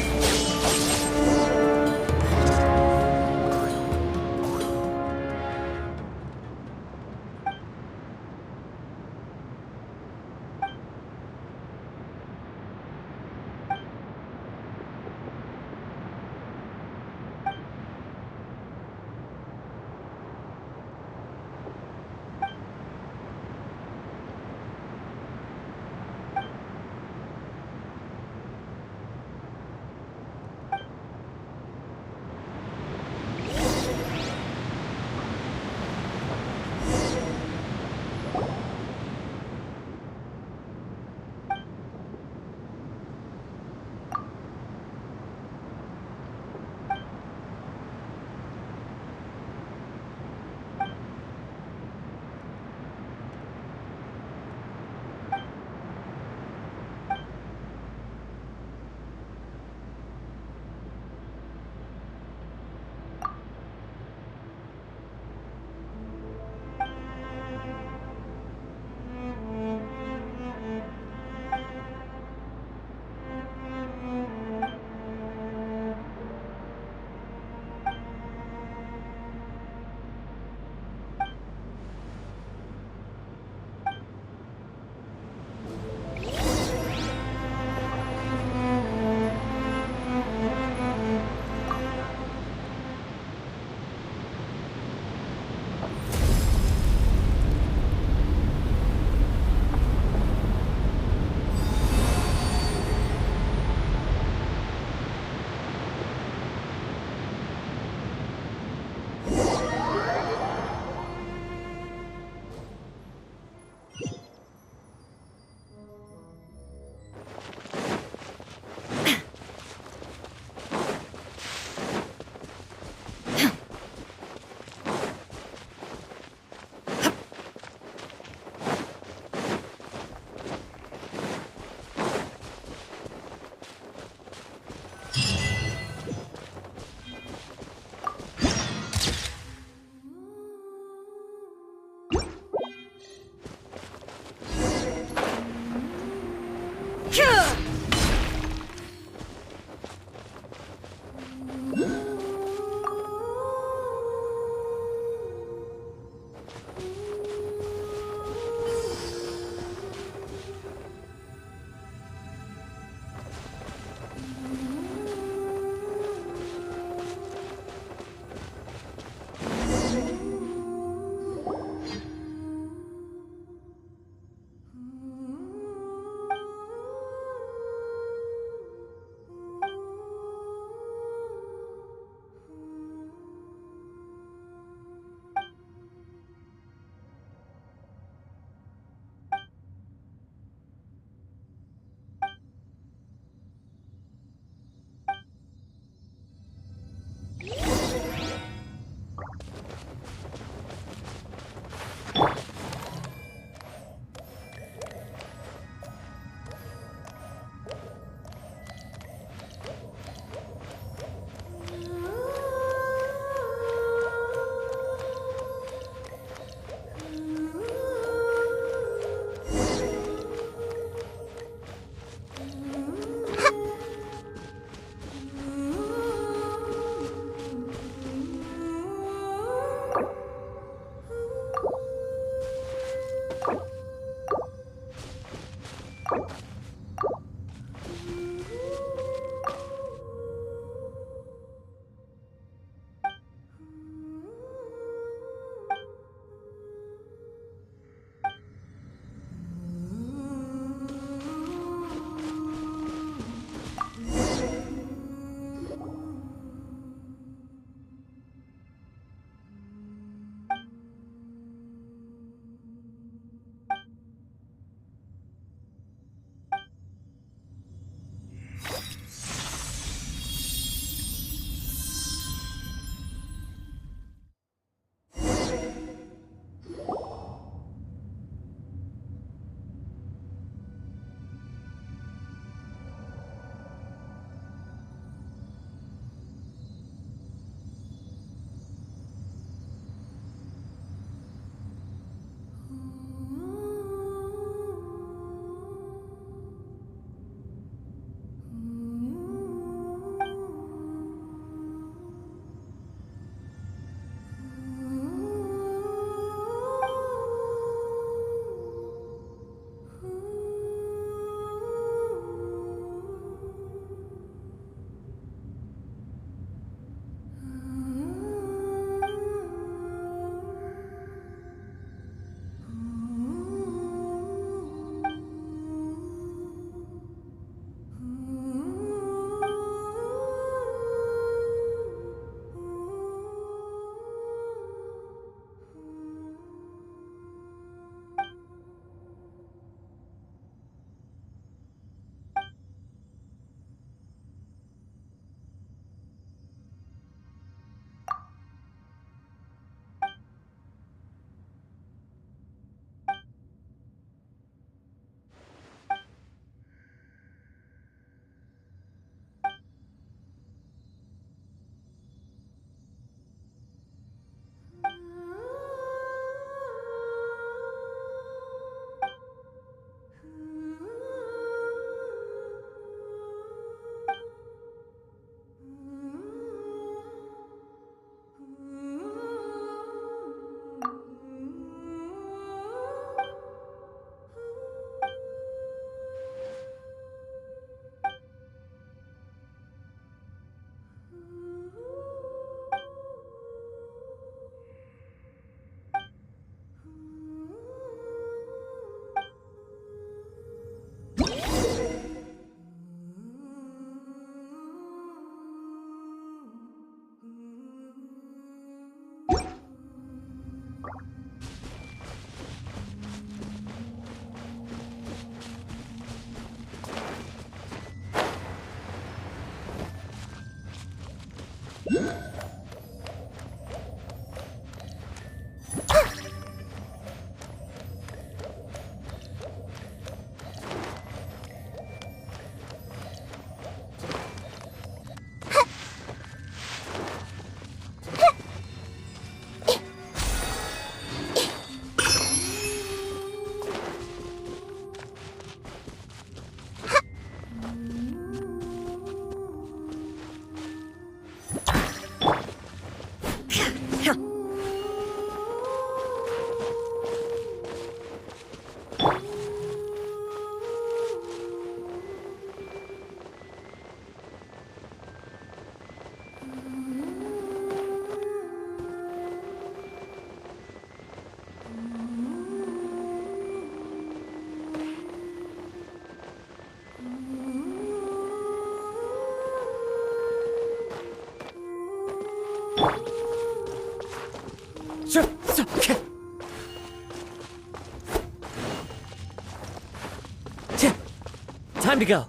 Time to go.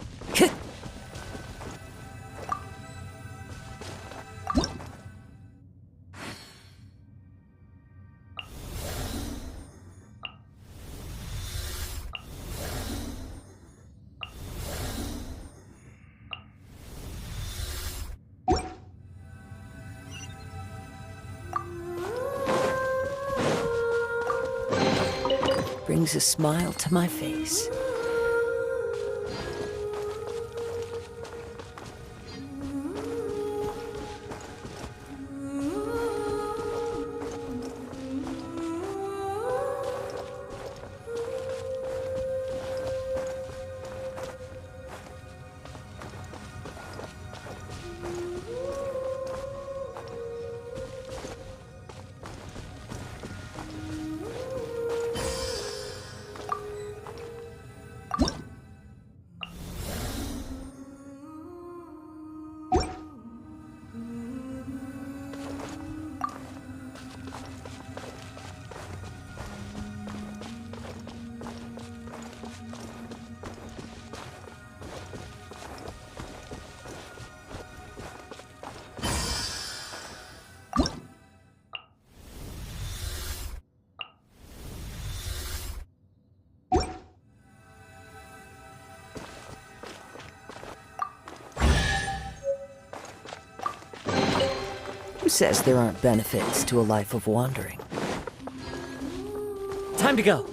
Brings a smile to my face. Who says there aren't benefits to a life of wandering? Time to go.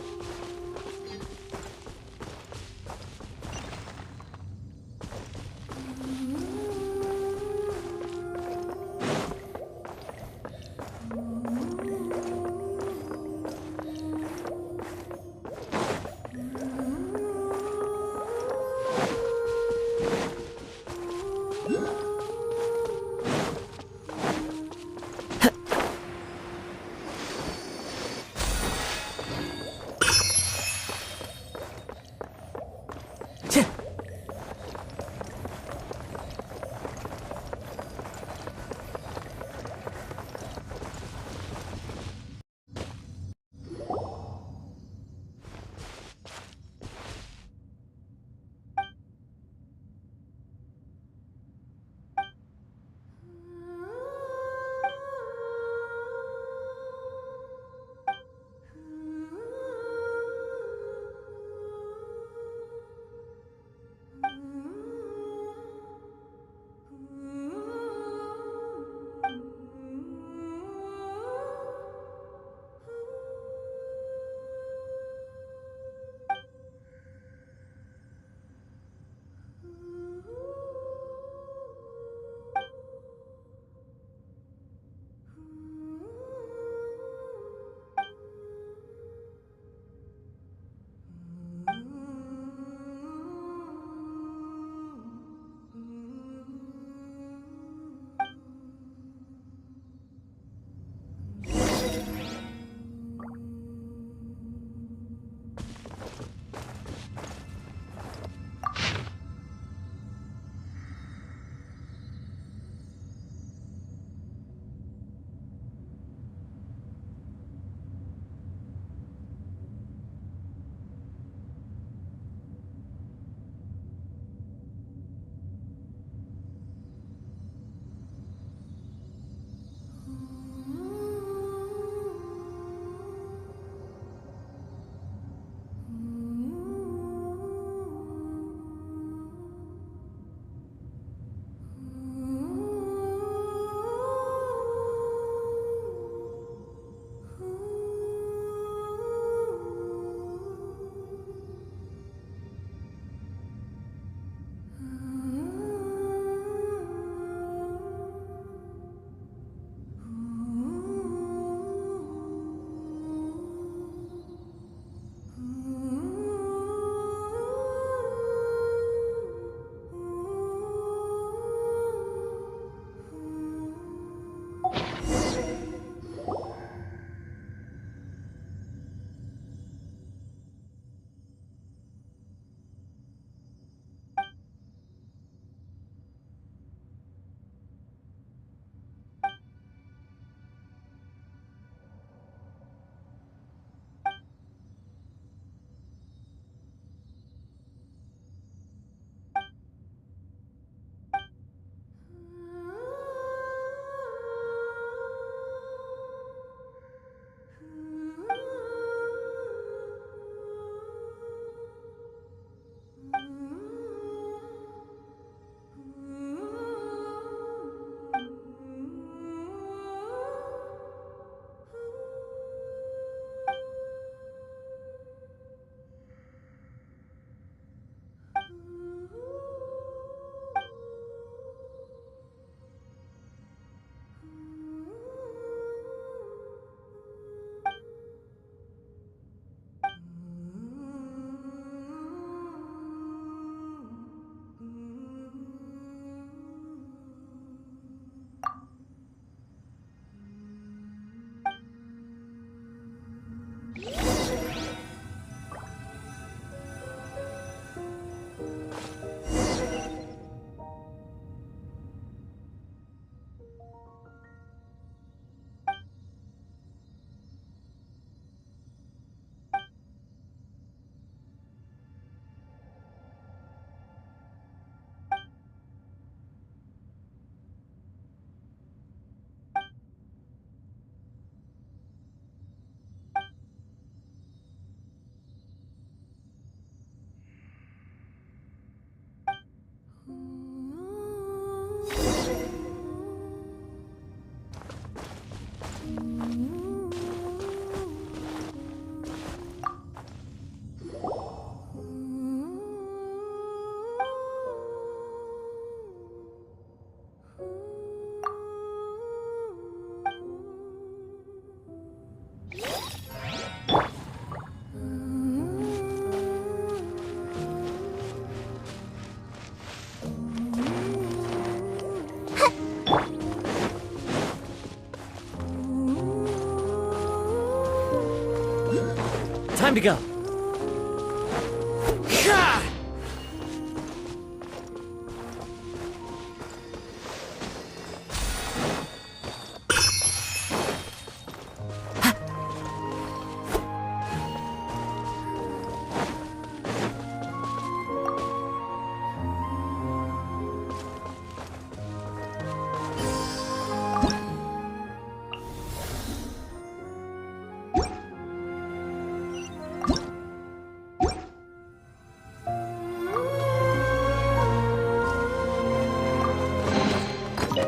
Time to go.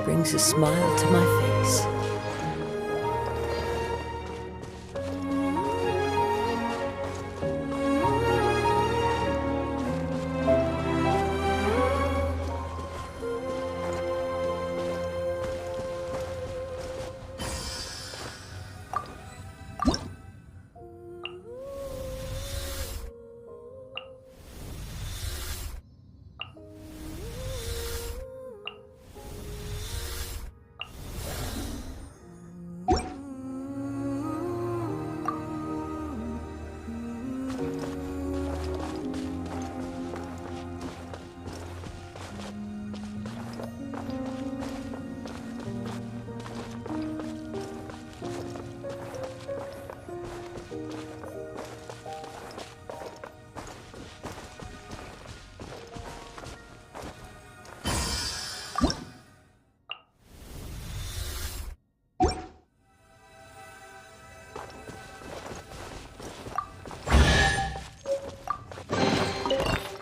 Brings a smile to my face.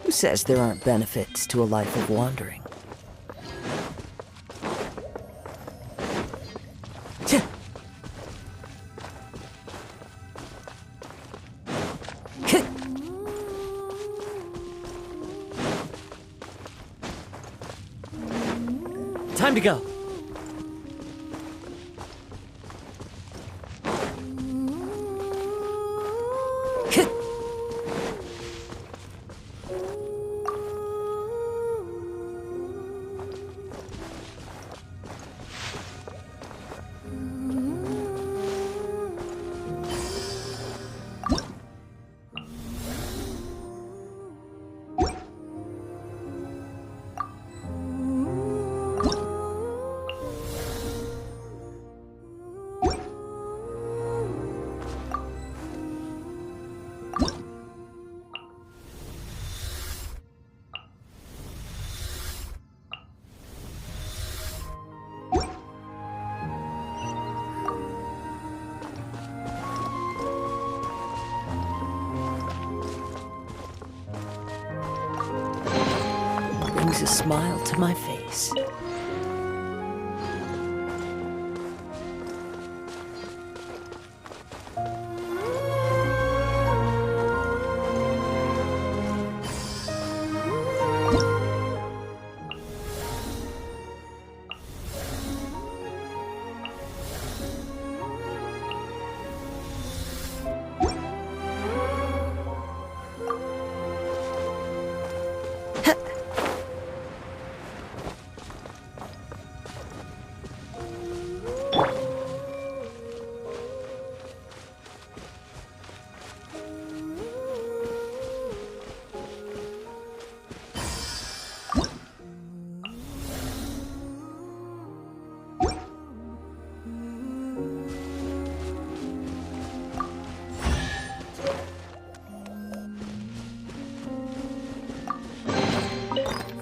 Who says there aren't benefits to a life of wandering? Time to go. Brings a smile to my face.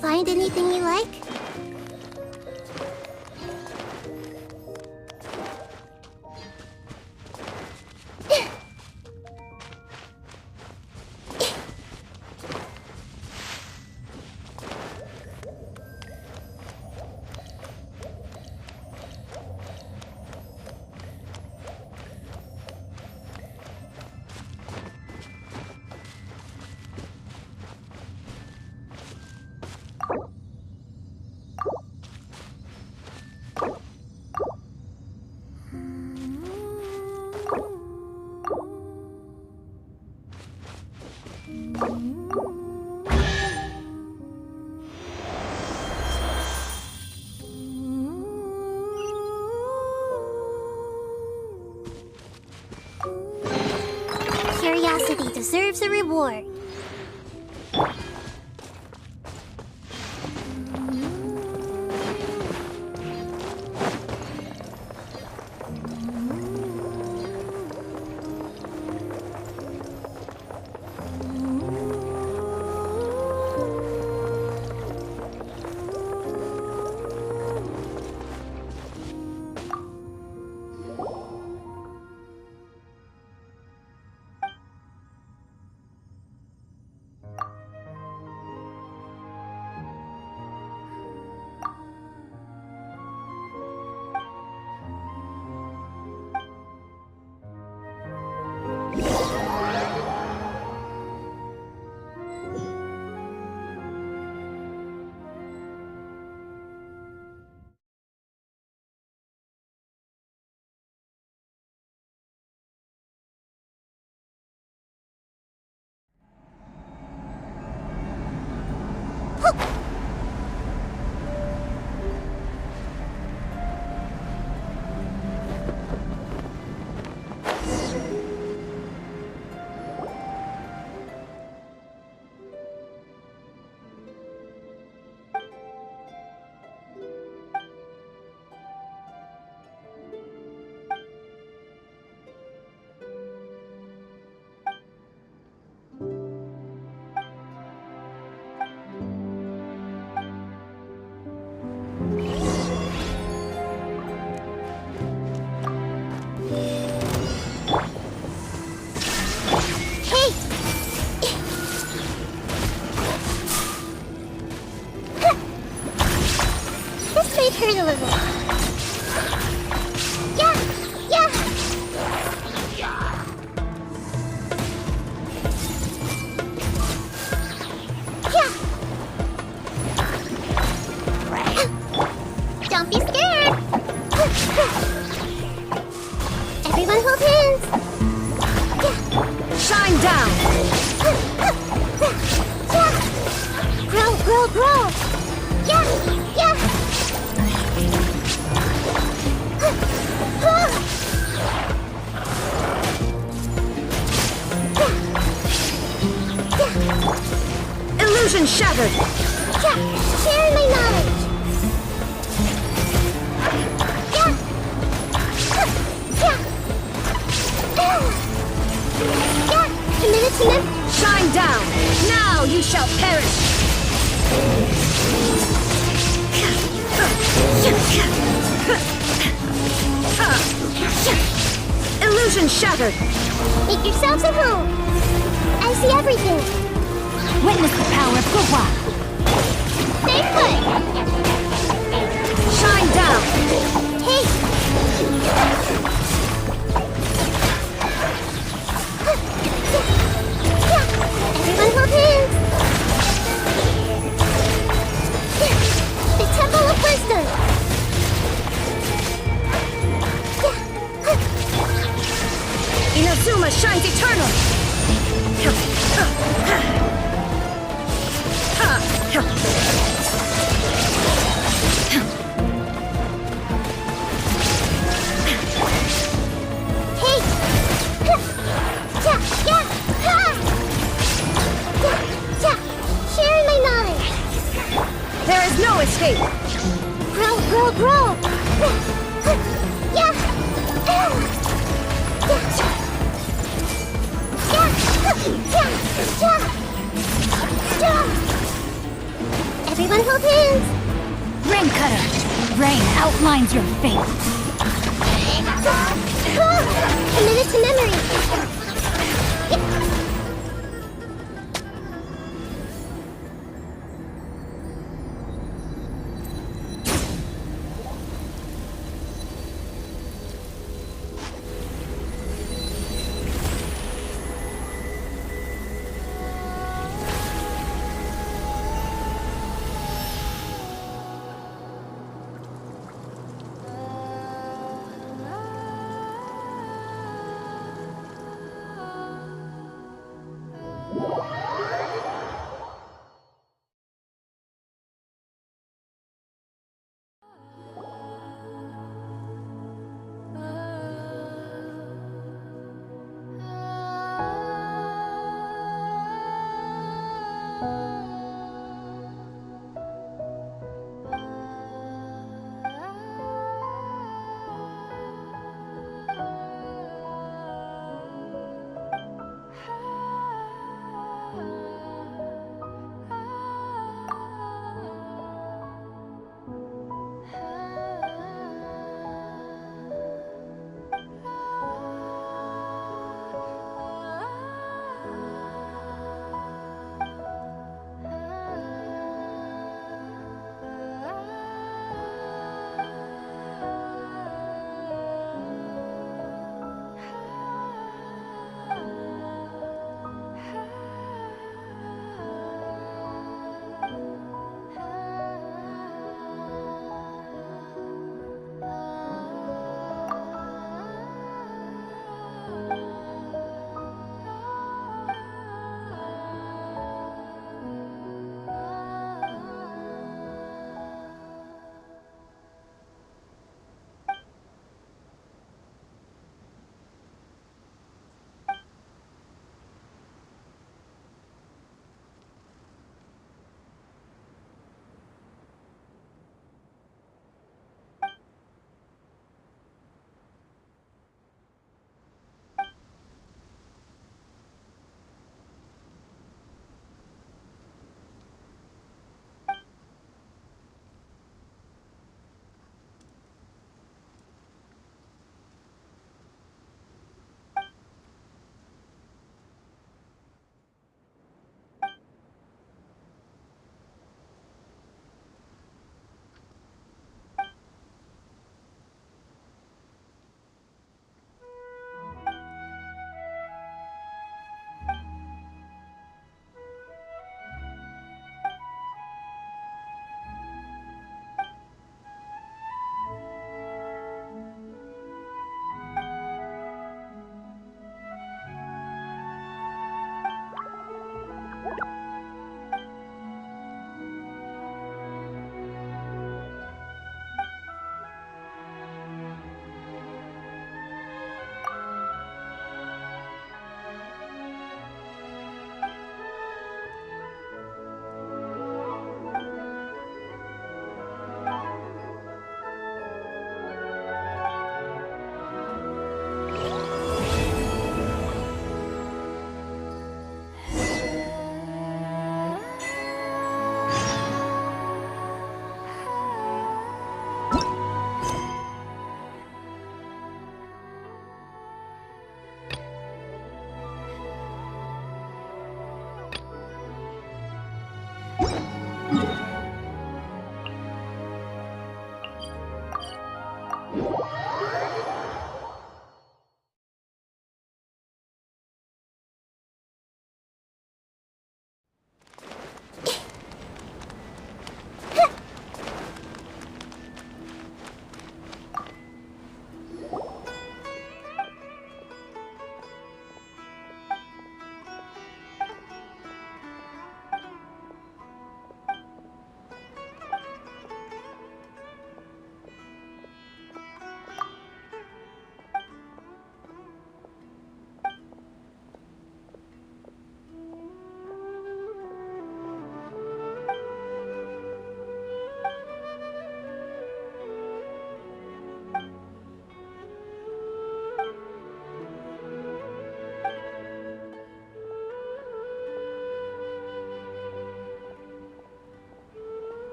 Find anything you like? deserves a reward. Hurt a little. Yeah! Yeah! Yeah! Don't be scared! Everyone hold hands! Shine down! Yeah! Grow, grow, grow! Yeah! Yeah! Illusion shattered! Yeah! Share my knowledge! Yeah! Yeah! Yeah! Committed to them! Shine down! Now you shall perish! Illusion shattered! Make yourselves at home! I see everything! Witness the power of Guhua! Stay put! Shine down! Hey! Everyone hold hands! The Temple of Wisdom! Inazuma shines eternal! Hey! Share my knowledge! There is no escape! Grow, grow, grow! Yeah! Everyone hold hands! Rain Cutter! Rain outlines your fate! Committed to memory!